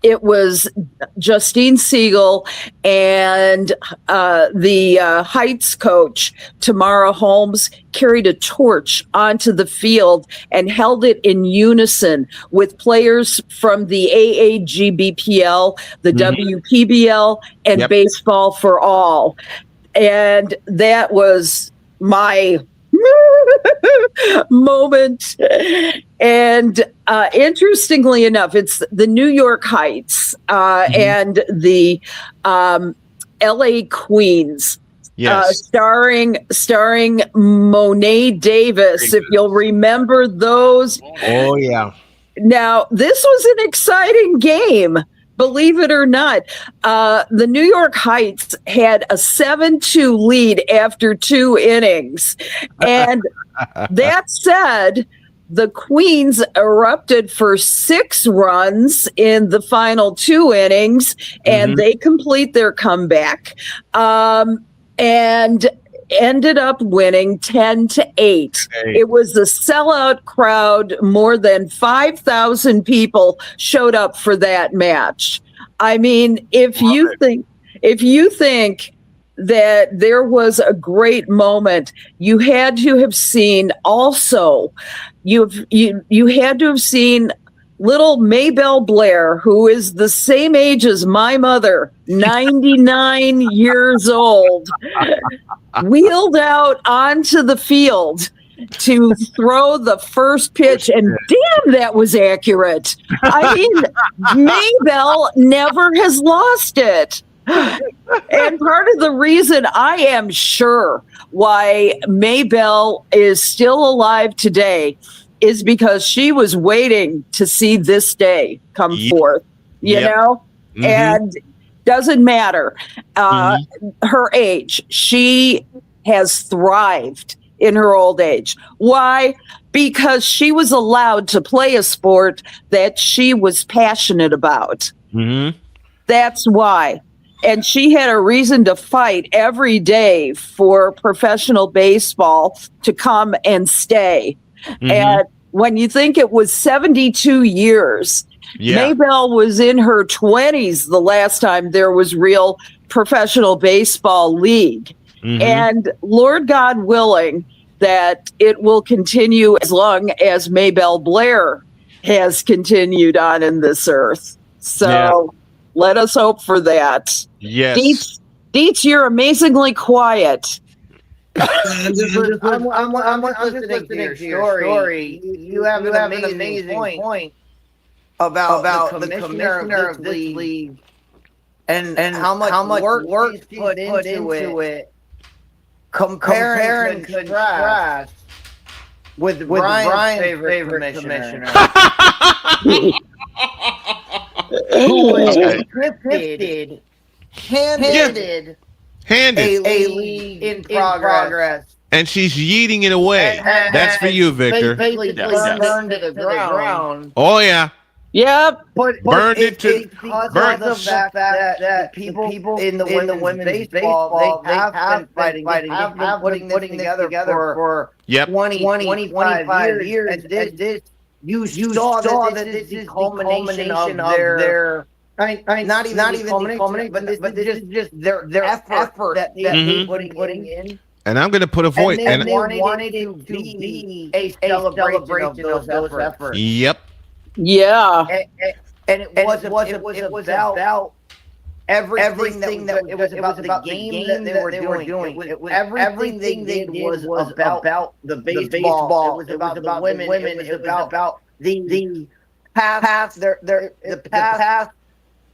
it was Justine Siegel and the Heights coach, Tamara Holmes, carried a torch onto the field and held it in unison with players from the AAGBPL, the WPBL, and Baseball for All. And that was my moment. And interestingly enough, it's the New York Heights and the LA Queens. Yes. Starring Monet Davis, if you'll remember those. Oh, yeah. Now, this was an exciting game, believe it or not. The New York Heights had a 7-2 lead after 2 innings. And that said, the Queens erupted for 6 runs in the final 2 innings, and they complete their comeback. And ended up winning 10-8. It was a sellout crowd. More than 5,000 people showed up for that match. I mean, if you think that there was a great moment, you had to have seen also, you had to have seen little Maybelle Blair, who is the same age as my mother, 99 years old, wheeled out onto the field to throw the first pitch, and damn, that was accurate. I mean, Maybelle never has lost it. And part of the reason I am sure why Maybelle is still alive today is because she was waiting to see this day come forth, you know? And doesn't matter her age. She has thrived in her old age. Why? Because she was allowed to play a sport that she was passionate about. That's why. And she had a reason to fight every day for professional baseball to come and stay. And when you think it was 72 years, Maybelle was in her 20s the last time there was real professional baseball league. And Lord God willing, that it will continue as long as Maybelle Blair has continued on in this earth. So let us hope for that. Yes. Dietz, you're amazingly quiet. I'm listening to your story. You have an amazing point about the commissioner of this league and how much work he's put into it. Compare and contrast with Brian's favorite commissioner. Who was scripted, handed a league in progress. And she's yeeting it away. That's for you, Victor. Basically burned to the ground. Oh, yeah. Yep. Burned it to because of the fact that people in the women's baseball, they have been fighting, have been putting this together for 25 years. And this, you saw that this is the culmination of their not even the culmination, but this is just their effort that they're putting in. And I'm going to put a voice. And they wanted it to be a celebration of those efforts. Yep. Yeah. And it was about everything that it was about the game that they were doing. It was everything they did was about the baseball. It was about the women. It was about the path. The path.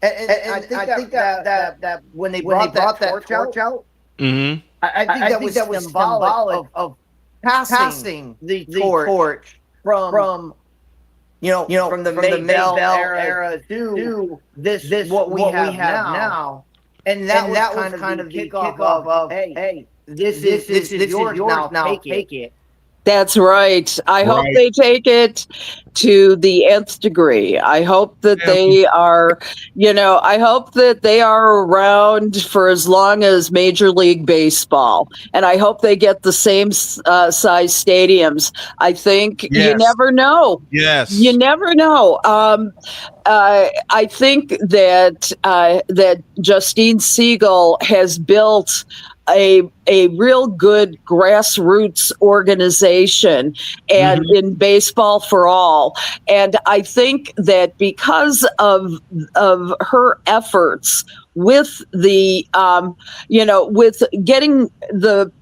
And I think that when they brought that torch out, I think that was symbolic of passing the torch from from the Maybelle era to this what we have now. And that was kind of the kickoff of hey, this is yours now, take it. That's right. I hope they take it to the nth degree. I hope that they are, I hope that they are around for as long as Major League Baseball. And I hope they get the same size stadiums. I think you never know. Yes. You never know. I think that Justine Siegel has built a real good grassroots organization and in Baseball for All. And I think that because of her efforts with the with getting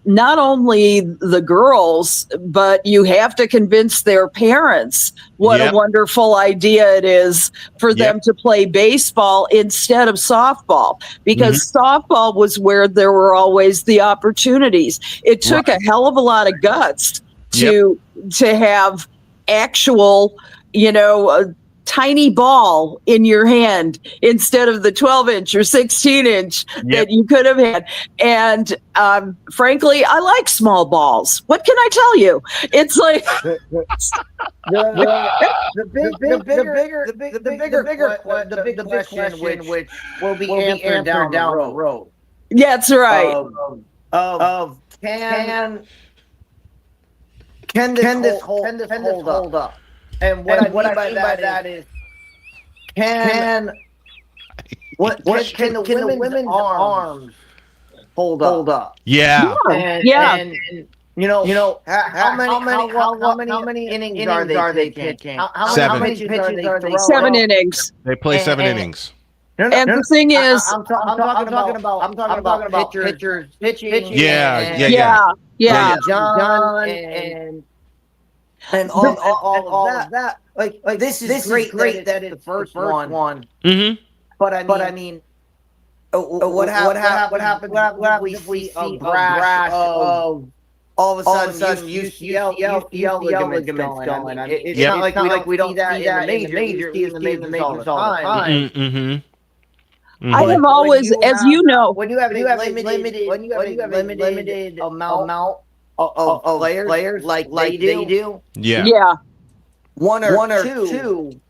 not only the girls, but you have to convince their parents what a wonderful idea it is for them to play baseball instead of softball, because softball was where there were always the opportunities. It took a hell of a lot of guts to have actual, tiny ball in your hand instead of the 12-inch or 16-inch that you could have had. And frankly, I like small balls. What can I tell you? It's like the big question which will be answered down the road. Yeah, that's right. Can this hold up? And what I mean by that is, can the women's arms hold up? Yeah. And how many innings are they pitching? How many pitches are they throwing? 7 innings. They play 7 innings. And the thing is, I'm talking about pitchers pitching. Yeah. John and all of that. Like this is great that it's the first one. Mm-hmm. But I mean, what happens if we see a brash of all of a sudden UCL ligaments going? I mean, it's not like we don't see that in the major. We see in the majors all the time. Mm-hmm. I have always, as you know, when you have limited amount of players like they do. Yeah. One or two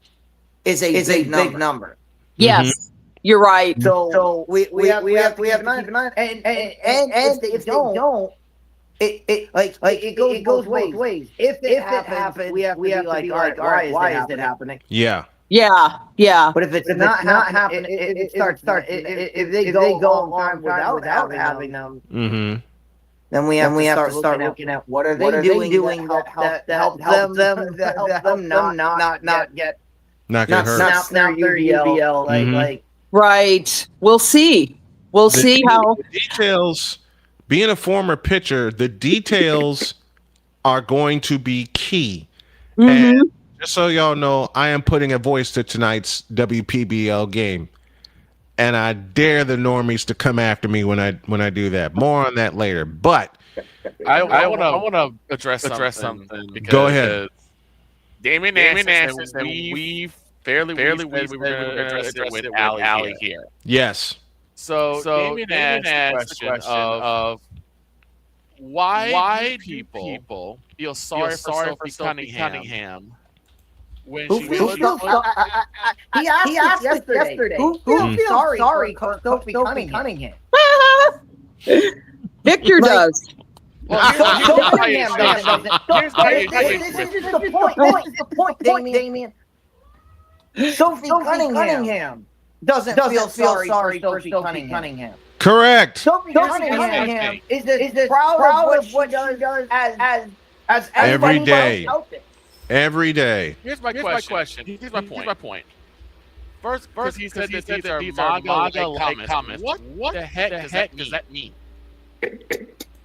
is a big number. Yes, you're right. So we have to keep in mind. And if they don't, it goes both ways. If it happens, we have to be like, all right, why is it happening? Yeah. But if it's not happening, it starts. If they go a long time without having them. Mm-hmm. Then we have to start looking at what are they doing that help them not get hurt. Snap their UBL. Right. We'll see. We'll see how the details. Being a former pitcher, the details are going to be key. And just so y'all know, I am putting a voice to tonight's WPBL game. And I dare the normies to come after me when I do that. More on that later. But I want to address something. Because go ahead. Damien answered, and we fairly we were going to address it with Allie here. Yes. So Damien asked the question of why people feel sorry for Sophie Cunningham. When he asked yesterday. Who feels sorry for Sophie Cunningham? Victor does. Well, here's the point, Damien. Sophie Cunningham doesn't feel sorry for Sophie Cunningham. Correct. Sophie Cunningham is as proud of what she does as every day. Out there. Every day. Here's my question. Here's my point. First, he said these are MAGA-like comments. What the heck does that mean?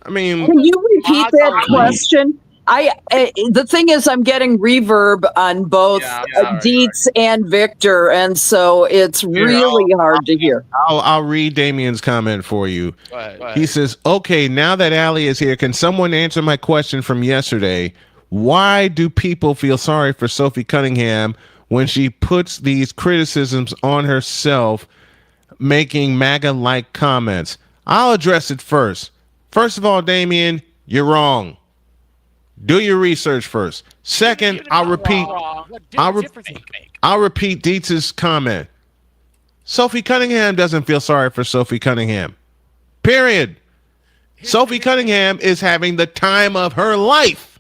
I mean, can you repeat that question? The thing is, I'm getting reverb on both Dietz and Victor, and so it's really hard to hear. I'll read Damien's comment for you. Go ahead. He says, "Okay, now that Allie is here, can someone answer my question from yesterday? Why do people feel sorry for Sophie Cunningham when she puts these criticisms on herself, making MAGA-like comments?" I'll address it first. First of all, Damien, you're wrong. Do your research first. Second, I'll repeat Dietz's comment. Sophie Cunningham doesn't feel sorry for Sophie Cunningham. Period. Sophie Cunningham is having the time of her life.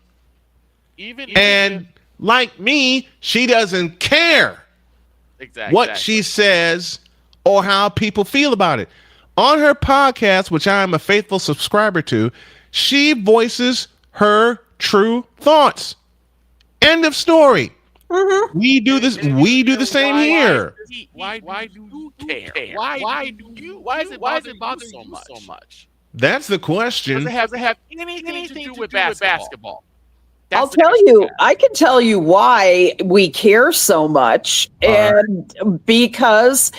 And like me, she doesn't care what she says or how people feel about it. On her podcast, which I am a faithful subscriber to, she voices her true thoughts. End of story. Mm-hmm. We do this. We do the same here. Why do you care? Why is it bothering you so much? That's the question. Does it have anything to do with basketball? I'll tell you, I can tell you why we care so much. And because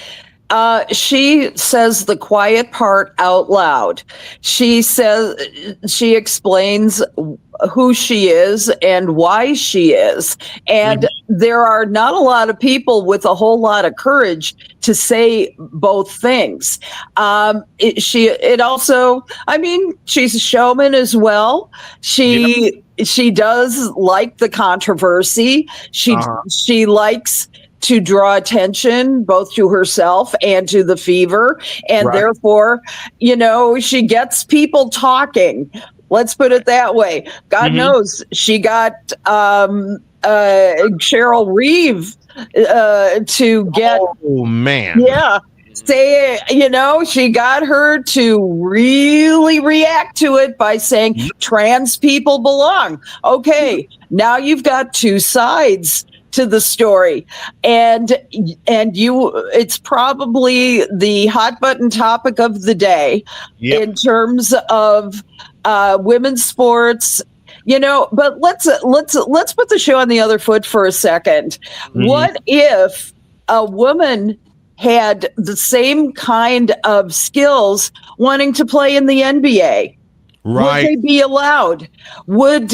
she says the quiet part out loud. She explains who she is and why she is. And there are not a lot of people with a whole lot of courage to say both things. She's a showman as well. She does like the controversy. She likes to draw attention both to herself and to the fever. And therefore, she gets people talking. Let's put it that way. God knows she got Cheryl Reeve to get. Oh, man. Yeah. She got her to really react to it by saying trans people belong. Okay, now you've got two sides to the story, and it's probably the hot button topic of the day in terms of women's sports. But let's put the show on the other foot for a second. What if a woman had the same kind of skills wanting to play in the NBA? Would they be allowed? Would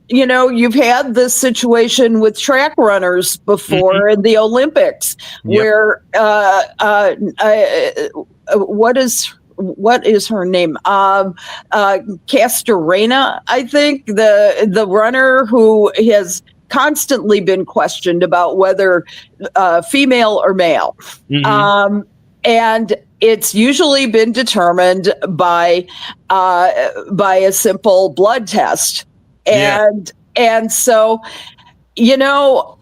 you've had this situation with track runners before in the Olympics where what is her name? Castorena, I think, the runner who has constantly been questioned about whether female or male. And it's usually been determined by a simple blood test. And so, the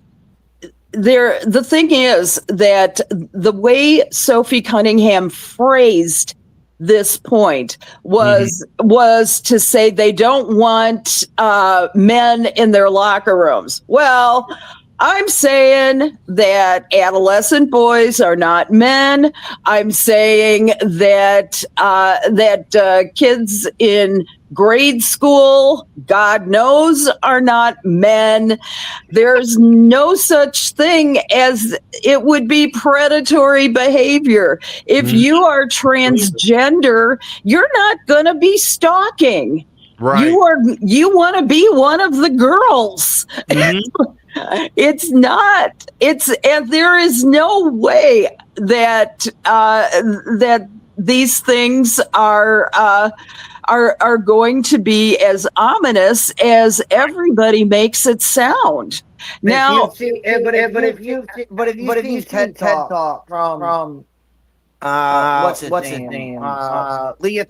thing is that the way Sophie Cunningham phrased this point was to say they don't want men in their locker rooms. Well, I'm saying that adolescent boys are not men. I'm saying that kids in grade school, God knows, are not men. There's no such thing as it would be predatory behavior. If you are transgender, you're not going to be stalking. Right. You want to be one of the girls. And there is no way that that these things are going to be as ominous as everybody makes it sound. Now, if you see TED Talk from what's his name? Leah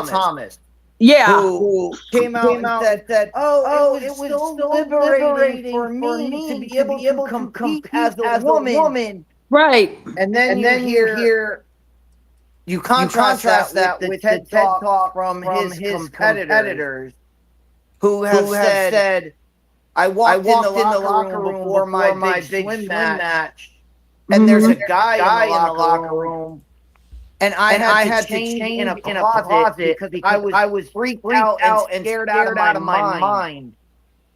Thomas. Yeah, who came out and said, it was so liberating for me to be able to compete as a woman. Right. And then you contrast that with TED Talk from his competitors who have said, I walked in the locker room before my big swim match, and there's a guy in the locker room. And I had to change in a closet because I was freaked out and scared out of my mind.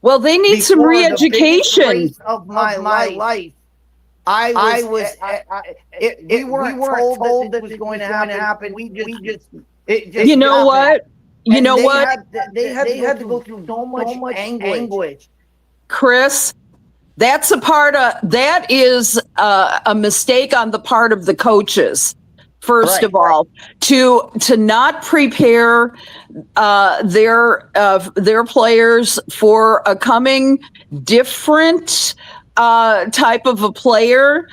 Well, they need some re-education of my life. We weren't told that this was going to happen. We just you know what? You know what? They had to go through so much anguish. Chris, that is a mistake on the part of the coaches. First of all, to not prepare their players for a coming different type of a player,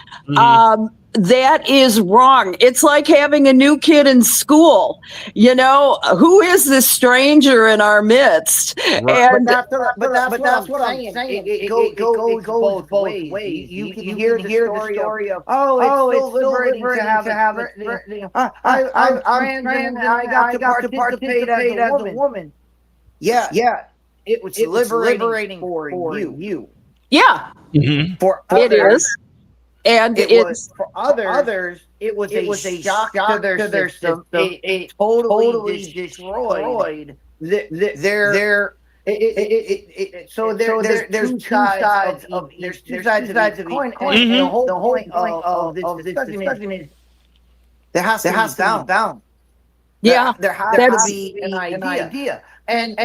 that is wrong. It's like having a new kid in school. Who is this stranger in our midst? Right. And that's what I'm saying. It goes both ways. You can hear the story of it's so liberating to have it. I'm trans and I got to participate as a woman. Yeah. It was liberating for you. Yeah, For it others, is. And it was for others. It was a shock to their system. It totally destroyed their. So there's two sides of the coin. And the whole point of this discussion is there has to be balance. Yeah, there has to be an idea. And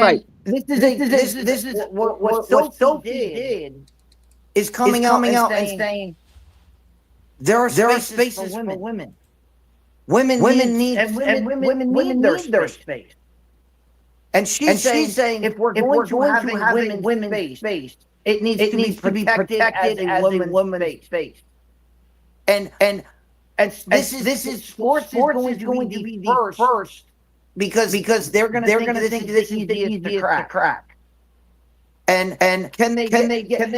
this is what Sophie did is coming out and saying there are spaces for women. Women need their space. And she's saying if we're going to have women's space, it needs to be protected as a women's space. And this is sports is going to be the first because they're going to think this is the easiest to crack. And can they make their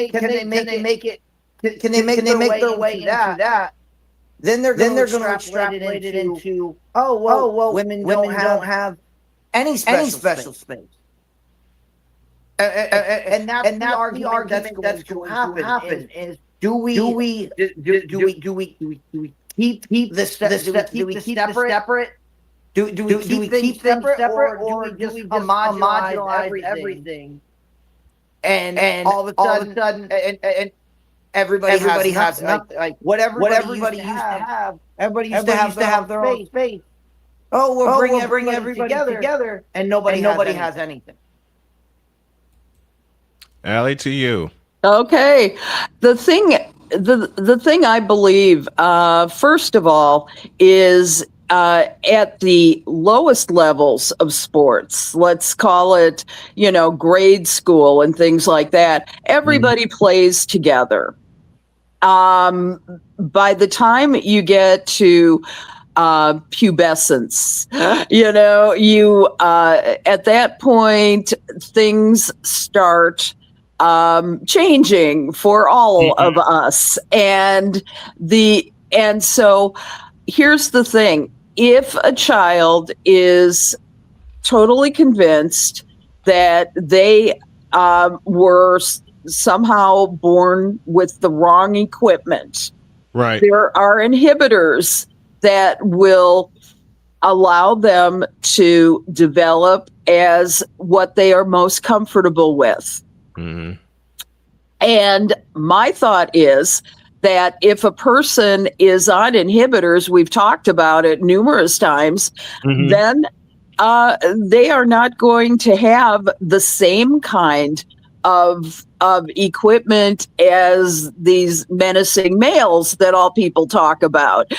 way into that? Then they're going to extrapolate it into women don't have any special space. And that's the argument that's going to happen is do we keep the separate? Do we keep things separate, or do we just homogenize everything? And all of a sudden, and everybody has like whatever everybody used to have. Everybody used to have their own space. Oh, we'll bring everybody together, and nobody has anything. Allie, to you. Okay. The thing I believe, first of all, is at the lowest levels of sports, let's call it, grade school and things like that, everybody plays together. By the time you get to pubescence, at that point, things start changing for all of us. And so here's the thing. If a child is totally convinced that they were somehow born with the wrong equipment, right, there are inhibitors that will allow them to develop as what they are most comfortable with. Mm-hmm. And my thought is that if a person is on inhibitors, we've talked about it numerous times, then they are not going to have the same kind of equipment as these menacing males that all people talk about.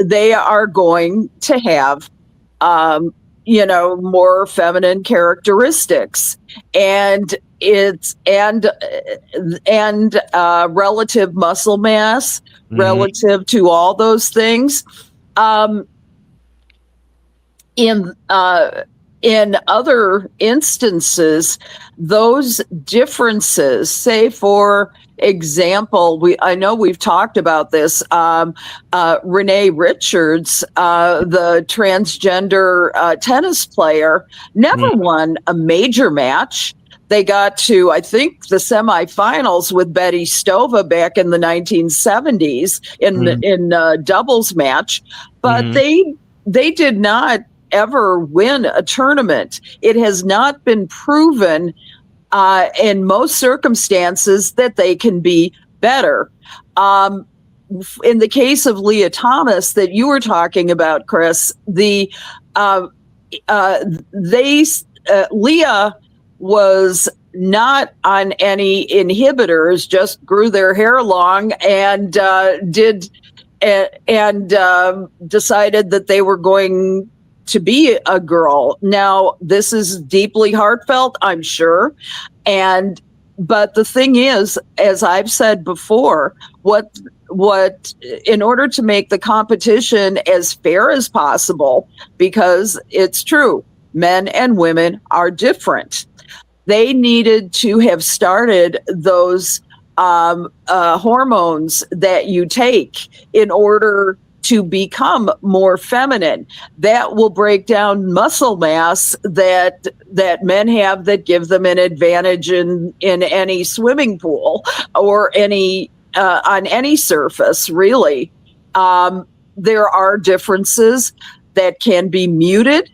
They are going to have more feminine characteristics, and relative muscle mass, relative to all those things. In other instances, those differences, say for example, I know we've talked about this. Renee Richards, the transgender tennis player, never won a major match. They got to, I think, the semifinals with Betty Stova back in the 1970s in doubles match, but they did not ever win a tournament. It has not been proven in most circumstances that they can be better. In the case of Leah Thomas that you were talking about, Chris, Leah was not on any inhibitors, just grew their hair long and decided that they were going to be a girl. Now, this is deeply heartfelt, I'm sure. But the thing is, as I've said before, what in order to make the competition as fair as possible, because it's true, men and women are different. They needed to have started those hormones that you take in order to become more feminine. That will break down muscle mass that men have that give them an advantage in any swimming pool or any on any surface, really. There are differences that can be muted,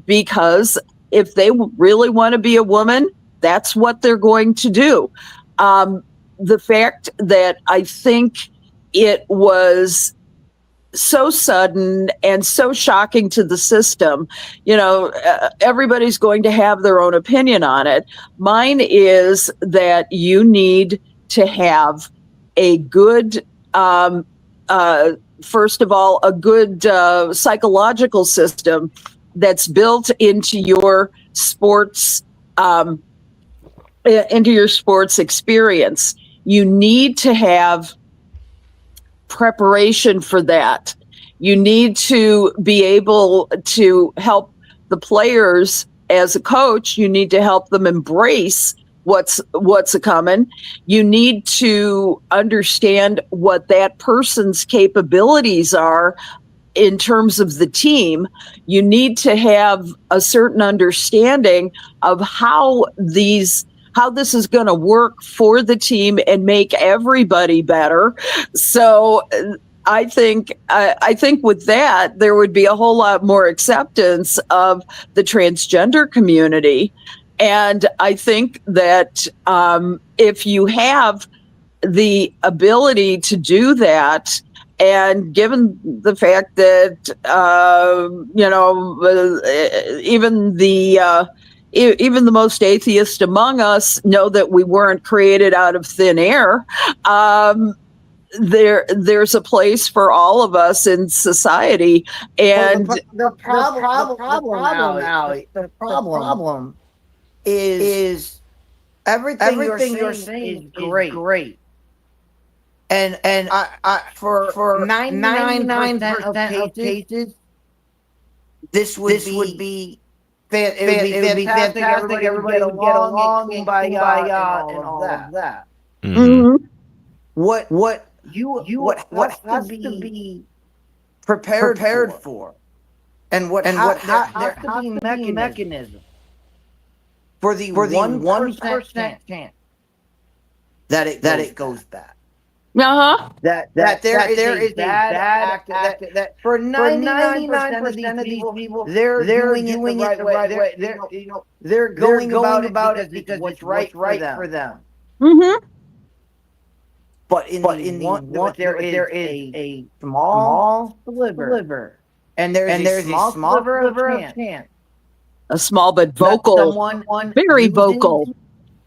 because if they really want to be a woman, that's what they're going to do. The fact that I think it was so sudden and so shocking to the system, everybody's going to have their own opinion on it. Mine is that you need to have a good, first of all, a good psychological system that's built into your sports experience. You need to have preparation for that. You need to be able to help the players. As a coach, you need to help them embrace what's a coming. You need to understand what that person's capabilities are in terms of the team. You need to have a certain understanding of how this is going to work for the team and make everybody better. So I think with that, there would be a whole lot more acceptance of the transgender community. And I think that if you have the ability to do that, and given the fact that even the most atheist among us know that we weren't created out of thin air, there's a place for all of us in society. And the problem is everything you're saying is great. And I for 99% of cases, this would be fantastic. Everybody would get along, kumbaya, and all of that. Mm-hmm. What has to be prepared for, and there has to be a mechanism for the 1% chance that it goes bad. That there is a bad act that for 99% of these people they're doing it the right way. They're going about it because it's right for them. Mm-hmm. But there is a small sliver, and there's a small sliver of chance. A small but vocal, very vocal.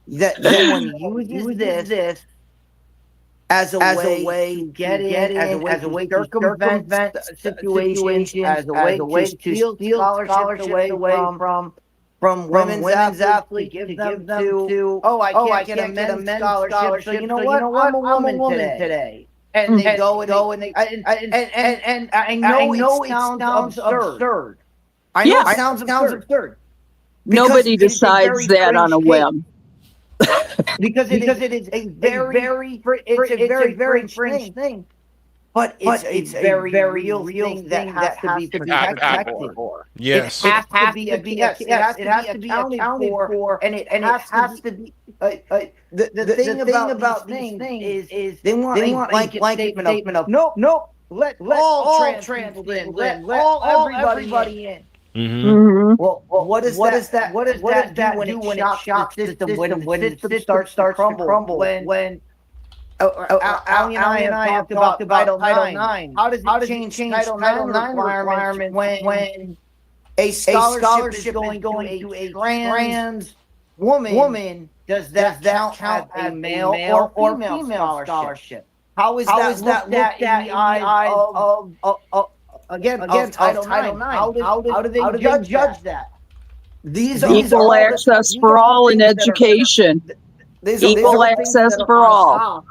That someone uses this as a way to get in, as a way to circumvent situations, as a way to steal scholarships away from women's athletes, to give them to I can't get a men's scholarship, so you know what, I'm a woman today. And they go and they and I know it sounds absurd. I know it sounds absurd. Nobody decides that on a whim. because it is a very strange thing, but it's a very real thing that has to be protected for. Yes, it has to be accounted for, and it has to be. The thing about these things is they want a blanket statement of nope. Let all trans people in. Let everybody in. Mm-hmm. Well, what does that do when it shocks the system? When the system starts to crumble? When Ali and I have talked about Title IX. How does it change Title IX requirements when a scholarship is going to a trans woman? Does that count as a male or female scholarship? How is that looked at in the eyes of Again, Title IX. How do they judge that? These are equal access for all in education. Equal access for all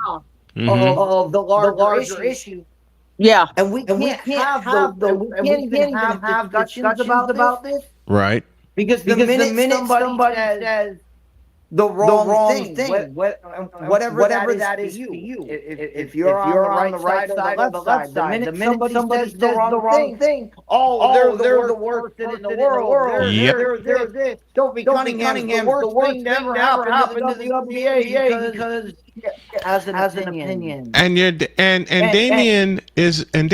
of the larger issue. Yeah, and we can't even have discussions about this. Right. Because the minute somebody says the wrong thing. Whatever that is to you. If you're on the right side or the left side, the minute somebody says the wrong thing, they're the worst in the world. They're Sophie Cunningham's the worst thing that ever happened to the WNBA because has an opinion. And Damien is doing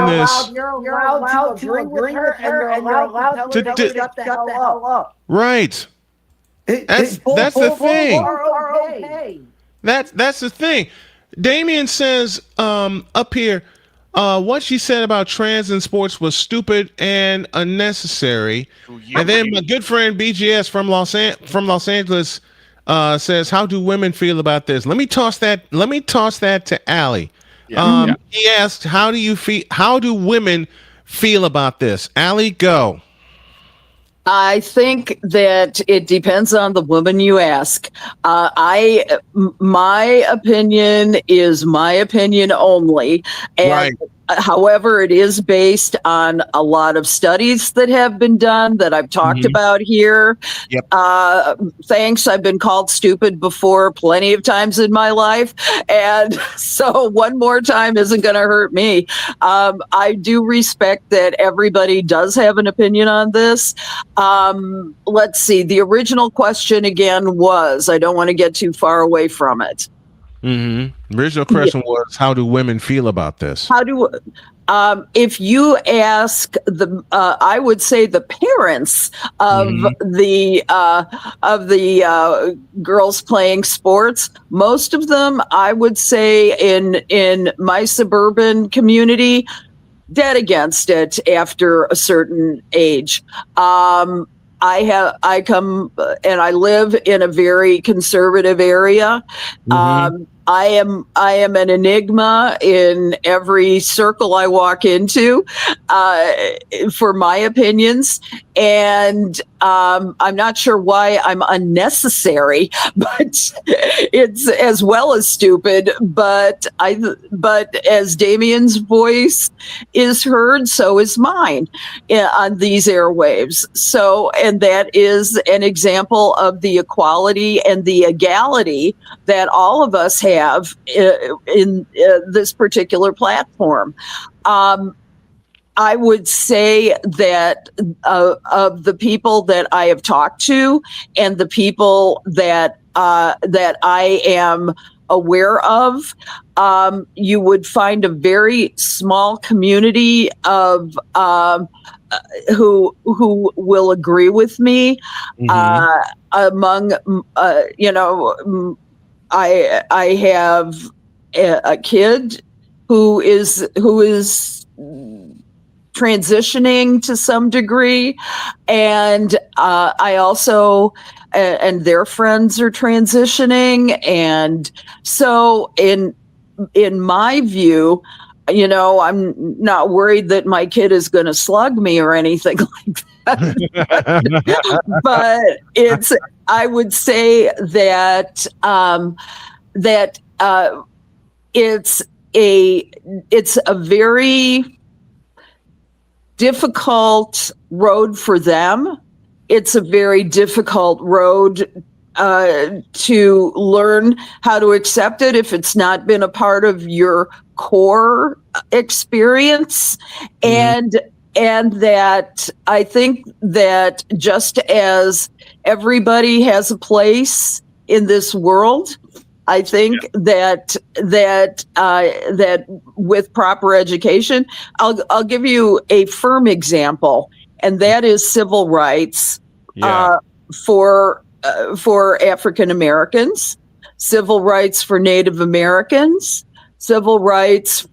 this. You're allowed to agree with her, and you're allowed to tell her to shut the hell up. Right. That's the thing. That's the thing. Damien says up here, what she said about trans in sports was stupid and unnecessary. And then my good friend BGS from Los Angeles says, "How do women feel about this?" Let me toss that to Allie. He asked, "How do women feel about this?" Allie, go. I think that it depends on the woman you ask. My opinion is my opinion only. And right. However, it is based on a lot of studies that have been done that I've talked about here. Yep. Thanks. I've been called stupid before plenty of times in my life. And so one more time isn't going to hurt me. I do respect that everybody does have an opinion on this. Let's see. The original question again was, I don't want to get too far away from it. The original question was, how do women feel about this? If you ask I would say the parents of the girls playing sports, most of them, I would say in my suburban community, dead against it after a certain age. I come and I live in a very conservative area. I am an enigma in every circle I walk into for my opinions, and I'm not sure why I'm unnecessary, but it's as well as stupid. But as Damien's voice is heard, so is mine on these airwaves. So, and that is an example of the equality and the equality that all of us have in this particular platform. I would say that of the people that I have talked to and the people that I am aware of, you would find a very small community of who will agree with me. Among I have a kid who is transitioning to some degree, and I also and their friends are transitioning, and so in my view, I'm not worried that my kid is going to slug me or anything like that. But I would say that it's a very difficult road for them. It's a very difficult road to learn how to accept it if it's not been a part of your core experience. And that I think that just as everybody has a place in this world, I think that with proper education, I'll give you a firm example, and that is civil rights for African Americans, civil rights for Native Americans, civil rights,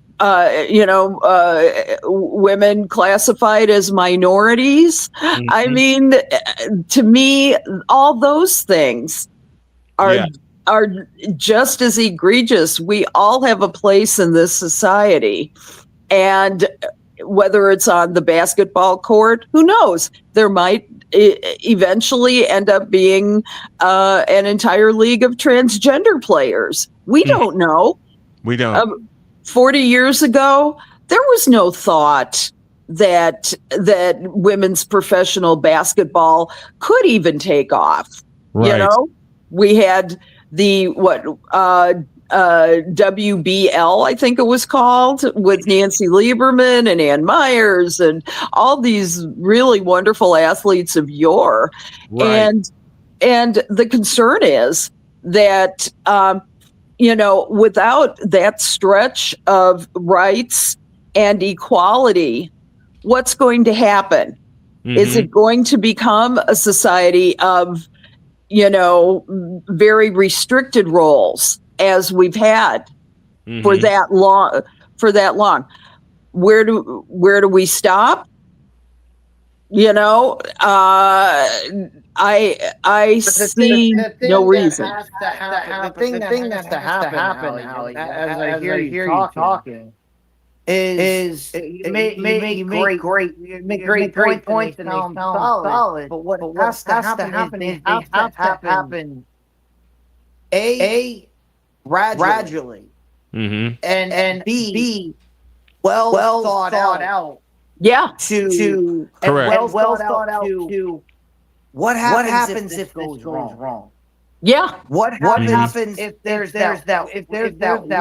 women classified as minorities. I mean, to me, all those things are just as egregious. We all have a place in this society, and whether it's on the basketball court, who knows? There might eventually end up being an entire league of transgender players. We don't know. We don't. 40 years ago, there was no thought that women's professional basketball could even take off. Right. we had the WBL, I think it was called, with Nancy Lieberman and Ann Myers and all these really wonderful athletes of yore. Right. And the concern is that, without that stretch of rights and equality, what's going to happen? Mm-hmm. Is it going to become a society of, very restricted roles as we've had for that long? Where do we stop? I see no reason. The thing that has to happen, Allie, as I hear you talking, is you make great points and they sound solid. But what has to happen is they have to happen gradually, and B well thought out. Yeah, to correct. Well thought out to what happens if this goes wrong. Yeah. What happens if there's that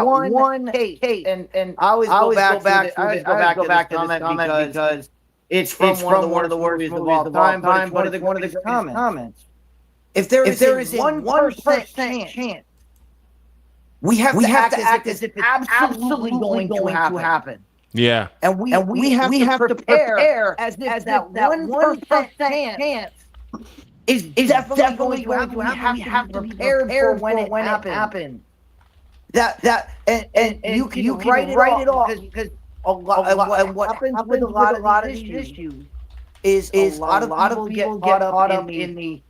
one case? And I always go back to this comment because it's from one of the worst movies of all time. But it's one of the comments. If there is a 1% chance, we have to act as if it's absolutely going to happen. Yeah. And we have to prepare as if that 1% chance is definitely going to happen. We have to be prepared for when it happens. That you can write it off because what happens with a lot of these issues is a lot of people get caught up in the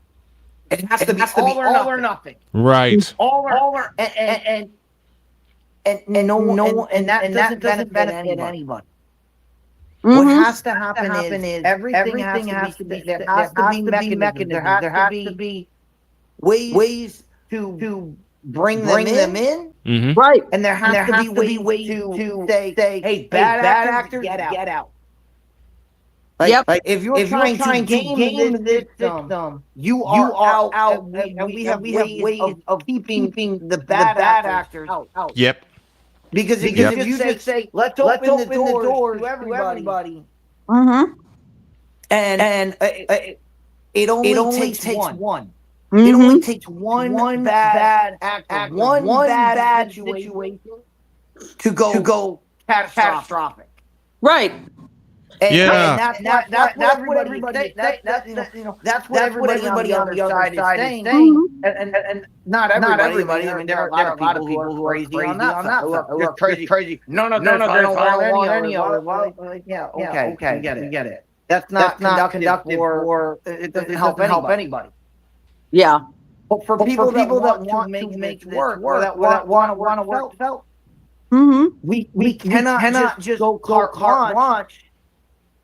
it has to be all or nothing. Right. All or and that doesn't benefit anybody. What has to happen is everything has to be there has to be mechanisms. There has to be ways to bring them in. Right. And there has to be ways to say, hey, bad actors, get out. Like if you're trying to game this system, you are out, and we have ways of keeping the bad actors out. Yep. Because if you just say, let's open the doors to everybody, and it only takes one. It only takes one bad actor, one bad situation to go catastrophic. Right. And that's what everybody. That's what everybody on the other side is saying. And not everybody. I mean, there are a lot of people who are crazy on that. Look, crazy. No, I don't want any of it. Yeah, okay, we get it. That's not conductive for. It doesn't help anybody. Yeah. But for people that want to make it work, or that want to work out, we cannot just go carte blanche.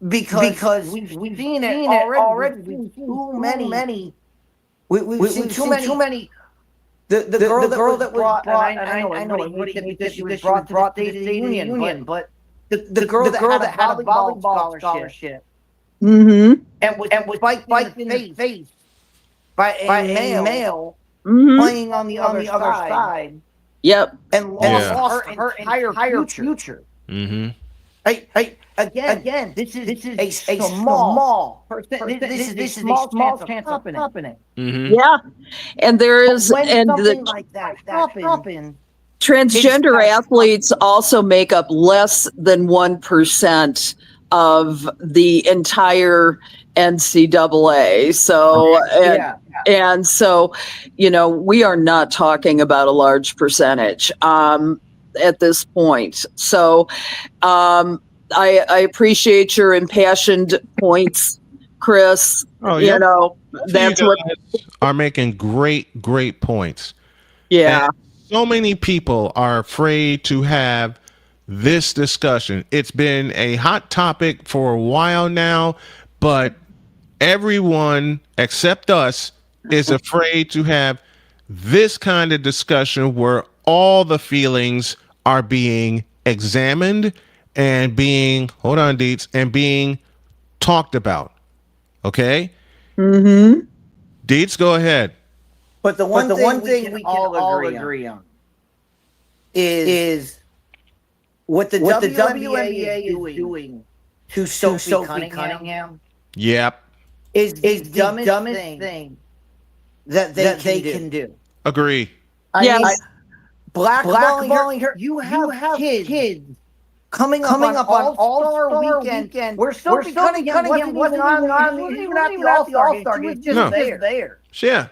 Because we've seen it already. We've seen too many. We've seen too many. The girl that was brought. I know because she was brought to the State of the Union, but the girl that had a volleyball scholarship, and was spiked in the face by a male playing on the other side. Yep. And lost her entire future. Again, this is a small percent. This is a small chance of happening. Yeah, and there is, when something like that happens, transgender athletes also make up less than 1% of the entire NCAA. So, and so, we are not talking about a large percentage at this point. So, I appreciate your impassioned points, Chris. Oh, that's you what are making great points. Yeah. And so many people are afraid to have this discussion. It's been a hot topic for a while now, but everyone except us is afraid to have this kind of discussion where all the feelings are being examined and being, hold on, Dietz, and being talked about. Okay? Mm-hmm. Dietz, go ahead. But the one thing we can all agree on is what the WNBA is doing to Sophie Cunningham. Yep. Is the dumbest thing that they can do. Agree. Blackballing her. You have kids coming up on All-Star weekend where Sophie Cunningham wasn't even at the All-Star game. She was just there.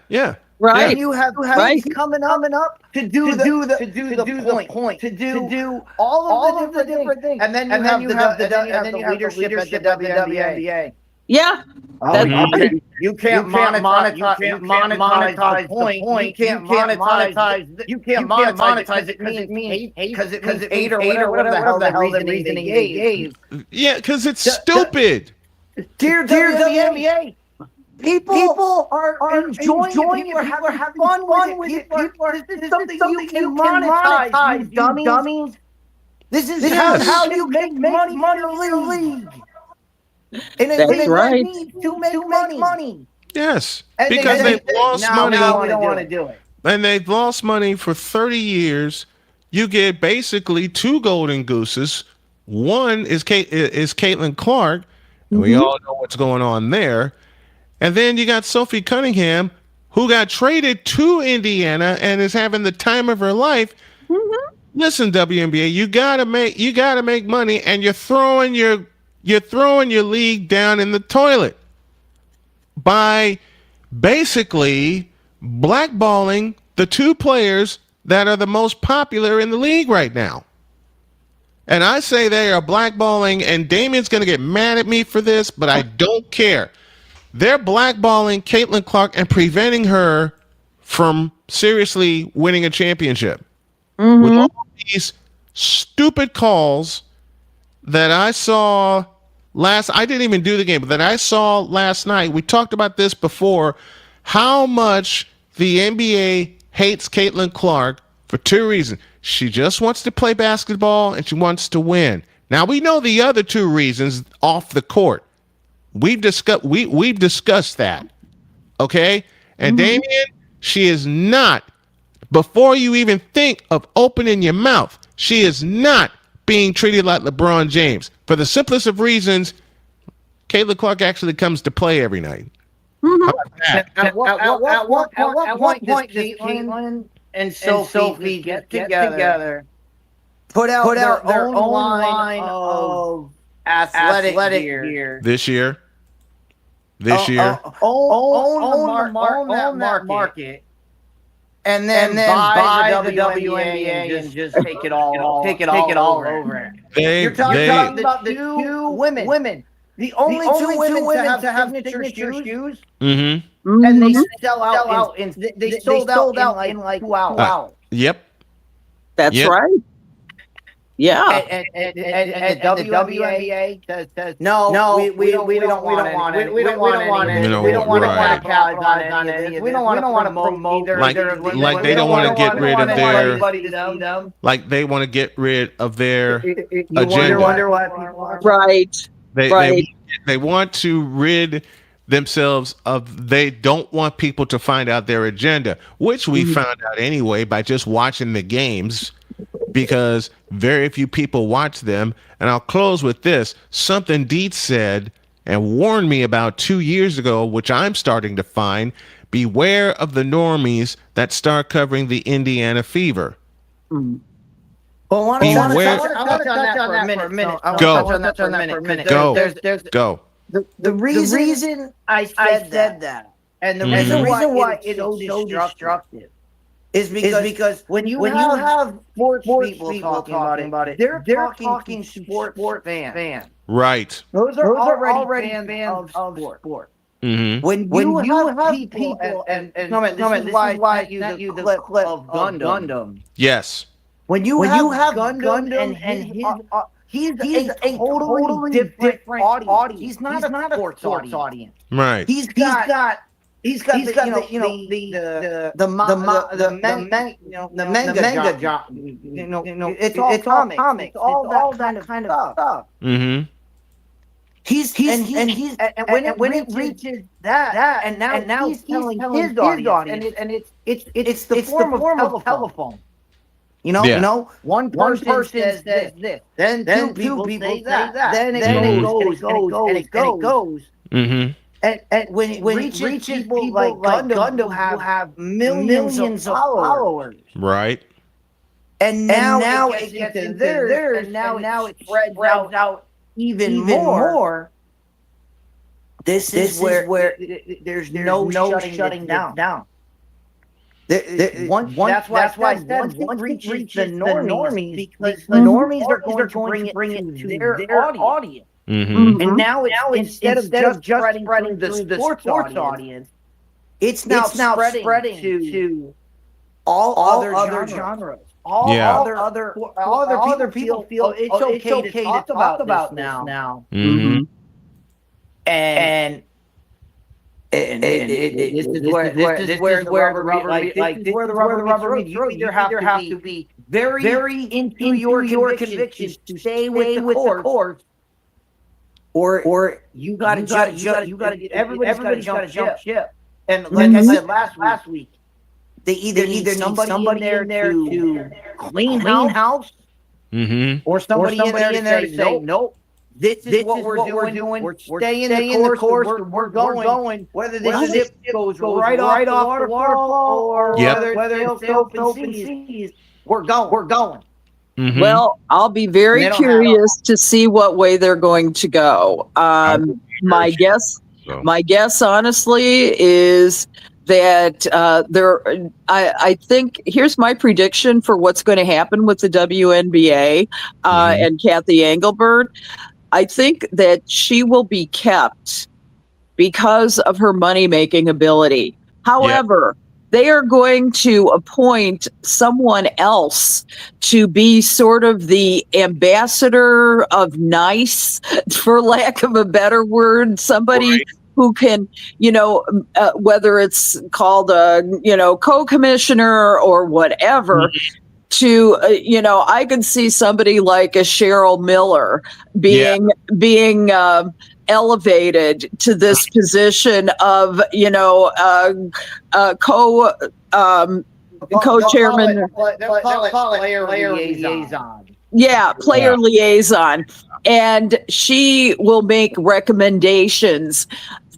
Yeah. Right. And you have kids coming up to do the point, to do all of the different things. And then you have the leadership at the WNBA. Yeah. You can't monetize the point. You can't monetize it because it means hate or whatever the hell the reasoning they gave. Yeah, because it's stupid. Dear WNBA, people are enjoying it. People are having fun with it. This is something you can monetize, you dummies. This is how you make money for the league. And that's right. To make money. Yes, because they've lost money. Now we don't want to do it. And they've lost money for 30 years. You get basically 2 golden gooses. One is Caitlin Clark, and we all know what's going on there. And then you got Sophie Cunningham, who got traded to Indiana and is having the time of her life. Listen, WNBA, you gotta make money, and you're throwing your league down in the toilet by basically blackballing the 2 players that are the most popular in the league right now. And I say they are blackballing, and Damien's going to get mad at me for this, but I don't care. They're blackballing Caitlin Clark and preventing her from seriously winning a championship. With all these stupid calls that I saw I didn't even do the game, but that I saw last night. We talked about this before, how much the NBA hates Caitlin Clark for 2 reasons. She just wants to play basketball and she wants to win. Now we know the other 2 reasons off the court. We've discussed that. Okay? And Damien, she is not, before you even think of opening your mouth, she is not being treated like LeBron James. For the simplest of reasons, Caitlin Clark actually comes to play every night. How about that? At what point does Caitlin and Sophie get together, put out their own line of athletic gear This year? Own that market. And then buy the WNBA and just take it all over. You're talking about the 2 women. The only 2 women to have signature shoes. And they sell out. They sold out in like 2 hours. Yep. That's right. Yeah. And the WNBA says no. We don't want it. We don't want it. We don't want to capitalize on it. We don't want to promote either. Like they don't want to get rid of their. Like they want to get rid of their agenda. Wonder why people. Right. They want to rid themselves of. They don't want people to find out their agenda, which we found out anyway by just watching the games, because very few people watch them. And I'll close with this. Something Dietz said and warned me about 2 years ago, which I'm starting to find. Beware of the normies that start covering the Indiana Fever. Well, I want to touch on that for a minute. Go. The reason I said that, and the reason why it's so destructive, is because when you have sports people talking about it, they're talking sports fans. Right. Those are already fans of sport. When you have people, and this is why you use the clip of Gundam. Yes. When you have Gundam and he's a totally different audience. He's not a sports audience. Right. He's got the manga job. It's all comics. It's all that kind of stuff. when it reaches that, and now he's telling his audience, and it's the form of telephone. You know, one person says this, then two people say that, then it goes. Mm-hmm. And when it reaches people like Gundam who have millions of followers, right? And now it gets into theirs, and now it spreads out even more. This is where there's no shutting down. That's why I said once it reaches the normies, because the normies are going to bring it to their audience. Mm-hmm. And now instead of just spreading through the sports audience, it's now spreading to all other genres. All other people feel it's okay to talk about this now. Mm-hmm. And this is where the rubber meets. You either have to be very into your convictions to stay with the course, or you got to get everybody's got to jump ship. And like I said last week, they either need somebody in there to clean house, mm-hmm. or somebody in there to say nope. This is what we're doing. We're staying in the course. We're going. Whether this ship goes right off the waterfall or whether it's open seas, we're going. Mm-hmm. Well, I'll be very curious to see what way they're going to go. My guess, honestly, is that I think here's my prediction for what's going to happen with the WNBA and Kathy Engelbert. I think that she will be kept because of her money-making ability. However, they are going to appoint someone else to be sort of the ambassador of nice, for lack of a better word, somebody who can, whether it's called a, co-commissioner or whatever, to, I could see somebody like a Cheryl Miller being elevated to this position of, co-chairman. They'll call it player liaison. Yeah, player liaison. And she will make recommendations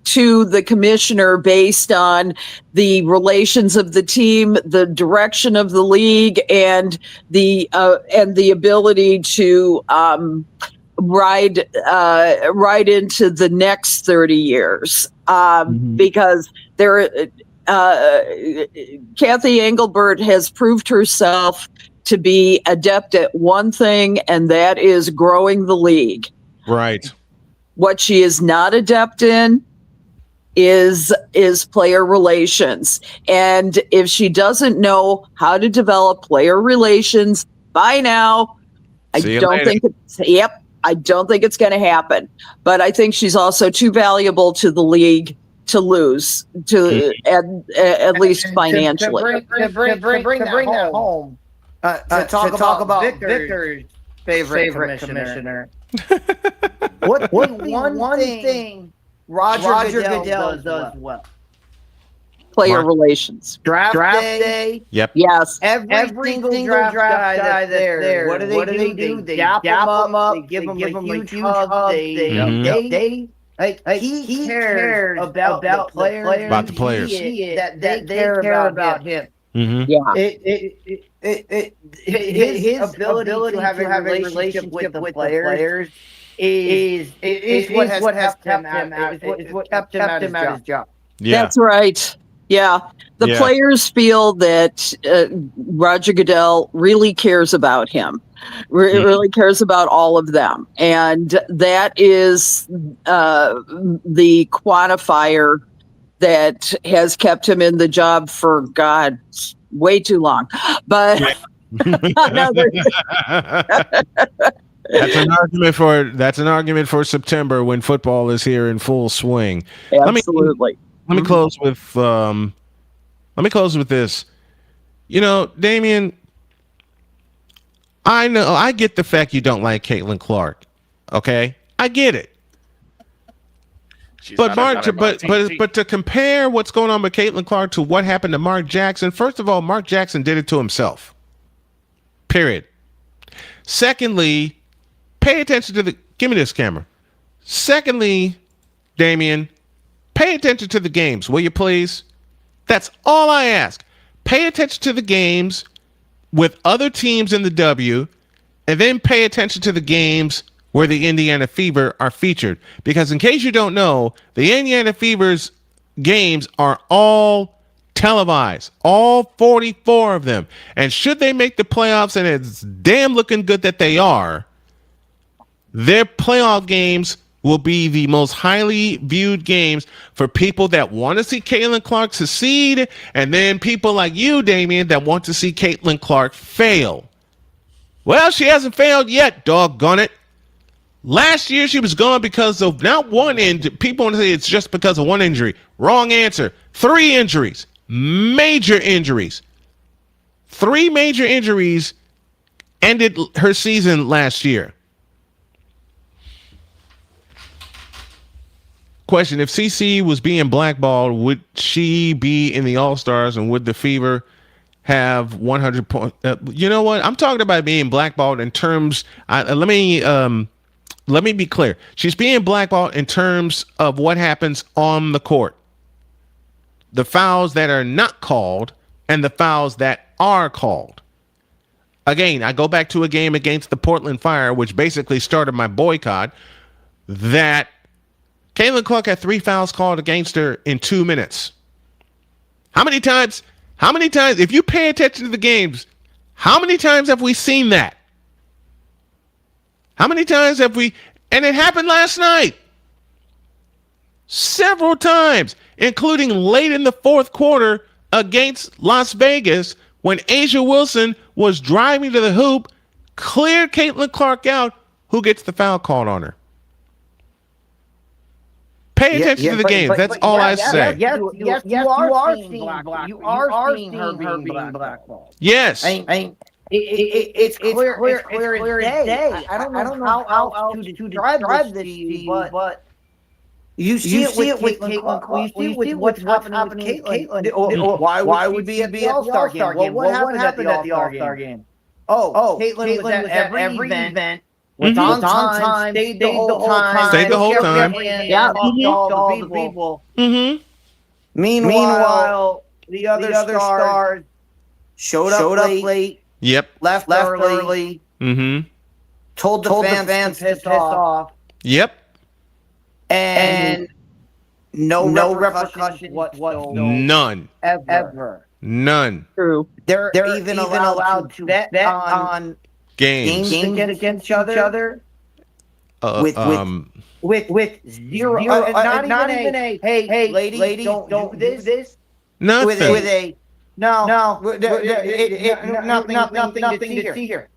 to the commissioner based on the relations of the team, the direction of the league, and the ability to ride into the next 30 years. Because Kathy Engelbert has proved herself to be adept at one thing, and that is growing the league. Right. What she is not adept in is player relations. And if she doesn't know how to develop player relations by now, I don't think it's going to happen. But I think she's also too valuable to the league to lose, at least financially. To bring that home, to talk about Victor's favorite commissioner. What one thing Roger Goodell does well? Player relations. Draft day. Yep. Yes. Every single draft guy that's there. What do? They dap them up. They give them a huge hug. He cares about the players. About the players. That they care about him. Mm-hmm. Yeah. His ability to have a relationship with the players is what has kept him at his job. Yeah. That's right. Yeah. The players feel that Roger Goodell really cares about him, really cares about all of them. And that is the quantifier that has kept him in the job for, God, way too long. But that's an argument for September when football is here in full swing. Absolutely. Let me close with this. Damian, I get the fact you don't like Caitlin Clark. Okay? I get it. But to compare what's going on with Caitlin Clark to what happened to Mark Jackson, first of all, Mark Jackson did it to himself. Period. Secondly, pay attention to give me this camera. Secondly, Damian, pay attention to the games, will you please? That's all I ask. Pay attention to the games with other teams in the W, and then pay attention to the games where the Indiana Fever are featured. Because in case you don't know, the Indiana Fever's games are all televised, all 44 of them. And should they make the playoffs, and it's damn looking good that they are, their playoff games will be the most highly viewed games for people that want to see Caitlin Clark succeed, and then people like you, Damian, that want to see Caitlin Clark fail. Well, she hasn't failed yet, doggone it. Last year, she was gone because of not one injury. People want to say it's just because of one injury. Wrong answer. 3 injuries. Major injuries. 3 major injuries ended her season last year. Question: if CC was being blackballed, would she be in the All-Stars, and would the Fever have 100 points? You know what? I'm talking about being blackballed in terms. Let me be clear. She's being blackballed in terms of what happens on the court. The fouls that are not called and the fouls that are called. Again, I go back to a game against the Portland Fire, which basically started my boycott, that Caitlin Clark had 3 fouls called against her in 2 minutes. How many times, if you pay attention to the games, how many times have we seen that? How many times have we, and it happened last night. Several times, including late in the 4th quarter against Las Vegas when Asia Wilson was driving to the hoop, cleared Caitlin Clark out, who gets the foul called on her. Pay attention to the game. That's all I say. Yes, you are seeing her being blackballed. Yes. It's clear as day. I don't know how else to describe this to you, but you see it with Caitlin Clark. You see what's happening with Caitlin. Why would she be at the All-Star game? Well, what happened at the All-Star game? Oh, Caitlin was at every event. Was on time, stayed the whole time. Yeah, all the people. Mm-hmm. Meanwhile, the other stars showed up late. Yep. Left early. Mm-hmm. Told the fans to piss off. Yep. And no repercussions whatsoever. None. Ever. None. True. They're even allowed to bet on games against each other. With zero. Not even a hey, ladies, don't do this. Nothing. With a nothing to see here.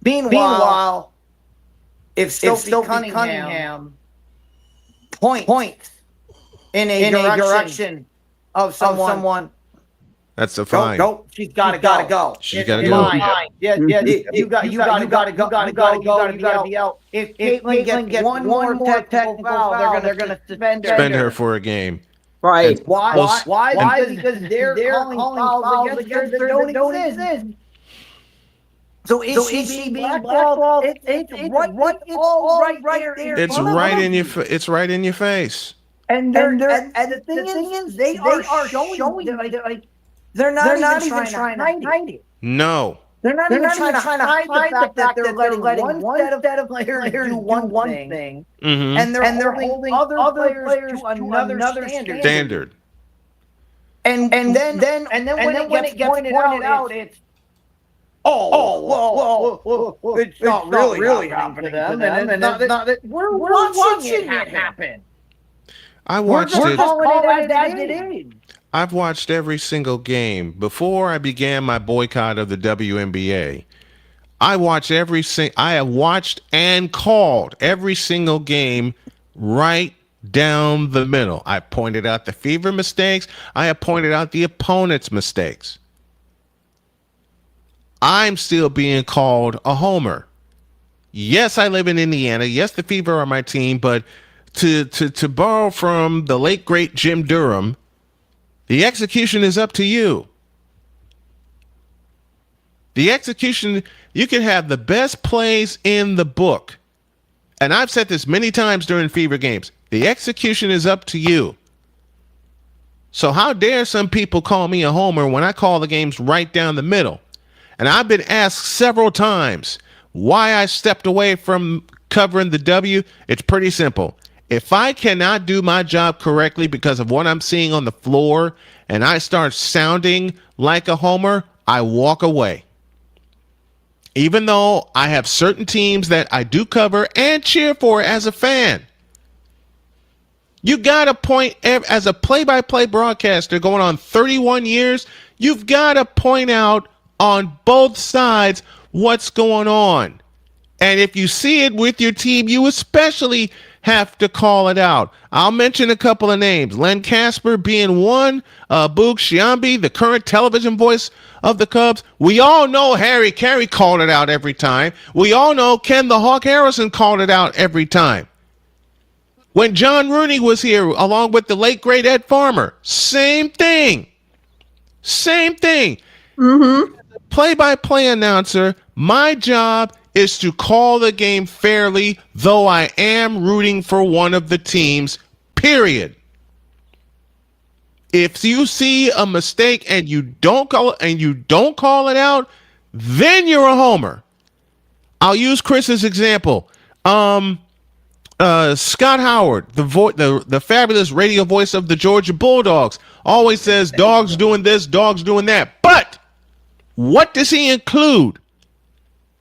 Meanwhile, if Sophie Cunningham points in a direction of someone, that's a fine. Go. She's got to go. She's got to go. Yeah. You got to go. You got to be out. If Caitlin gets one more technical foul, they're going to suspend her for a game. Right. And Why? Because they're calling fouls against her that don't exist. So is she being blackballed? It's all right there. It's right in your. It's right in your face. And the thing is, they are showing like they're not even trying to hide it. No. They're not even trying to hide the fact that they're letting one set of players do one thing, mm-hmm. and they're holding other players to another standard. And then when it gets pointed out, it's it's not really happening to them, and we're watching it happen. I watched we're it. calling it as it is. I've watched every single game. Before I began my boycott of the WNBA, I have watched and called every single game right down the middle. I pointed out the Fever mistakes. I have pointed out the opponent's mistakes. I'm still being called a homer. Yes, I live in Indiana. Yes, the Fever are my team, but to borrow from the late great Jim Durham, the execution is up to you. The execution, you can have the best plays in the book. And I've said this many times during Fever games. The execution is up to you. So how dare some people call me a homer when I call the games right down the middle? And I've been asked several times why I stepped away from covering the W. It's pretty simple. If I cannot do my job correctly because of what I'm seeing on the floor and I start sounding like a homer, I walk away. Even though I have certain teams that I do cover and cheer for as a fan. You got to point, as a play-by-play broadcaster going on 31 years, you've got to point out on both sides what's going on. And if you see it with your team, you especially have to call it out. I'll mention a couple of names. Len Casper being one, Boog Sciambi, the current television voice of the Cubs. We all know Harry Carey called it out every time. We all know Ken the Hawk Harrison called it out every time. When John Rooney was here, along with the late, great Ed Farmer, same thing. Same thing. Mm-hmm. Play-by-play announcer, my job is to call the game fairly, though I am rooting for one of the teams, period. If you see a mistake and you don't call it out, then you're a homer. I'll use Chris's example. Scott Howard, the fabulous radio voice of the Georgia Bulldogs, always says dogs doing this, dogs doing that. But what does he include?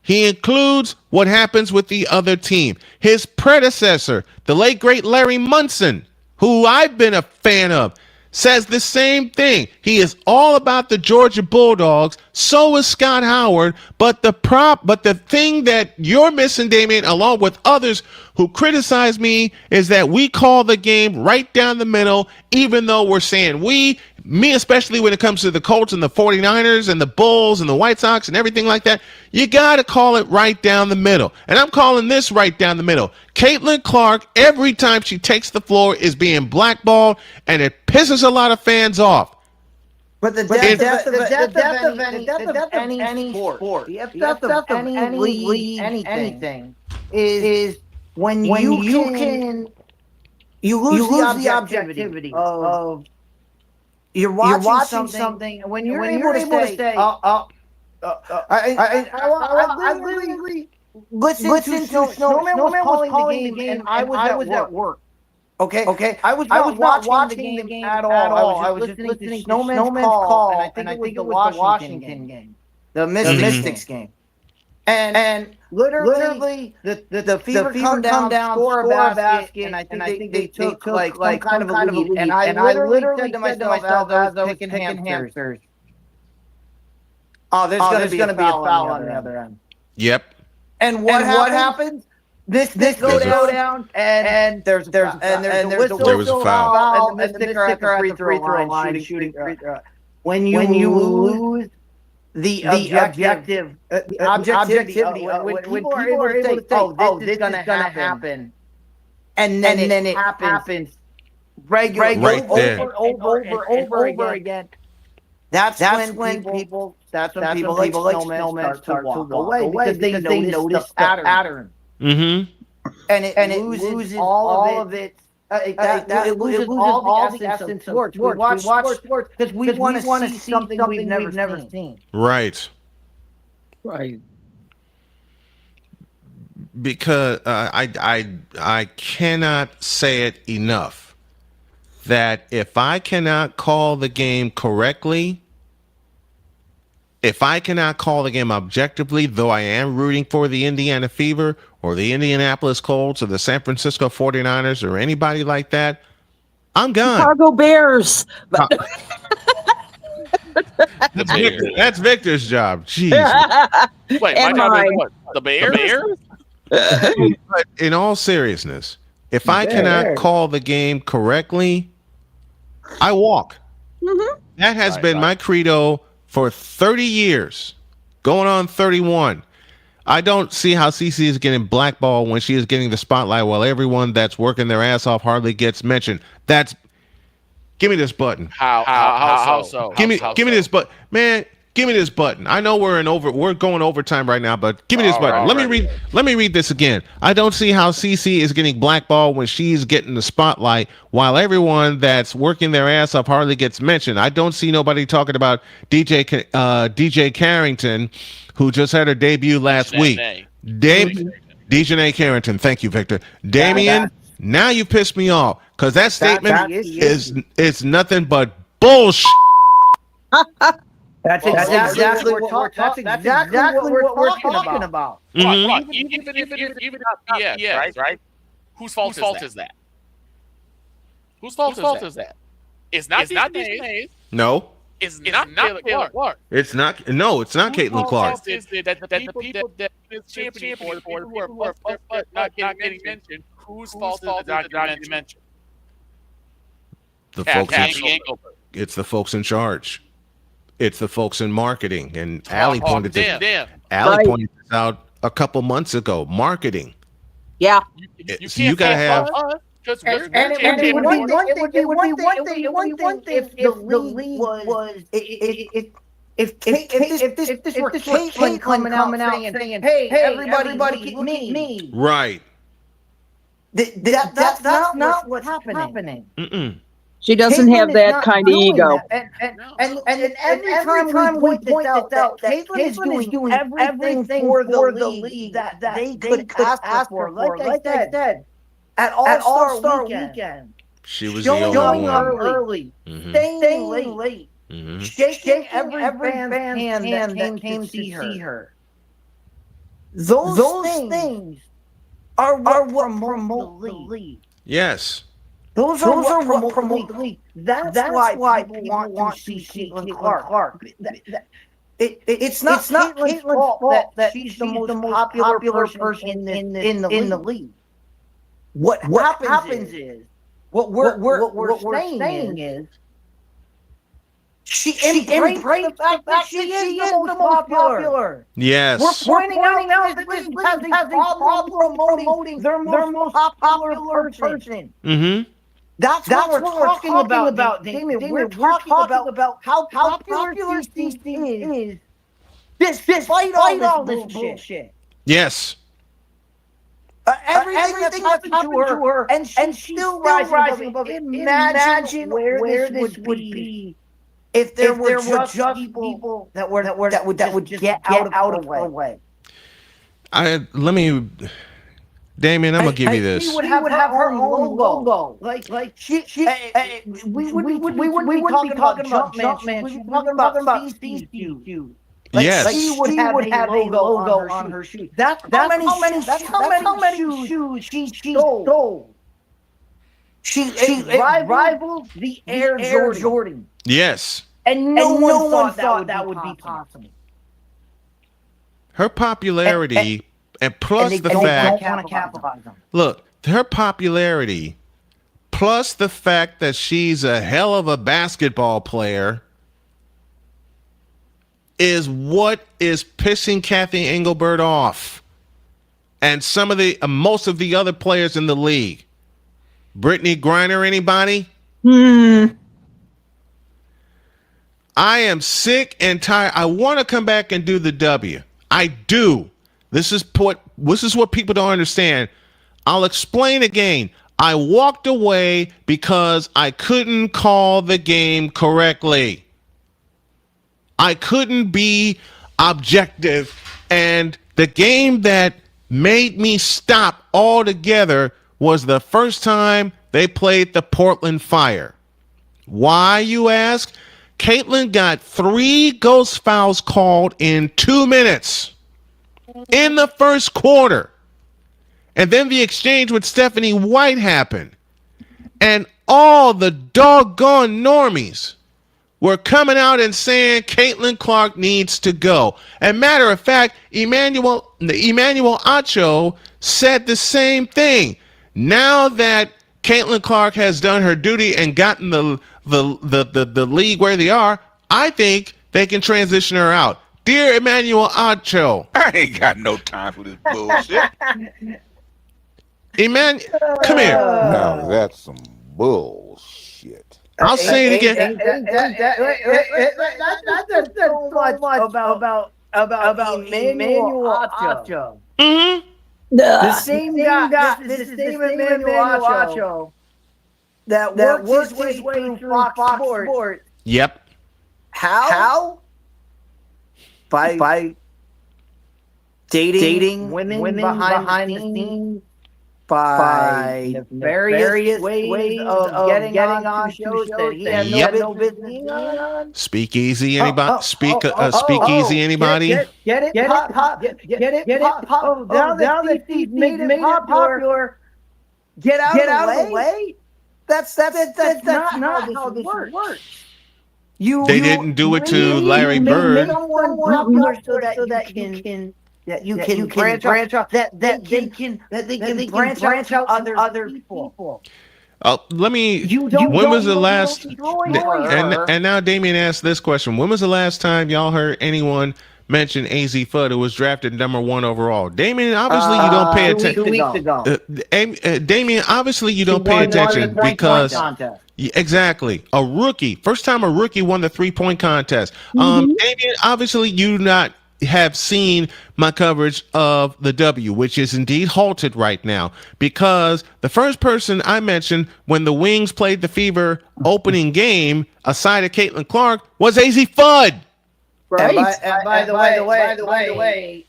He includes what happens with the other team. His predecessor, the late great Larry Munson, who I've been a fan of, says the same thing. He is all about the Georgia Bulldogs. So is Scott Howard. But the thing that you're missing, Damien, along with others who criticize me, is that we call the game right down the middle, even though we're saying me especially when it comes to the Colts and the 49ers and the Bulls and the White Sox and everything like that. You got to call it right down the middle. And I'm calling this right down the middle. Caitlin Clark, every time she takes the floor, is being blackballed, and it pisses a lot of fans off. But the depth of any sport, the depth of any league, anything, is when you lose the objectivity of you're watching something, when you're able to say, I literally listened to Snowman was calling the game, and I was at work. Okay. I was not watching the game at all. I was just listening to Snowman's call, and I think it was the Washington game, the Mystics game. And literally, the Fever come down, score a basket, and I think they took like some kind of a lead. And I literally said to myself as I was picking hamsters, "Oh, there's going to be a foul on the other end." Yep. And what happens? This go down, and there's a whistle. There was a foul, and the Mystics at the free throw line shooting free throw. When you lose the objectivity, when people are able to say, "Oh, this is going to happen," and then it happens regularly over again. That's when people like Snowman start to walk away because they notice the pattern. Mm-hmm. And it loses all of it. It loses all the essence of sports. We watch sports because we want to see something we've never seen. Right. Because I cannot say it enough that if I cannot call the game correctly, if I cannot call the game objectively, though I am rooting for the Indiana Fever or the Indianapolis Colts or the San Francisco 49ers or anybody like that, I'm gone. Chicago Bears. That's Victor's job. Jeez. Wait, my job is what? The Bears? But in all seriousness, if I cannot call the game correctly, I walk. Mm-hmm. That has been my credo for 30 years, going on 31. I don't see how CC is getting blackballed when she is getting the spotlight while everyone that's working their ass off hardly gets mentioned. Give me this button. How so? Give me this button, man. Give me this button. I know we're going overtime right now, but give me this button. Let me read this again. I don't see how CC is getting blackballed when she's getting the spotlight while everyone that's working their ass off hardly gets mentioned. I don't see nobody talking about DJ Carrington, who just had her debut last week. DJ Carrington. Thank you, Victor. Damian, now you pissed me off because that statement is nothing but bullshit. That's exactly what we're talking about. Right. Even if BS, right? Whose fault is that? Whose fault is that? It's not Disney's. No. It's not Caitlin Clark. It's not. No, it's not Caitlin Clark. Is that the people that is championing for the people who are not getting mentioned? Whose fault is it not getting mentioned? It's the folks in charge. It's the folks in marketing, and Allie pointed this out a couple months ago. Marketing. Yeah. You gotta have. It would be one thing if the league was if this were Caitlin coming out saying, "Hey, everybody, look at me." Right. That's not what's happening. Mm-mm. She doesn't have that kind of ego. And every time we point this out, Caitlin is doing everything for the league that they could ask for. Like I said, at All-Star Weekend, she was the only one. Early, staying late, shaking every fan's hand that came to see her. Those things are what promote the league. Yes. Those are what promote the league. That's why people want to see Caitlin Clark. It's not Caitlin's fault that she's the most popular person in the league. What happens is what we're saying is she embraced the fact that she is the most popular. Yes. We're pointing out that this league has a problem promoting their most popular person. Mm-hmm. That's what we're talking about, Damien. We're talking about how popular CC is despite all this bullshit. Yes. Everything that's happened to her, and she's still rising above it. Imagine where this would be if there were just people that would get out of her way. Damien, I'm gonna give you this. She would have her own logo. Like we wouldn't be talking about Jumpman. We'd be talking about CCQ. Yes. She would have a logo on her shoes. That's how many shoes she stole. She rivaled the Air Jordan. Yes. And no one thought that would be possible. Her popularity, and plus the fact, look, her popularity, plus the fact that she's a hell of a basketball player, is what is pissing Kathy Engelbert off, and most of the other players in the league. Brittany Griner, anybody? I am sick and tired. I want to come back and do the W. I do. This is what people don't understand. I'll explain again. I walked away because I couldn't call the game correctly. I couldn't be objective. And the game that made me stop altogether was the first time they played the Portland Fire. Why, you ask? Caitlin got 3 ghost fouls called in 2 minutes in the first quarter. And then the exchange with Stephanie White happened. And all the doggone normies were coming out and saying Caitlin Clark needs to go. And matter of fact, Emmanuel Acho said the same thing. Now that Caitlin Clark has done her duty and gotten the league where they are, I think they can transition her out. Dear Emmanuel Acho. I ain't got no time for this bullshit. Emmanuel, come here. Now that's some bullshit. I'll say it again. That's so much about Emmanuel Acho. Mm-hmm. The same guy, this Emmanuel Acho that works his way through Fox Sports. Yep. How? By dating women behind the scenes, by various ways of getting on shows that he had no business being on. Speakeasy, anybody? Speakeasy, anybody? Get it pop. Now that he's made it popular, get out of the way. That's not how this works. They didn't do it to Larry Bird. Someone popular so that you can branch out. That they can branch out other people. Let me. When was the last? And now Damien asked this question: when was the last time y'all heard anyone mention AZ Fudd, who was drafted number 1 overall? Damien, obviously you don't pay attention. 2 weeks ago. Damien, obviously you don't pay attention because. Exactly. A rookie. First time a rookie won the 3-point contest. Damien, obviously you do not have seen my coverage of the W, which is indeed halted right now, because the first person I mentioned when the Wings played the Fever opening game, aside of Caitlin Clark, was AZ Fudd. Right. And by the way,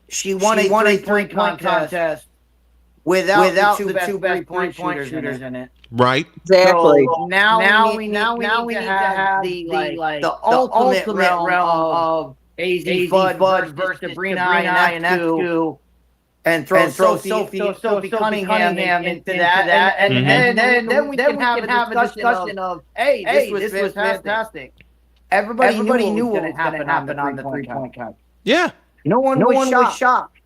she won a 3-point contest without the two best 3-point shooters in it. Right. Exactly. So now we need to have the ultimate realm of AZ Fudd versus Sabrina Ionescu, and throw Sophie Cunningham into that, and then we can have a discussion of, hey, this was fantastic. Everybody knew what was going to happen on the 3-point contest. Yeah. No one was shocked.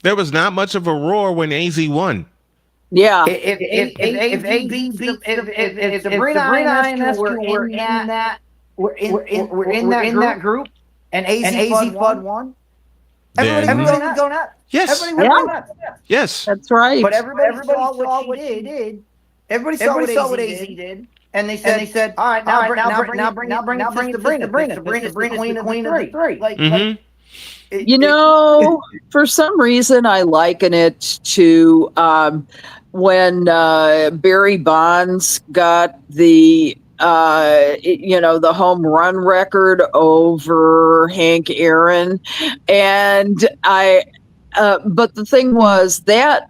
There was not much of a roar when AZ won. Yeah. If Sabrina Ionescu were in that group, and AZ Fudd won, everybody would go nuts. Yes. Everybody would go nuts. Yes. That's right. But everybody saw what she did. Everybody saw what AZ did. And they said, all right, now bring it to Sabrina. Sabrina's the queen of the three. You know, for some reason, I liken it to when Barry Bonds got the the home run record over Hank Aaron, and but the thing was that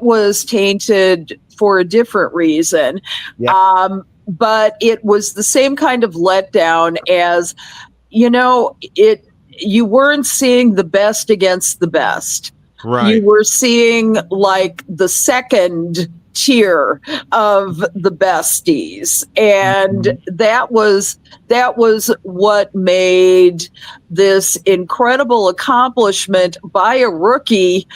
was tainted for a different reason. Yeah. But it was the same kind of letdown as, you weren't seeing the best against the best. Right. You were seeing like the second tier of the besties. And that was what made this incredible accomplishment by a rookie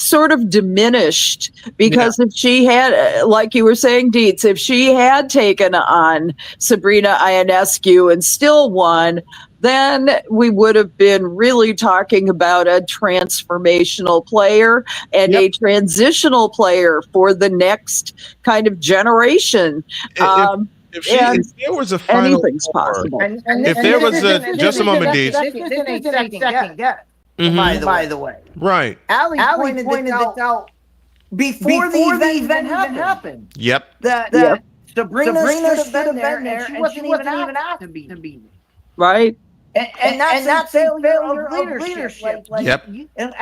sort of diminished, because if she had, like you were saying, Dietz, if she had taken on Sabrina Ionescu and still won, then we would have been really talking about a transformational player and a transitional player for the next kind of generation. If there was a final anything's possible. If there was a just a moment, Dietz. By the way, right? Allie pointed this out before the event happened. Yep. That Sabrina should have been there, and she wasn't even asked to be. Right. And that's a failure of leadership. Yep.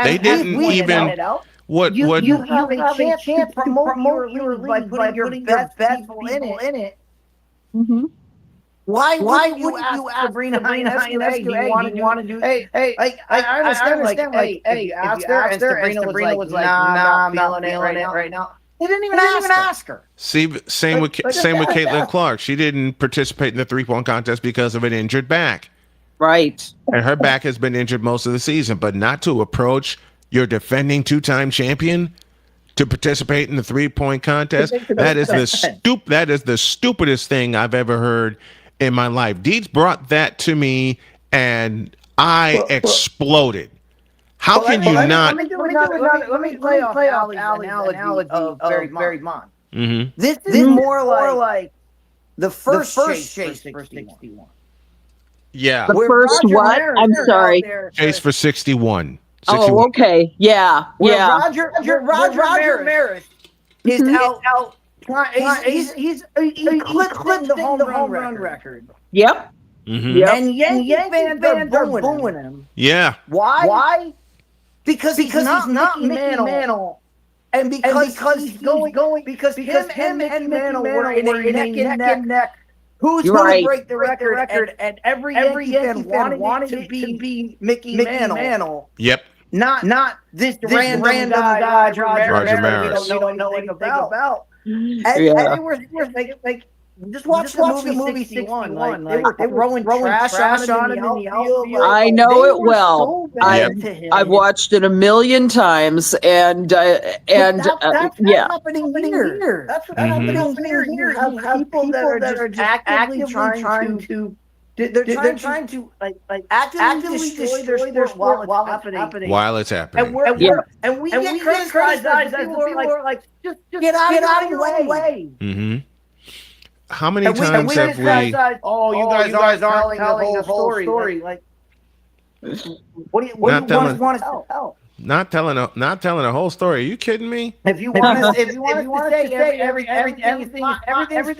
They didn't even. What you have a chance to promote your league by putting your best people in it. Mm-hmm. Why would you ask Sabrina Ionescu, do you want to do? Hey, I understand. If you asked her, and Sabrina was like, nah, I'm not feeling it right now. They didn't even ask her. See, same with Caitlin Clark. She didn't participate in the 3-point contest because of an injured back. Right. And her back has been injured most of the season, but not to approach your defending 2-time champion to participate in the 3-point contest. That is the stupidest thing I've ever heard in my life. Dietz brought that to me and I exploded. How can you not? Let me play off Allie's analogy of Barry Bond. Mm-hmm. This is more like the first chase for 61. Yeah. The first what? I'm sorry. Chase for 61. Oh, okay. Yeah. Yeah. Roger Maris is out. He's eclipsing the home run record. Yep. Mm-hmm. And Yankee fans are booing him. Yeah. Why? Because he's not Mickey Mantle. And because him and Mickey Mantle were in a neck and neck. Who's going to break the record? And every Yankee fan wanted to be Mickey Mantle. Yep. Not this random guy, Roger Maris. We don't know anything about. And they were like, just watch the movie 61. Like, they were throwing trash on him in the outfield. I know it well. So I've watched it a million times, and that's yeah. happening here. That's what's happening here. You have people that are just actively trying to. They're trying to actively destroy their sport while it's happening. While it's happening. And we get criticized as people are like, just get out of your way. Mm-hmm. How many times have we? Oh, you guys aren't telling the whole story. Like, what do you want to tell? Not telling a whole story. Are you kidding me? If you want to say everything's fine, everything's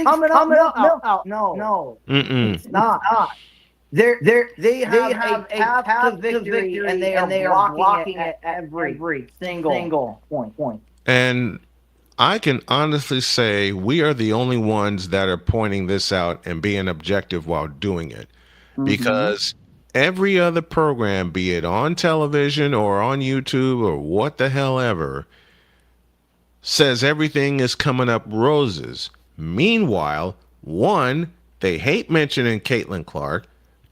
coming up. No, it's not. They have a path to victory, and they are blocking it at every single point. And I can honestly say we are the only ones that are pointing this out and being objective while doing it, because every other program, be it on television or on YouTube or what the hell ever, says everything is coming up roses. Meanwhile, one, they hate mentioning Caitlin Clark.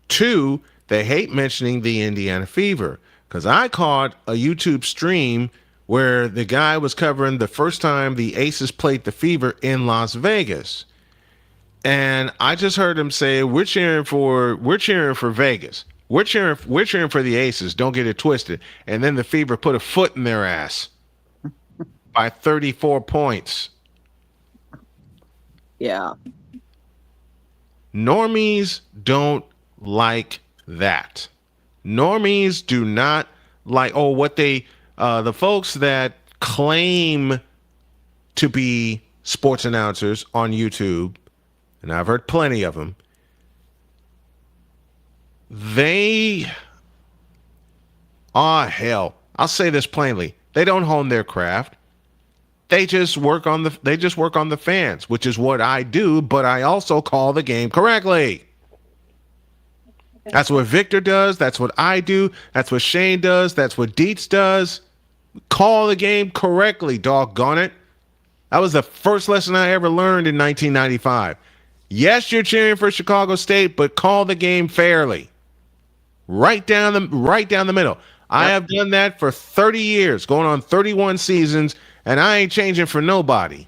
Two, they hate mentioning the Indiana Fever. Because I caught a YouTube stream where the guy was covering the first time the Aces played the Fever in Las Vegas. And I just heard him say, we're cheering for Vegas. We're cheering for the Aces. Don't get it twisted. And then the Fever put a foot in their ass by 34 points. Yeah. Normies don't like that. Normies do not like, the folks that claim to be sports announcers on YouTube, and I've heard plenty of them, hell, I'll say this plainly. They don't hone their craft. They just work on the fans, which is what I do, but I also call the game correctly. That's what Victor does. That's what I do. That's what Shane does. That's what Dietz does. Call the game correctly, doggone it. That was the first lesson I ever learned in 1995. Yes, you're cheering for Chicago State, but call the game fairly. Right down the middle. I have done that for 30 years, going on 31 seasons, and I ain't changing for nobody.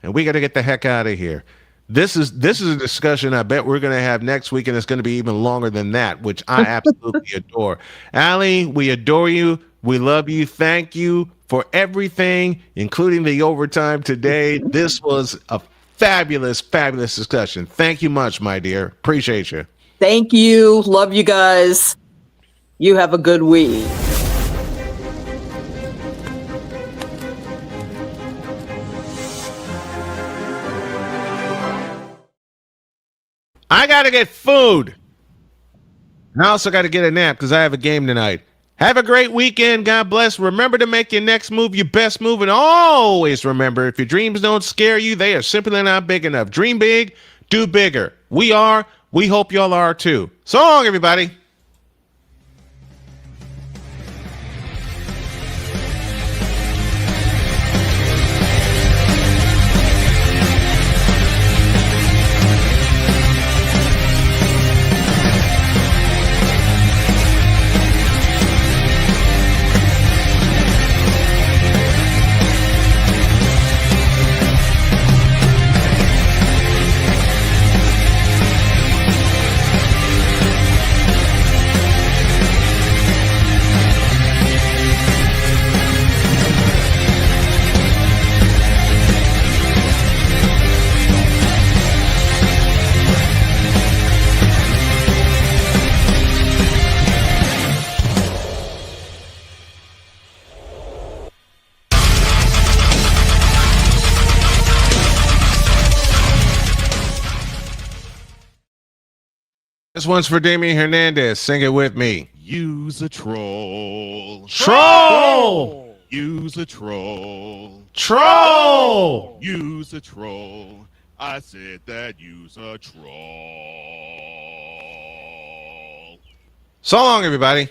And we got to get the heck out of here. This is a discussion I bet we're going to have next week, and it's going to be even longer than that, which I absolutely adore. Allie, we adore you. We love you. Thank you for everything, including the overtime today. This was a fabulous, fabulous discussion. Thank you much, my dear. Appreciate you. Thank you. Love you guys. You have a good week. I got to get food. And I also got to get a nap because I have a game tonight. Have a great weekend. God bless. Remember to make your next move your best move. And always remember, if your dreams don't scare you, they are simply not big enough. Dream big, do bigger. We hope y'all are too. So long, everybody. This one's for Damian Hernandez. Sing it with me. Use a troll. Troll! Use a troll. Troll! Use a troll. I said that use a troll. So long, everybody.